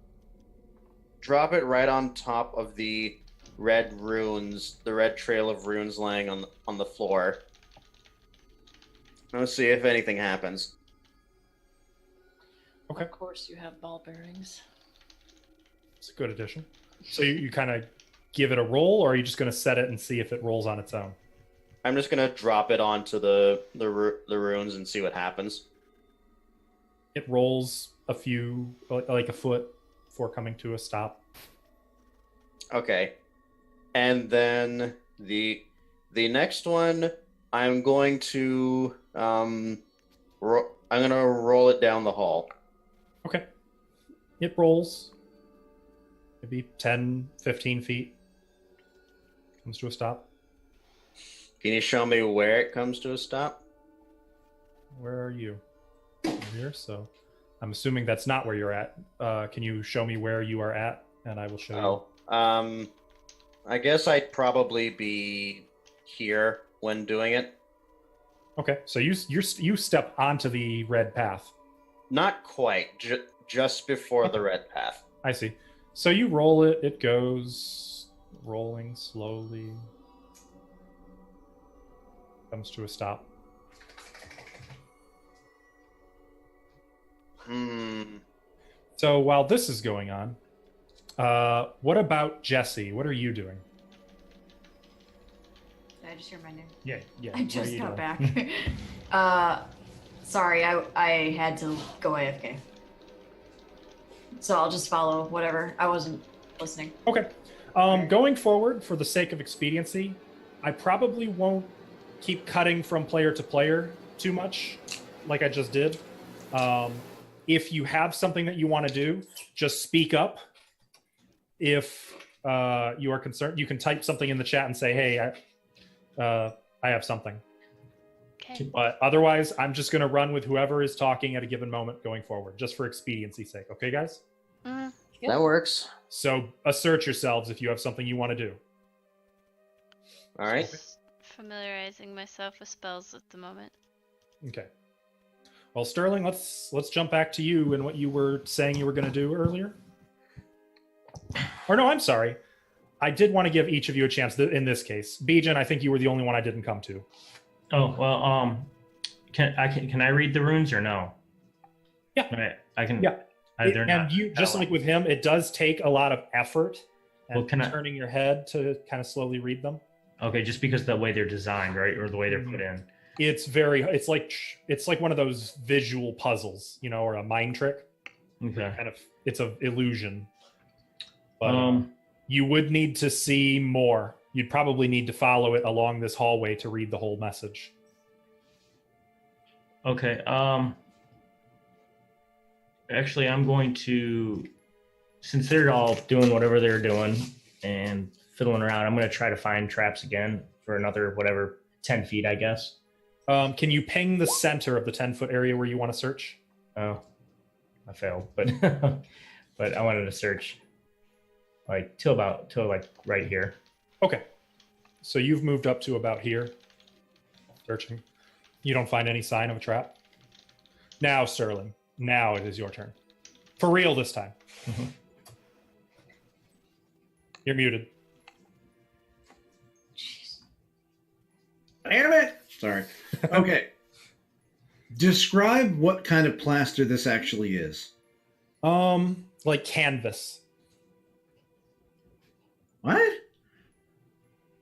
Speaker 5: drop it right on top of the red runes, the red trail of runes laying on the floor. Let's see if anything happens.
Speaker 1: Okay.
Speaker 3: Of course, you have ball bearings.
Speaker 1: It's a good addition. So you kind of give it a roll, or are you just going to set it and see if it rolls on its own?
Speaker 5: I'm just gonna drop it onto the runes and see what happens.
Speaker 1: It rolls a few, like a foot, before coming to a stop.
Speaker 5: Okay, and then the next one, I'm going to I'm gonna roll it down the hall.
Speaker 1: Okay. It rolls maybe 10, 15 feet. Comes to a stop.
Speaker 5: Can you show me where it comes to a stop?
Speaker 1: Where are you? Over here, so I'm assuming that's not where you're at. Can you show me where you are at, and I will show you.
Speaker 5: I guess I'd probably be here when doing it.
Speaker 1: Okay, so you step onto the red path.
Speaker 5: Not quite, just before the red path.
Speaker 1: I see. So you roll it. It goes rolling slowly. Comes to a stop. So while this is going on, what about Jesse? What are you doing?
Speaker 6: Did I just hear my name?
Speaker 1: Yeah.
Speaker 6: I
Speaker 1: what are
Speaker 6: just
Speaker 1: you
Speaker 6: got
Speaker 1: doing?
Speaker 6: back. Sorry, I had to go AFK. So I'll just follow whatever. I wasn't listening.
Speaker 1: Okay. Going forward, for the sake of expediency, I probably won't keep cutting from player to player too much, like I just did. If you have something that you want to do, just speak up. If you are concerned, you can type something in the chat and say, "Hey, I have something."
Speaker 2: Okay.
Speaker 1: But otherwise, I'm just going to run with whoever is talking at a given moment going forward, just for expediency's sake. Okay, guys?
Speaker 5: That works.
Speaker 1: So assert yourselves if you have something you want to do.
Speaker 5: All right.
Speaker 2: Just familiarizing myself with spells at the moment.
Speaker 1: Okay. Well, Sterling, let's jump back to you and what you were saying you were going to do earlier. Or no, I'm sorry. I did want to give each of you a chance in this case. Bijan, I think you were the only one I didn't come to.
Speaker 7: Oh well. Can I read the runes or no?
Speaker 1: Yeah.
Speaker 7: I can.
Speaker 1: Yeah.
Speaker 7: They're not.
Speaker 1: And you just like with him, it does take a lot of effort and
Speaker 7: Well,
Speaker 1: turning your head to kind of slowly read them.
Speaker 7: Okay, just because of the way they're designed, right, or the way they're put in.
Speaker 1: It's like one of those visual puzzles, or a mind trick.
Speaker 7: Okay.
Speaker 1: Kind of, it's an illusion. But you would need to see more. You'd probably need to follow it along this hallway to read the whole message.
Speaker 7: Okay. Actually, I'm going to, since they're all doing whatever they're doing and fiddling around, I'm going to try to find traps again for another 10 feet, I guess.
Speaker 1: Can you ping the center of the 10-foot area where you want to search?
Speaker 7: Oh, I failed, but but I wanted to search till right here.
Speaker 1: Okay. So you've moved up to about here, searching. You don't find any sign of a trap? Now, Sterling, now it is your turn. For real this time.
Speaker 7: Mm-hmm.
Speaker 1: You're muted.
Speaker 4: Jeez. Damn it! Sorry. Okay. Describe what kind of plaster this actually is.
Speaker 1: Like canvas.
Speaker 4: What?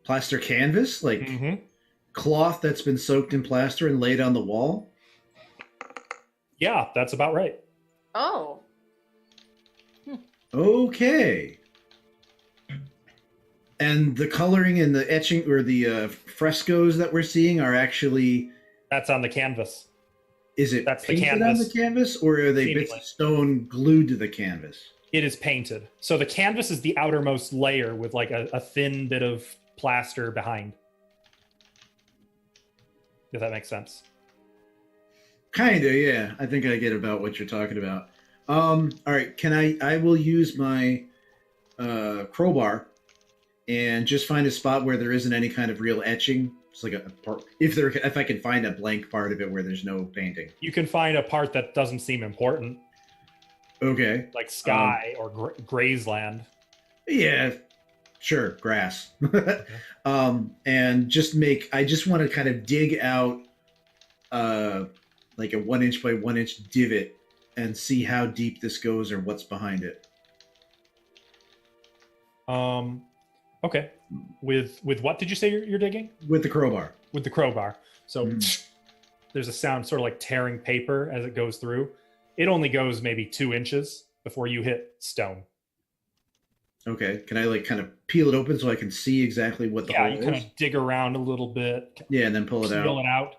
Speaker 4: Plaster canvas? Like cloth that's been soaked in plaster and laid on the wall?
Speaker 1: Yeah, that's about right.
Speaker 3: Oh.
Speaker 4: Okay. And the coloring and the etching or the frescoes that we're seeing are actually...
Speaker 1: That's on the canvas.
Speaker 4: Is it
Speaker 1: That's the
Speaker 4: painted on the
Speaker 1: canvas.
Speaker 4: canvas, or are they bits of stone glued to the canvas?
Speaker 1: It is painted. So the canvas is the outermost layer with like a thin bit of plaster behind. If that makes sense.
Speaker 4: Kinda, yeah. I think I get about what you're talking about. All right, I will use my crowbar and just find a spot where there isn't any kind of real etching. It's like if I can find a blank part of it where there's no painting.
Speaker 1: You can find a part that doesn't seem important.
Speaker 4: Okay.
Speaker 1: Like sky or grazeland.
Speaker 4: Yeah, sure, grass. And I just want to kind of dig out like a 1 inch by 1 inch divot and see how deep this goes or what's behind it.
Speaker 1: Okay. With what did you say you're digging?
Speaker 4: With the crowbar.
Speaker 1: With the crowbar. So there's a sound sort of like tearing paper as it goes through. It only goes maybe 2 inches before you hit stone.
Speaker 4: Okay. Can I kind of peel it open so I can see exactly what the hole is? Yeah, you kind of
Speaker 1: dig around a little bit.
Speaker 4: Yeah, and then pull it out.
Speaker 1: Peel it out.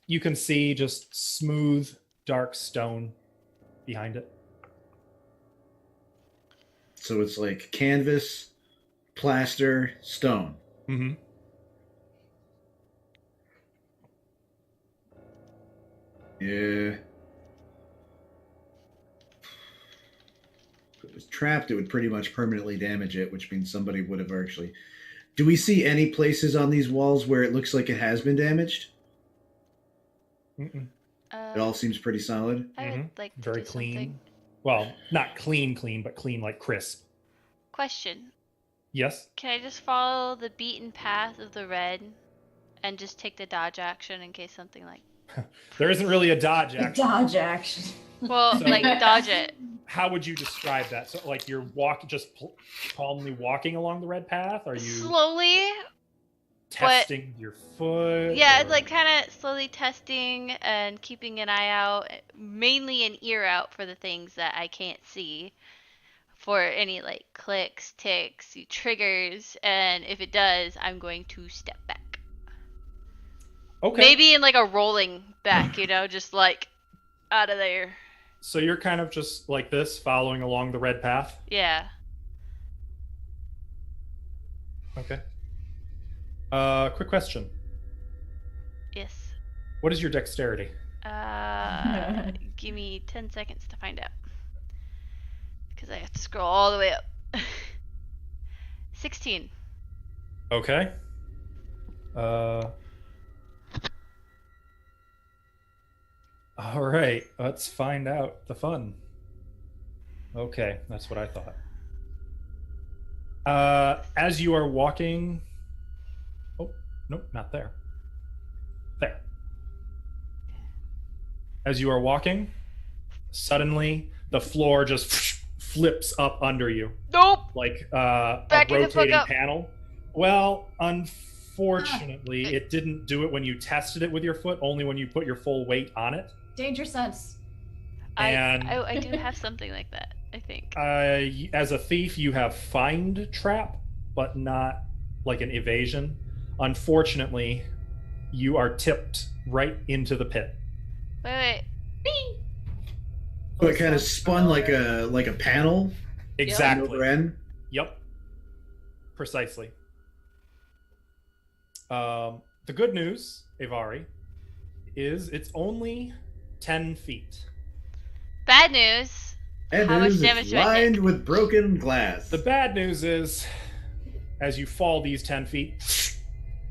Speaker 1: You can see just smooth, dark stone behind it.
Speaker 4: So it's like canvas, plaster, stone.
Speaker 1: Mm-hmm.
Speaker 4: Yeah. If it was trapped, it would pretty much permanently damage it, which means somebody would have actually... Do we see any places on these walls where it looks like it has been damaged?
Speaker 1: Mm-mm.
Speaker 4: It all seems pretty solid.
Speaker 2: I would like to
Speaker 1: very
Speaker 2: do
Speaker 1: clean.
Speaker 2: something.
Speaker 1: Well, not clean, but clean like crisp.
Speaker 2: Question.
Speaker 1: Yes?
Speaker 2: Can I just follow the beaten path of the red and just take the dodge action in case something like...
Speaker 1: There isn't really a dodge action.
Speaker 6: Dodge action.
Speaker 2: Well, like dodge it.
Speaker 1: How would you describe that? So like you're calmly walking along the red path? Are you
Speaker 2: slowly
Speaker 1: testing your foot?
Speaker 2: Yeah, it's like kind of slowly testing and keeping an eye out, mainly an ear out for the things that I can't see, for any like clicks, ticks, triggers, and if it does, I'm going to step back.
Speaker 1: Okay.
Speaker 2: Maybe in like a rolling back, just like out of there.
Speaker 1: So you're kind of just like this, following along the red path?
Speaker 2: Yeah.
Speaker 1: Okay. Quick question.
Speaker 2: Yes.
Speaker 1: What is your dexterity?
Speaker 2: Give me 10 seconds to find out. Because I have to scroll all the way up. 16.
Speaker 1: Okay. All right, let's find out the fun. Okay, that's what I thought. As you are walking... Oh, nope, not there. There. As you are walking, suddenly the floor just flips up under you.
Speaker 2: Nope.
Speaker 1: Like a
Speaker 2: Backing the fuck
Speaker 1: rotating
Speaker 2: up.
Speaker 1: panel. Well, unfortunately, it didn't do it when you tested it with your foot, only when you put your full weight on it.
Speaker 6: Danger sense.
Speaker 1: And
Speaker 2: I do have something like that, I think.
Speaker 1: as a thief, you have find trap, but not like an evasion. Unfortunately, you are tipped right into the pit.
Speaker 2: Wait.
Speaker 4: So it kind of spun like a panel.
Speaker 1: Exactly.
Speaker 4: Over end.
Speaker 1: Yep. Precisely. The good news, Avari, is it's only 10 feet.
Speaker 2: Bad news.
Speaker 4: And
Speaker 2: How much
Speaker 4: it's
Speaker 2: damage do I
Speaker 4: lined
Speaker 2: take?
Speaker 4: with broken glass.
Speaker 1: The bad news is, as you fall these 10 feet,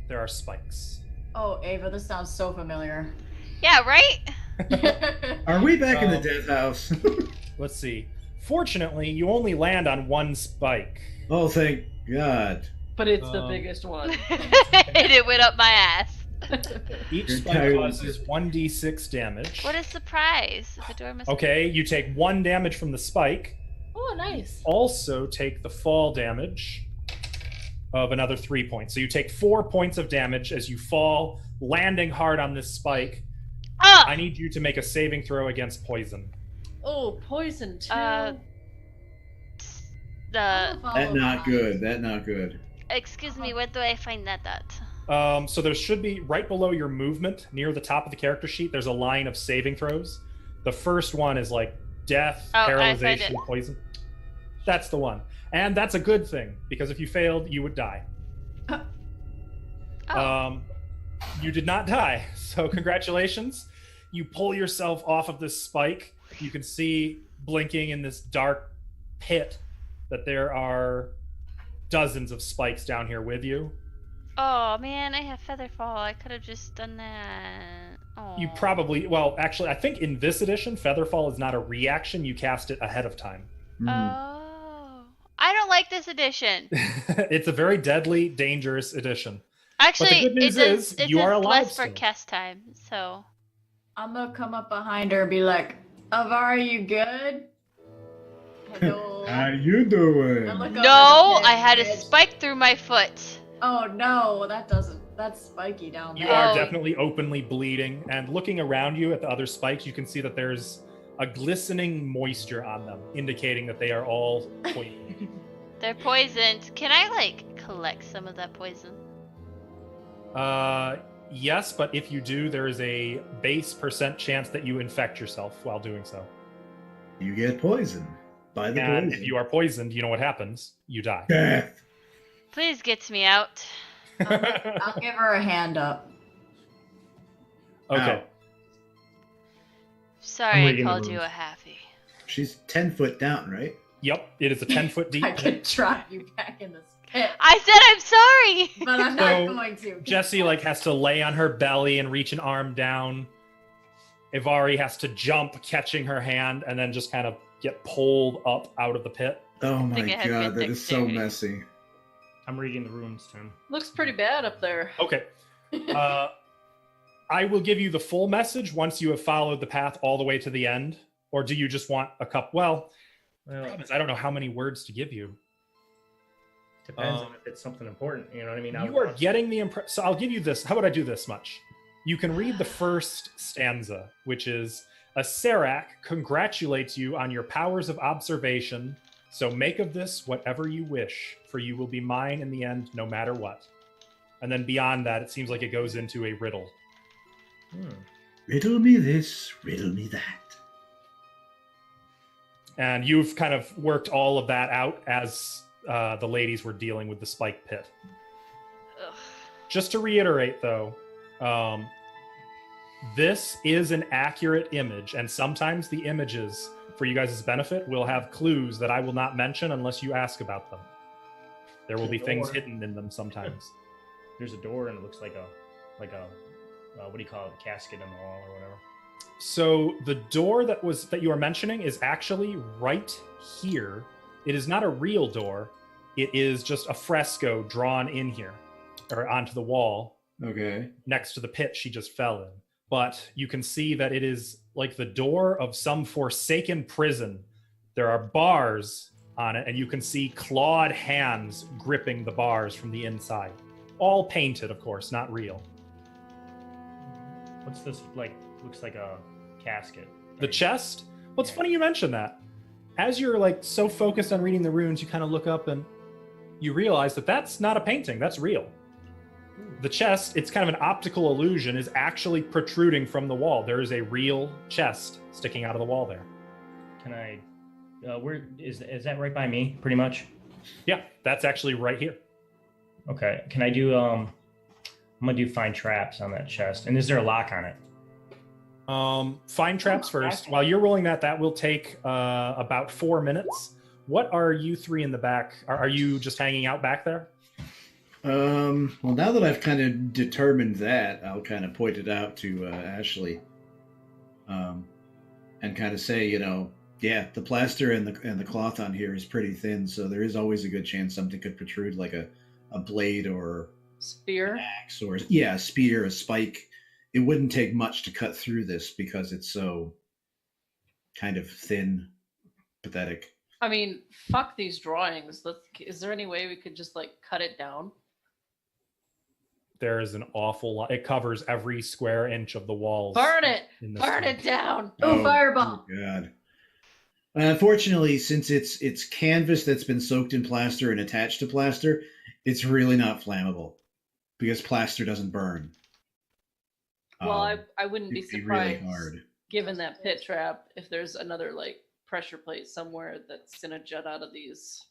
Speaker 1: there are spikes.
Speaker 6: Oh, Ava, this sounds so familiar.
Speaker 2: Yeah, right?
Speaker 4: Are we back in the death house?
Speaker 1: Let's see. Fortunately, you only land on one spike.
Speaker 4: Oh, thank God.
Speaker 3: But it's the biggest one.
Speaker 2: And it went up my ass.
Speaker 1: Each
Speaker 4: You're
Speaker 1: spike
Speaker 4: tired.
Speaker 1: causes 1d6 damage.
Speaker 2: What is the prize? The door must
Speaker 1: Okay, you take 1 damage from the spike.
Speaker 3: Oh, nice.
Speaker 1: Also take the fall damage of another 3 points. So you take 4 points of damage as you fall, landing hard on this spike.
Speaker 2: Ah!
Speaker 1: I need you to make a saving throw against poison.
Speaker 3: Oh, poison too.
Speaker 2: The
Speaker 4: That not good. That not good.
Speaker 2: excuse me, where do I find that at?
Speaker 1: So there should be, right below your movement, near the top of the character sheet, there's a line of saving throws. The first one is like death,
Speaker 2: Oh, I find
Speaker 1: paralyzation,
Speaker 2: it.
Speaker 1: poison. That's the one. And that's a good thing, because if you failed, you would die.
Speaker 2: Oh.
Speaker 1: You did not die, so congratulations. You pull yourself off of this spike. You can see blinking in this dark pit that there are dozens of spikes down here with you.
Speaker 2: Oh man, I have Featherfall. I could have just done that. Oh.
Speaker 1: You probably, well, actually, I think in this edition, Featherfall is not a reaction. You cast it ahead of time.
Speaker 2: Oh. I don't like this edition.
Speaker 1: It's a very deadly, dangerous edition.
Speaker 2: Actually,
Speaker 1: good news is
Speaker 2: it
Speaker 1: you
Speaker 2: does
Speaker 1: are alive
Speaker 2: less for
Speaker 1: still.
Speaker 2: cast time, so.
Speaker 6: I'm gonna come up behind her and be like, Avari, you good? Hello.
Speaker 4: How you doing?
Speaker 6: I look over
Speaker 2: No,
Speaker 6: the
Speaker 2: I had a
Speaker 6: edge.
Speaker 2: spike through my foot.
Speaker 6: Oh no, that's spiky down
Speaker 1: You
Speaker 6: there.
Speaker 1: are
Speaker 2: Oh.
Speaker 1: definitely openly bleeding, and looking around you at the other spikes, you can see that there's a glistening moisture on them, indicating that they are all poisoned.
Speaker 2: They're poisoned. Can I, like, collect some of that poison?
Speaker 1: Yes, but if you do, there is a base % chance that you infect yourself while doing so.
Speaker 4: You get poisoned by the
Speaker 1: And
Speaker 4: poison.
Speaker 1: if you are poisoned, you know what happens. You die.
Speaker 4: Death.
Speaker 2: Please get me out.
Speaker 6: I'll give her a hand up.
Speaker 1: Okay.
Speaker 4: Ow.
Speaker 2: Sorry I
Speaker 7: reading the
Speaker 2: called you
Speaker 7: rules.
Speaker 2: a halfie.
Speaker 4: She's 10 foot down, right?
Speaker 1: Yep, it is a 10-foot deep
Speaker 6: I
Speaker 1: pit.
Speaker 6: can drop you back in this pit,
Speaker 2: I said I'm sorry!
Speaker 6: but I'm
Speaker 1: So,
Speaker 6: not going to.
Speaker 1: Jessie has to lay on her belly and reach an arm down. Avari has to jump, catching her hand, and then just kind of get pulled up out of the pit.
Speaker 4: Oh my
Speaker 2: think it had
Speaker 4: God,
Speaker 2: good
Speaker 4: that is so
Speaker 2: dexterity.
Speaker 4: messy.
Speaker 7: I'm reading the runes, Tim.
Speaker 3: Looks pretty bad up there.
Speaker 1: Okay. I will give you the full message once you have followed the path all the way to the end. Or do you just want a cup? Well, I don't know how many words to give you.
Speaker 7: Depends on if it's something important. You know what I mean?
Speaker 1: You are getting the impression. So I'll give you this. How about I do this much? You can read the first stanza, which is Acererak congratulates you on your powers of observation. So make of this whatever you wish, for you will be mine in the end, no matter what. And then beyond that, it seems like it goes into a riddle.
Speaker 4: Riddle me this, riddle me that.
Speaker 1: And you've kind of worked all of that out as the ladies were dealing with the spike pit.
Speaker 2: Ugh.
Speaker 1: Just to reiterate, though, this is an accurate image, and sometimes the images, for you guys' benefit, will have clues that I will not mention unless you ask about them. There will be things hidden in them sometimes.
Speaker 7: there's a door and it looks like a what do you call it, a casket in the wall or whatever.
Speaker 1: So the door that you were mentioning is actually right here. It is not a real door. It is just a fresco drawn in here or onto the wall.
Speaker 4: Okay.
Speaker 1: Next to the pit she just fell in. But you can see that it is like the door of some forsaken prison. There are bars on it, and you can see clawed hands gripping the bars from the inside. All painted, of course, not real.
Speaker 7: What's this like? Looks like a casket.
Speaker 1: The chest? Well, it's funny you mention that. As you're like so focused on reading the runes, you kind of look up and you realize that that's not a painting, that's real. The chest, it's kind of an optical illusion, is actually protruding from the wall. There is a real chest sticking out of the wall there.
Speaker 7: Can I, where is that right by me, pretty much?
Speaker 1: Yeah, that's actually right here.
Speaker 7: Okay, can I do, I'm gonna do find traps on that chest. And is there a lock on it?
Speaker 1: Find traps first. While you're rolling that will take about 4 minutes. What are you three in the back? Are you just hanging out back there?
Speaker 4: Well, now that I've kind of determined that, I'll kind of point it out to Ashley, and kind of say, yeah, the plaster and the cloth on here is pretty thin, so there is always a good chance something could protrude, like a blade or
Speaker 3: spear,
Speaker 4: an axe, or a spear, a spike. It wouldn't take much to cut through this because it's so kind of thin, pathetic.
Speaker 3: I mean, fuck these drawings. Is there any way we could just like cut it down?
Speaker 1: There is an awful lot. It covers every square inch of the walls.
Speaker 3: Burn it!
Speaker 1: Burn
Speaker 3: it down!
Speaker 6: Oh, fireball!
Speaker 4: Oh God. Unfortunately, since it's canvas that's been soaked in plaster and attached to plaster, it's really not flammable because plaster doesn't burn.
Speaker 3: Well, I wouldn't be surprised,
Speaker 4: really hard.
Speaker 3: Given that pit trap, if there's another like pressure plate somewhere that's gonna jut out of these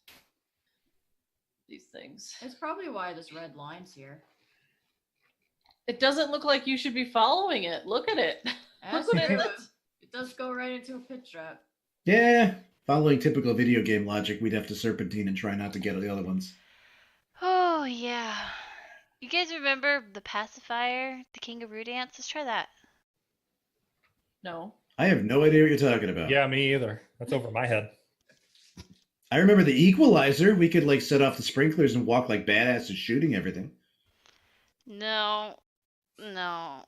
Speaker 3: things.
Speaker 6: That's probably why this red line's here.
Speaker 3: It doesn't look like you should be following it. Look at it.
Speaker 6: That's
Speaker 3: Look at
Speaker 6: true.
Speaker 3: it.
Speaker 6: It does go right into a pit trap.
Speaker 4: Yeah, following typical video game logic, we'd have to serpentine and try not to get the other ones.
Speaker 2: Oh, yeah. You guys remember the pacifier, the kangaroo dance? Let's try that.
Speaker 3: No.
Speaker 4: I have no idea what you're talking about.
Speaker 1: Yeah, me either. That's over my head.
Speaker 4: I remember the equalizer. We could like set off the sprinklers and walk like badasses shooting everything.
Speaker 2: No.
Speaker 4: I'm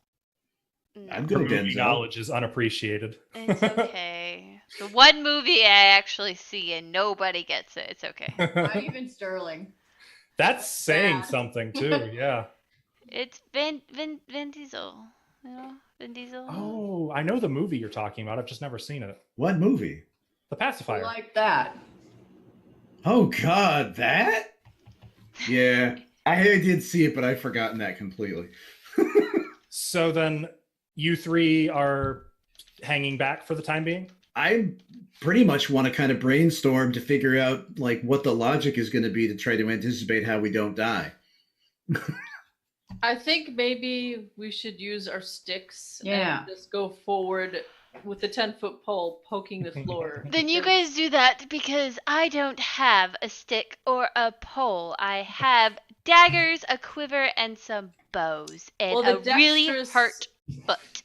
Speaker 4: good at
Speaker 1: Movie
Speaker 4: Denzel.
Speaker 1: knowledge is unappreciated.
Speaker 2: It's okay. The one movie I actually see and nobody gets it. It's okay.
Speaker 6: Not even Sterling.
Speaker 1: That's saying something too, yeah.
Speaker 2: It's Vin Diesel. You know, Vin Diesel.
Speaker 1: Oh, I know the movie you're talking about. I've just never seen it.
Speaker 4: What movie?
Speaker 1: The Pacifier.
Speaker 6: Like that.
Speaker 4: Oh God, that? Yeah, I did see it, but I've forgotten that completely.
Speaker 1: So then you three are hanging back for the time being?
Speaker 4: I pretty much want to kind of brainstorm to figure out like what the logic is going to be to try to anticipate how we don't die.
Speaker 3: I think maybe we should use our sticks
Speaker 6: Yeah.
Speaker 3: and just go forward with the 10-foot pole poking the floor.
Speaker 2: Then you guys do that because I don't have a stick or a pole. I have daggers, a quiver, and some bows, and
Speaker 3: Well,
Speaker 2: a really hurt foot.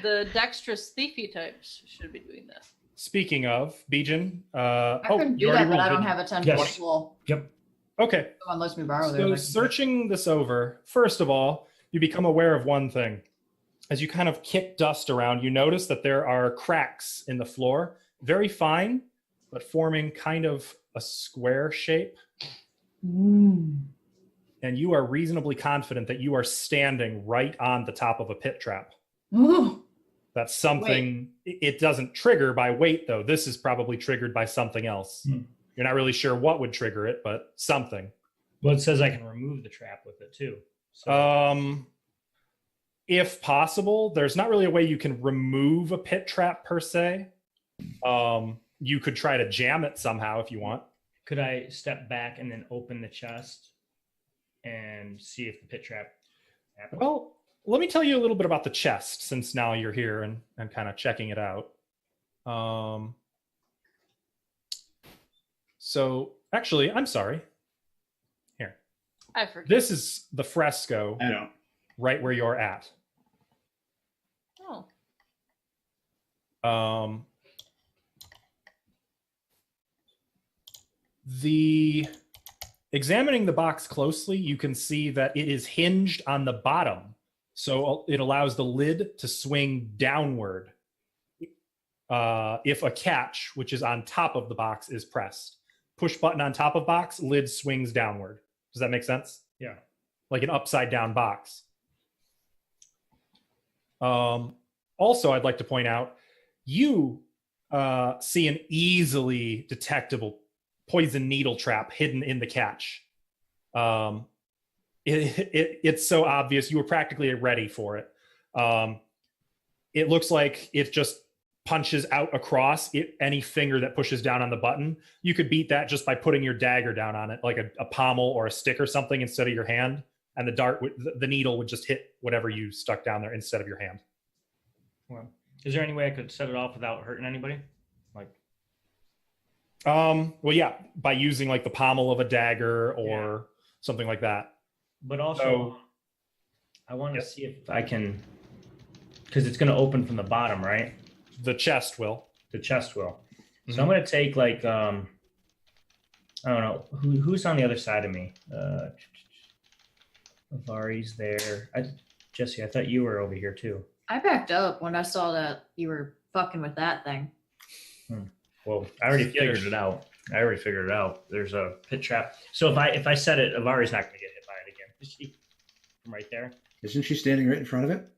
Speaker 3: The dexterous thiefy types should be doing that.
Speaker 1: Speaking of, Bijin,
Speaker 6: I couldn't
Speaker 1: you
Speaker 6: do
Speaker 1: already
Speaker 6: that, but I
Speaker 1: rolled,
Speaker 6: don't
Speaker 1: didn't
Speaker 6: have a 10
Speaker 7: Yes.
Speaker 6: foot pole.
Speaker 7: Yep.
Speaker 1: Okay,
Speaker 6: Someone lets me borrow
Speaker 1: so
Speaker 6: theirs.
Speaker 1: searching this over, first of all, you become aware of one thing. As you kind of kick dust around, you notice that there are cracks in the floor, very fine, but forming kind of a square shape. And you are reasonably confident that you are standing right on the top of a pit trap.
Speaker 6: Ooh.
Speaker 1: That's something, it doesn't trigger by weight, though. This is probably triggered by something else. You're not really sure what would trigger it, but something.
Speaker 7: Well, it says I can remove the trap with it too. So
Speaker 1: If possible, there's not really a way you can remove a pit trap per se. You could try to jam it somehow if you want.
Speaker 7: could I step back and then open the chest and see if the pit trap happens?
Speaker 1: Well, let me tell you a little bit about the chest, since now you're here and kind of checking it out. So actually, I'm sorry. Here.
Speaker 3: I forget.
Speaker 1: This is the fresco
Speaker 4: I don't.
Speaker 1: right where you're at.
Speaker 3: Oh.
Speaker 1: Examining the box closely, you can see that it is hinged on the bottom, so it allows the lid to swing downward if a catch, which is on top of the box, is pressed. Push button on top of box, lid swings downward. Does that make sense?
Speaker 7: Yeah.
Speaker 1: Like an upside down box. Also, I'd like to point out, you see an easily detectable poison needle trap hidden in the catch. It's so obvious. You were practically ready for it. It looks like it just punches out across any finger that pushes down on the button. You could beat that just by putting your dagger down on it, like a pommel or a stick or something instead of your hand. And the needle would just hit whatever you stuck down there instead of your hand.
Speaker 7: Well, is there any way I could set it off without hurting anybody? Like,
Speaker 1: well, yeah, by using like the pommel of a dagger or something like that.
Speaker 7: But also, I want to see if I can, because it's going to open from the bottom, right?
Speaker 1: The chest will.
Speaker 7: The chest will. Mm-hmm. So I'm going to take like, I don't know, who's on the other side of me? Avari's there. Jesse, I thought you were over here too.
Speaker 6: I backed up when I saw that you were fucking with that thing.
Speaker 7: Well, I already figured it out. There's a pit trap. So if I set it, Avari's not going to get hit by it again. Is she from right there?
Speaker 4: Isn't she standing right in front of it?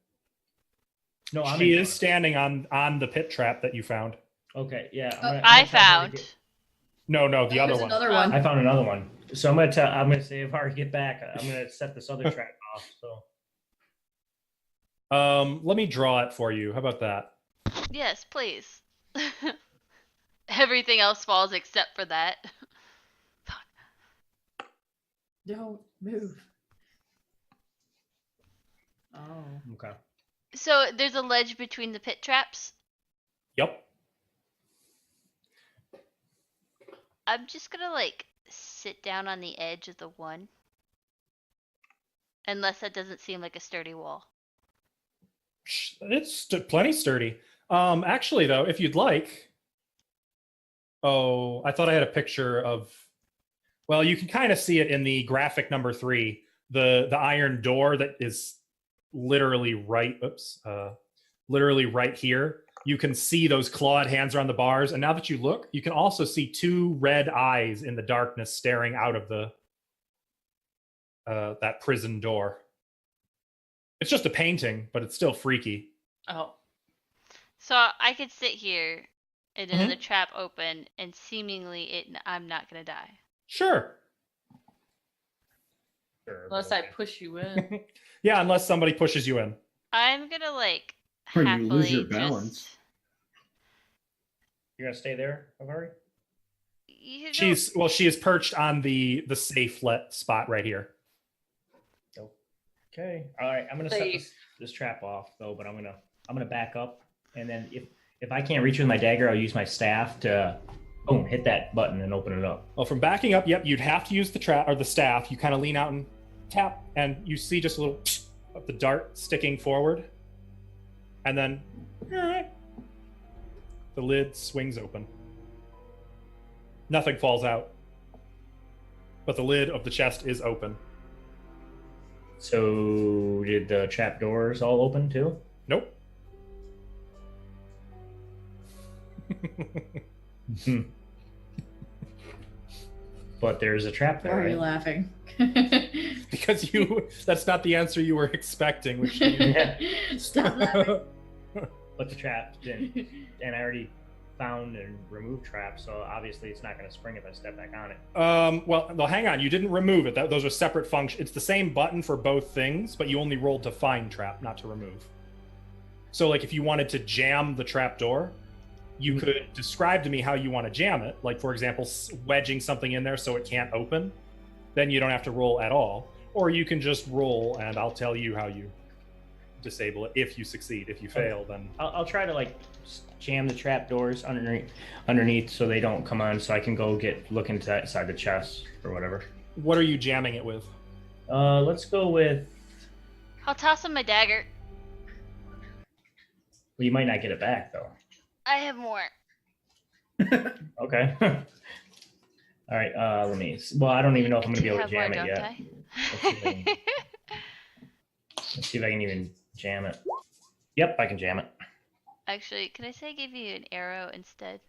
Speaker 7: No,
Speaker 1: she is standing on the pit trap that you found.
Speaker 7: Okay, yeah.
Speaker 2: I found.
Speaker 1: No, the other one.
Speaker 6: Another one.
Speaker 7: I found another one. So I'm gonna say, Avari, get back. I'm gonna set this other trap off. So.
Speaker 1: Let me draw it for you. How about that?
Speaker 2: Yes, please. Everything else falls except for that.
Speaker 6: Don't move. Oh.
Speaker 7: Okay.
Speaker 2: So there's a ledge between the pit traps?
Speaker 1: Yep.
Speaker 2: I'm just gonna like sit down on the edge of the one. Unless that doesn't seem like a sturdy wall.
Speaker 1: It's plenty sturdy. Actually though, if you'd like. Oh, I thought I had a picture of. Well, you can kind of see it in the graphic number 3. The iron door that is literally right. Literally right here. You can see those clawed hands around the bars, and now that you look, you can also see 2 red eyes in the darkness staring out of the that prison door. It's just a painting, but it's still freaky.
Speaker 3: Oh.
Speaker 2: So I could sit here and then the trap open, and seemingly I'm not gonna die.
Speaker 1: Sure.
Speaker 3: Unless I push you in.
Speaker 1: Yeah, unless somebody pushes you in.
Speaker 2: I'm gonna like
Speaker 4: Or
Speaker 2: happily
Speaker 4: you lose your balance.
Speaker 7: You're gonna stay there, Avari?
Speaker 1: She is perched on the safe let spot right here.
Speaker 7: Okay. All right. I'm gonna set this trap off though, but I'm gonna back up, and then if I can't reach with my dagger, I'll use my staff to hit that button and open it up.
Speaker 1: Well, from backing up, yep, you'd have to use the trap or the staff. You kind of lean out and tap, and you see just a little of the dart sticking forward, and then the lid swings open. Nothing falls out, but the lid of the chest is open.
Speaker 7: So did the trap doors all open too?
Speaker 1: Nope.
Speaker 7: But there's a trap there.
Speaker 6: Why are you
Speaker 7: right?
Speaker 6: laughing?
Speaker 1: Because that's not the answer you were expecting, which
Speaker 6: Stop laughing.
Speaker 7: But the trap didn't, and I already found and removed traps, so obviously it's not going to spring if I step back on it.
Speaker 1: Well, hang on. You didn't remove it. Those are separate functions. It's the same button for both things, but you only rolled to find trap, not to remove. So, like, if you wanted to jam the trap door, you could describe to me how you want to jam it. Like, for example, wedging something in there so it can't open. Then you don't have to roll at all. Or you can just roll, and I'll tell you how you disable it if you succeed. If you fail, then
Speaker 7: I'll try to like jam the trap doors underneath so they don't come on, so I can go look inside the chest or whatever.
Speaker 1: What are you jamming it with?
Speaker 7: Let's go with.
Speaker 2: I'll toss him my dagger.
Speaker 7: Well, you might not get it back though.
Speaker 2: I have more.
Speaker 7: Okay. All right. Let me. Well, I don't even know if I'm gonna be able to jam it yet. Let's see if I can even jam it. Yep, I can jam it.
Speaker 2: Actually, can I say I give you an arrow instead?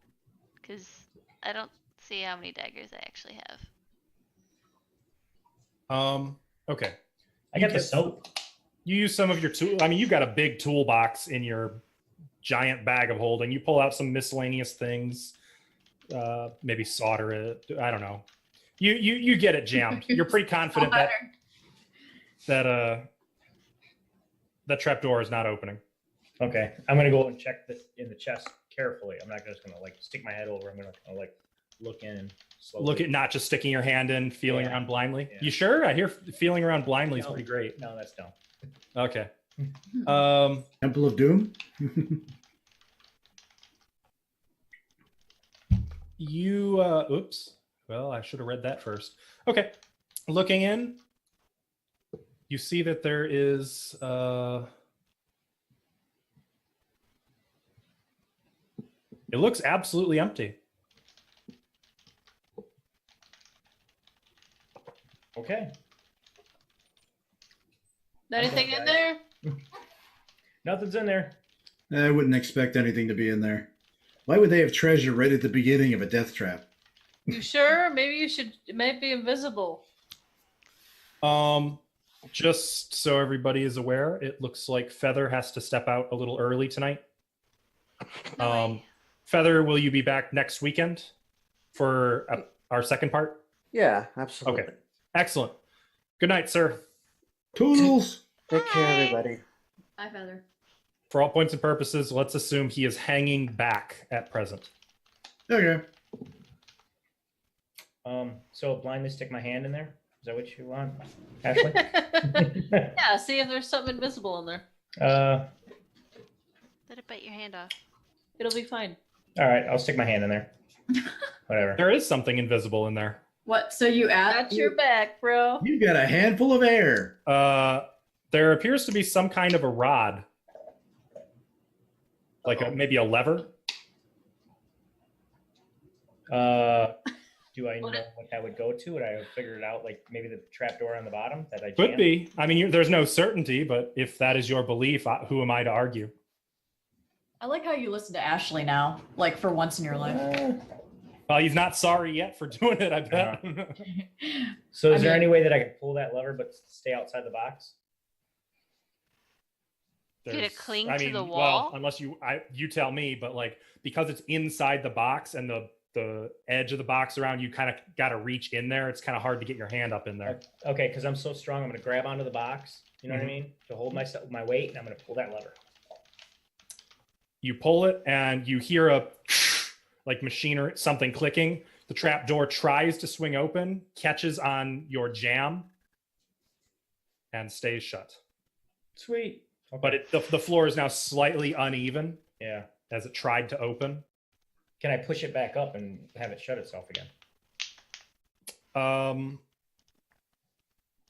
Speaker 2: Because I don't see how many daggers I actually have.
Speaker 1: Okay.
Speaker 7: I got the soap.
Speaker 1: You use some of your tool. I mean, you've got a big toolbox in your giant bag of holding. You pull out some miscellaneous things. Maybe solder it. I don't know. You get it jammed. You're pretty confident that that trapdoor is not opening.
Speaker 7: Okay, I'm gonna go and check in the chest carefully. I'm not just gonna like stick my head over. I'm gonna like look in slowly.
Speaker 1: Look at not just sticking your hand in, feeling around blindly.
Speaker 7: Yeah.
Speaker 1: You sure? I hear feeling around blindly is pretty great.
Speaker 7: No, that's dumb.
Speaker 1: Okay.
Speaker 4: Temple of Doom.
Speaker 1: You oops. Well, I should have read that first. Okay. Looking in, you see that there is it looks absolutely empty.
Speaker 7: Okay.
Speaker 3: Anything in there?
Speaker 7: Nothing's in there.
Speaker 4: I wouldn't expect anything to be in there. Why would they have treasure right at the beginning of a death trap?
Speaker 3: You sure? Maybe you should. It might be invisible.
Speaker 1: Just so everybody is aware, it looks like Feather has to step out a little early tonight. Feather, will you be back next weekend for our second part?
Speaker 5: Yeah, absolutely.
Speaker 1: Okay. Excellent. Good night, sir.
Speaker 4: Toodles.
Speaker 5: Take care, everybody.
Speaker 6: Bye, Feather.
Speaker 1: For all points and purposes, let's assume he is hanging back at present.
Speaker 4: Okay.
Speaker 7: So blindly stick my hand in there. Is that what you want, Ashley?
Speaker 3: Yeah, see if there's something invisible in there.
Speaker 2: Let it bite your hand off.
Speaker 3: It'll be fine.
Speaker 7: All right, I'll stick my hand in there. Whatever.
Speaker 1: There is something invisible in there.
Speaker 6: What? So you add?
Speaker 3: Got your back, bro.
Speaker 4: You've got a handful of air.
Speaker 1: There appears to be some kind of a rod. Like maybe a lever.
Speaker 7: Do I know what that would go to? Would I have figured it out? Like maybe the trapdoor on the bottom that I
Speaker 1: Could
Speaker 7: jammed?
Speaker 1: be. I mean, there's no certainty, but if that is your belief, who am I to argue?
Speaker 6: I like how you listen to Ashley now, like for once in your life.
Speaker 1: Well, he's not sorry yet for doing it, I bet.
Speaker 7: So is there any way that I could pull that lever but stay outside the box?
Speaker 2: Could it cling
Speaker 1: I
Speaker 2: to
Speaker 1: mean,
Speaker 2: the
Speaker 1: well,
Speaker 2: wall?
Speaker 1: unless you tell me, but like because it's inside the box and the edge of the box around, you kind of got to reach in there. It's kind of hard to get your hand up in there.
Speaker 7: Okay, because I'm so strong, I'm going to grab onto the box. You know what I mean? To hold my weight, and I'm going to pull that lever.
Speaker 1: You pull it, and you hear a like machinery, something clicking. The trap door tries to swing open, catches on your jam, and stays shut.
Speaker 7: Sweet.
Speaker 1: Okay. But the floor is now slightly uneven.
Speaker 7: Yeah.
Speaker 1: As it tried to open.
Speaker 7: Can I push it back up and have it shut itself again?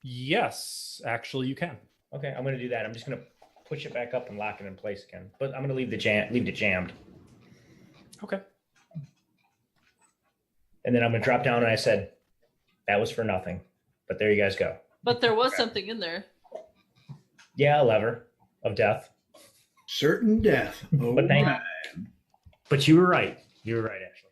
Speaker 1: Yes, actually you can.
Speaker 7: Okay, I'm going to do that. I'm just going to push it back up and lock it in place again. But I'm going to leave it jammed.
Speaker 1: Okay.
Speaker 7: And then I'm going to drop down and I said, that was for nothing. But there you guys go.
Speaker 3: But there was something in there.
Speaker 7: Yeah, a lever of death.
Speaker 4: Certain death. Oh,
Speaker 7: But thank you. But you were right. You were right, Ashley.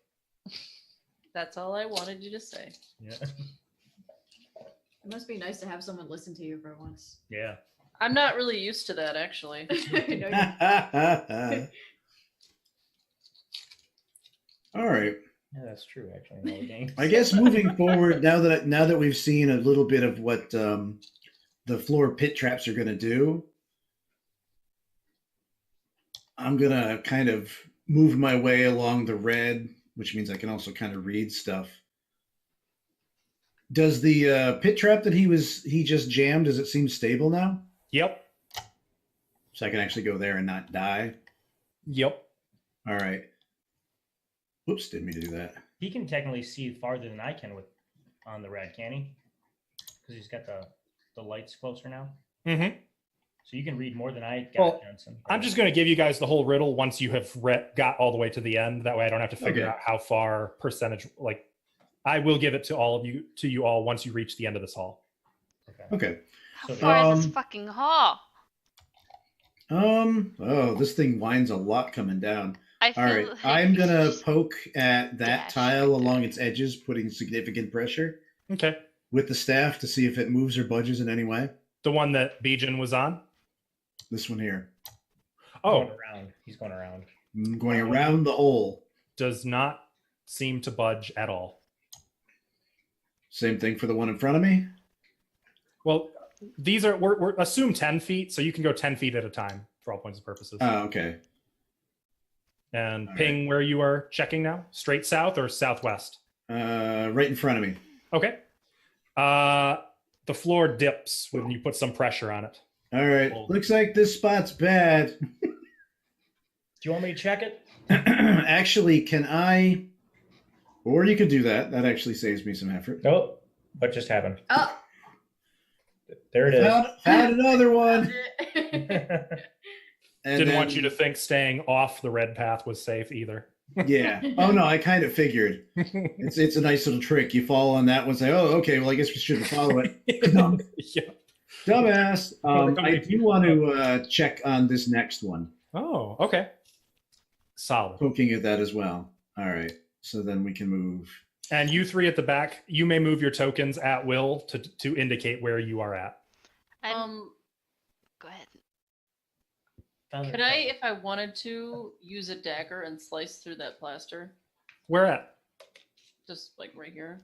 Speaker 3: That's all I wanted you to say.
Speaker 7: Yeah.
Speaker 6: It must be nice to have someone listen to you for once.
Speaker 7: Yeah.
Speaker 3: I'm not really used to that, actually.
Speaker 4: All right.
Speaker 7: Yeah, that's true, actually. No games.
Speaker 4: I guess moving forward, now that we've seen a little bit of what the floor pit traps are going to do, I'm going to kind of move my way along the red, which means I can also kind of read stuff. Does the pit trap that he just jammed, does it seem stable now?
Speaker 1: Yep.
Speaker 4: So I can actually go there and not die?
Speaker 1: Yep.
Speaker 4: All right. Whoops, didn't mean to do that.
Speaker 7: He can technically see farther than I can on the red, can he? Because he's got the the light's closer now.
Speaker 1: Mm-hmm.
Speaker 7: So you can read more than I got,
Speaker 1: Well,
Speaker 7: Jensen.
Speaker 1: I'm just going to give you guys the whole riddle once you have got all the way to the end. That way I don't have to figure
Speaker 4: Okay.
Speaker 1: out how far percentage, like, I will give it to you all once you reach the end of this hall.
Speaker 4: Okay.
Speaker 2: How
Speaker 7: So,
Speaker 2: far is this fucking hall?
Speaker 4: Oh, this thing winds a lot coming down.
Speaker 2: I feel
Speaker 4: All right,
Speaker 2: like
Speaker 4: I'm
Speaker 2: it's
Speaker 4: gonna
Speaker 2: just-
Speaker 4: poke at that
Speaker 2: dash
Speaker 4: tile
Speaker 2: right
Speaker 4: along
Speaker 2: there.
Speaker 4: its edges, putting significant pressure
Speaker 1: Okay.
Speaker 4: with the staff to see if it moves or budges in any way.
Speaker 1: The one that Bijan was on?
Speaker 4: This one here.
Speaker 1: Oh,
Speaker 7: Going around. He's going around.
Speaker 4: I'm going around the hole.
Speaker 1: does not seem to budge at all.
Speaker 4: Same thing for the one in front of me.
Speaker 1: Well, these are, we're assume 10 feet, so you can go 10 feet at a time for all points of purposes.
Speaker 4: Oh, okay.
Speaker 1: And
Speaker 4: all
Speaker 1: ping where you are checking now, straight south or southwest?
Speaker 4: Right in front of me.
Speaker 1: Okay. The floor dips when you put some pressure on it.
Speaker 4: All right.
Speaker 1: Cool.
Speaker 4: Looks like this spot's bad.
Speaker 7: Do you want me to check it?
Speaker 4: Actually, can I? Or you could do that. That actually saves me some effort.
Speaker 7: Nope. What just happened?
Speaker 6: Oh.
Speaker 7: There it is.
Speaker 4: Found another one. And
Speaker 1: Didn't want
Speaker 4: then-
Speaker 1: you to think staying off the red path was safe either.
Speaker 4: Yeah. Oh no, I kind of figured. It's a nice little trick. You fall on that one, say, "Oh, okay. Well, I guess we shouldn't follow it."
Speaker 1: Yeah.
Speaker 4: Dumbass. I do want to check on this next one.
Speaker 1: Oh, okay. Solid.
Speaker 4: Poking at that as well. All right. So then we can move.
Speaker 1: And you three at the back, you may move your tokens at will to indicate where you are at.
Speaker 2: Go ahead.
Speaker 3: Could I, if I wanted to, use a dagger and slice through that plaster?
Speaker 1: Where at?
Speaker 3: Just like right here.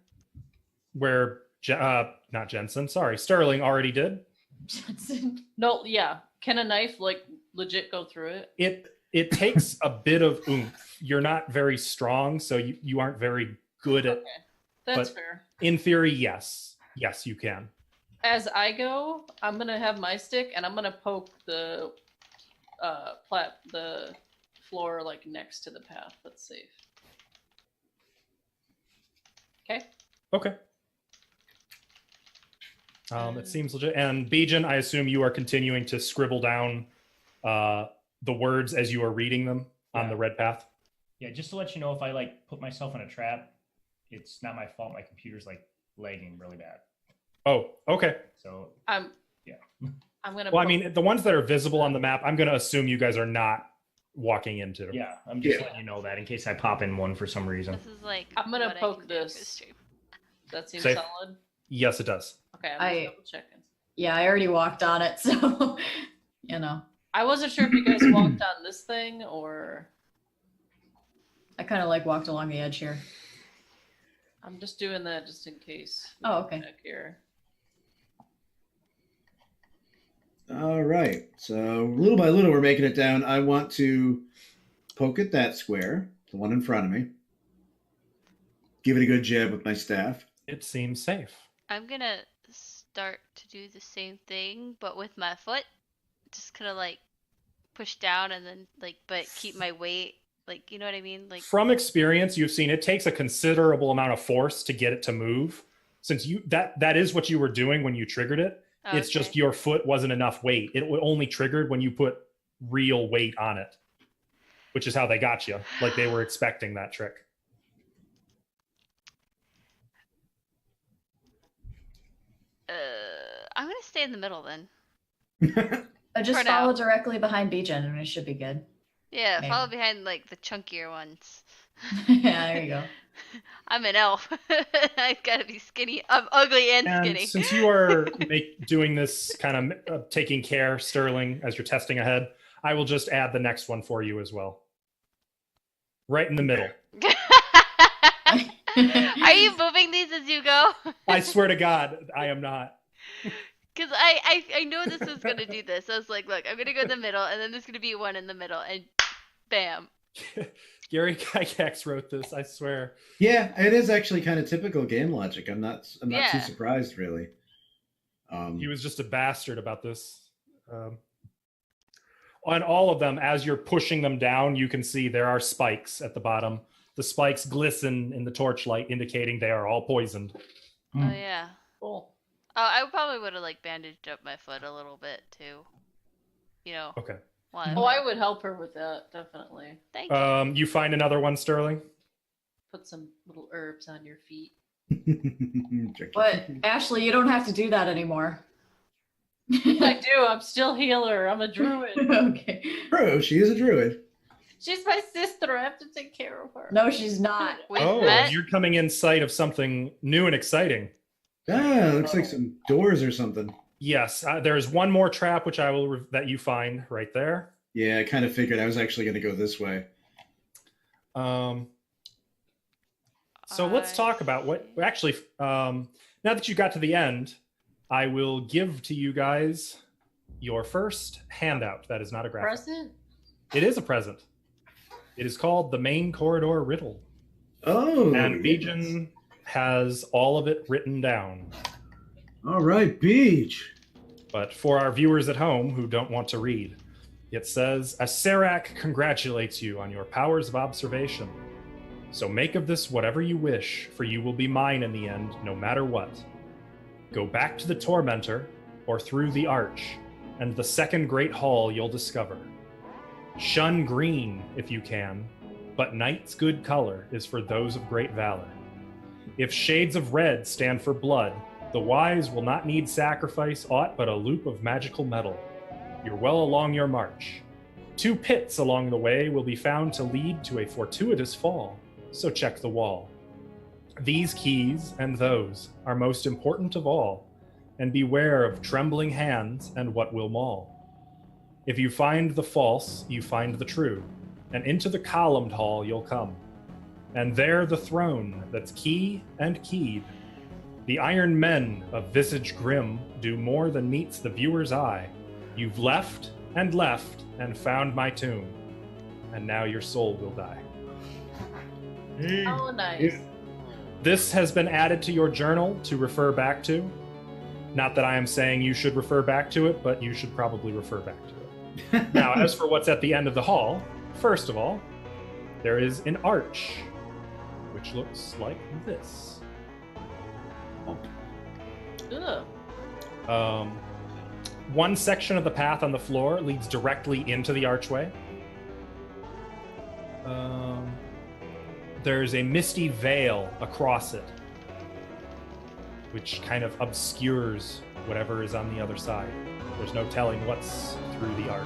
Speaker 1: Where, not Jensen, sorry, Sterling already did.
Speaker 3: No, yeah. Can a knife like legit go through it?
Speaker 1: It takes a bit of oomph. You're not very strong, so you aren't very good at.
Speaker 3: Okay, that's
Speaker 1: but-
Speaker 3: fair.
Speaker 1: In theory, yes, you can.
Speaker 3: As I go, I'm gonna have my stick and I'm gonna poke the the floor like next to the path. That's safe. Okay.
Speaker 1: Okay. It seems legit. And Bijan, I assume you are continuing to scribble down the words as you are reading them on
Speaker 7: Yeah.
Speaker 1: the red path.
Speaker 7: Yeah, just to let you know, if I like put myself in a trap, it's not my fault. My computer's like lagging really bad.
Speaker 1: Oh, okay.
Speaker 7: So
Speaker 3: I'm gonna.
Speaker 1: Well, I
Speaker 3: poke-
Speaker 1: mean, the ones that are visible on the map, I'm going to assume you guys are not walking into.
Speaker 7: yeah, I'm just
Speaker 4: Yeah.
Speaker 7: letting you know that in case I pop in one for some reason.
Speaker 2: This is like.
Speaker 3: I'm gonna
Speaker 2: what I
Speaker 3: poke
Speaker 2: can do for
Speaker 3: this.
Speaker 2: stream.
Speaker 3: that seems
Speaker 1: Safe.
Speaker 3: solid.
Speaker 1: Yes, it does.
Speaker 3: Okay, I'm
Speaker 6: I-
Speaker 3: just double checking.
Speaker 6: Yeah, I already walked on it, so you know.
Speaker 3: I wasn't sure if you guys walked on this thing or.
Speaker 6: I kind of like walked along the edge here.
Speaker 3: I'm just doing that just in case. we
Speaker 6: Oh,
Speaker 3: get
Speaker 6: okay.
Speaker 3: Back here.
Speaker 4: All right. So little by little, we're making it down. I want to poke at that square, the one in front of me. Give it a good jab with my staff.
Speaker 1: It seems safe.
Speaker 2: I'm gonna start to do the same thing, but with my foot. Just kind of like push down and then like, but keep my weight. Like, you know what I mean? Like,
Speaker 1: From experience, you've seen it takes a considerable amount of force to get it to move. Since that is what you were doing when you triggered it.
Speaker 2: oh,
Speaker 1: It's just
Speaker 2: okay.
Speaker 1: your foot wasn't enough weight. It only triggered when you put real weight on it, which is how they got you. Like they were expecting that trick.
Speaker 2: I'm gonna stay in the middle then.
Speaker 6: I just
Speaker 2: For now.
Speaker 6: follow directly behind Bijan and it should be good.
Speaker 2: Yeah,
Speaker 6: Okay.
Speaker 2: follow behind like the chunkier ones.
Speaker 6: Yeah, there you go.
Speaker 2: I'm an elf. I gotta be skinny. I'm ugly and
Speaker 1: And
Speaker 2: skinny.
Speaker 1: since you are doing this kind of taking care, Sterling, as you're testing ahead, I will just add the next one for you as well. Right in the middle.
Speaker 2: Are you moving these as you go?
Speaker 1: I swear to God, I am not.
Speaker 2: Because I know this was gonna do this. I was like, look, I'm gonna go in the middle, and then there's gonna be one in the middle, and bam.
Speaker 1: Gary Gygax wrote this, I swear.
Speaker 4: Yeah, it is actually kind of typical game logic. I'm not too
Speaker 2: Yeah.
Speaker 4: surprised, really.
Speaker 1: He was just a bastard about this. On all of them, as you're pushing them down, you can see there are spikes at the bottom. The spikes glisten in the torchlight, indicating they are all poisoned.
Speaker 2: Oh yeah.
Speaker 3: Cool.
Speaker 2: I probably would have like bandaged up my foot a little bit too. You know.
Speaker 1: Okay.
Speaker 2: While
Speaker 3: Oh, I would help her with that, definitely.
Speaker 2: Thank you.
Speaker 1: You find another one, Sterling?
Speaker 3: Put some little herbs on your feet.
Speaker 6: But Ashley, you don't have to do that anymore.
Speaker 3: I do. I'm still healer. I'm a druid.
Speaker 6: Okay.
Speaker 4: True, she is a druid.
Speaker 3: She's my sister. I have to take care of her.
Speaker 6: No, she's not.
Speaker 2: We've
Speaker 1: Oh,
Speaker 2: met.
Speaker 1: you're coming in sight of something new and exciting.
Speaker 4: Ah, looks like some doors or something.
Speaker 1: Yes, there's one more trap which I will that you find right there.
Speaker 4: Yeah, I kind of figured I was actually going to go this way.
Speaker 1: So let's talk about what actually. Now that you got to the end, I will give to you guys your first handout. That is not a graphic.
Speaker 3: Present?
Speaker 1: It is a present. It is called the Main Corridor Riddle,
Speaker 4: Oh,
Speaker 1: and
Speaker 4: yes.
Speaker 1: Bijan has all of it written down.
Speaker 4: All right, Beach.
Speaker 1: But for our viewers at home who don't want to read, it says, Acererak congratulates you on your powers of observation. So make of this whatever you wish, for you will be mine in the end, no matter what. Go back to the Tormentor, or through the Arch, and the second great hall you'll discover. Shun green, if you can, but night's good color is for those of great valor. If shades of red stand for blood, the wise will not need sacrifice aught but a loop of magical metal. You're well along your march. 2 pits along the way will be found to lead to a fortuitous fall, so check the wall. These keys and those are most important of all, and beware of trembling hands and what will maul. If you find the false, you find the true, and into the columned hall you'll come. And there the throne that's key and keyed. The iron men of visage grim do more than meets the viewer's eye. You've left and found my tomb, and now your soul will die.
Speaker 3: Oh, nice.
Speaker 1: This has been added to your journal to refer back to. Not that I am saying you should refer back to it, but you should probably refer back to it. Now, as for what's at the end of the hall, first of all, there is an arch, which looks like this.
Speaker 3: Ugh.
Speaker 1: One section of the path on the floor leads directly into the archway. There's a misty veil across it, which kind of obscures whatever is on the other side. There's no telling what's through the arch.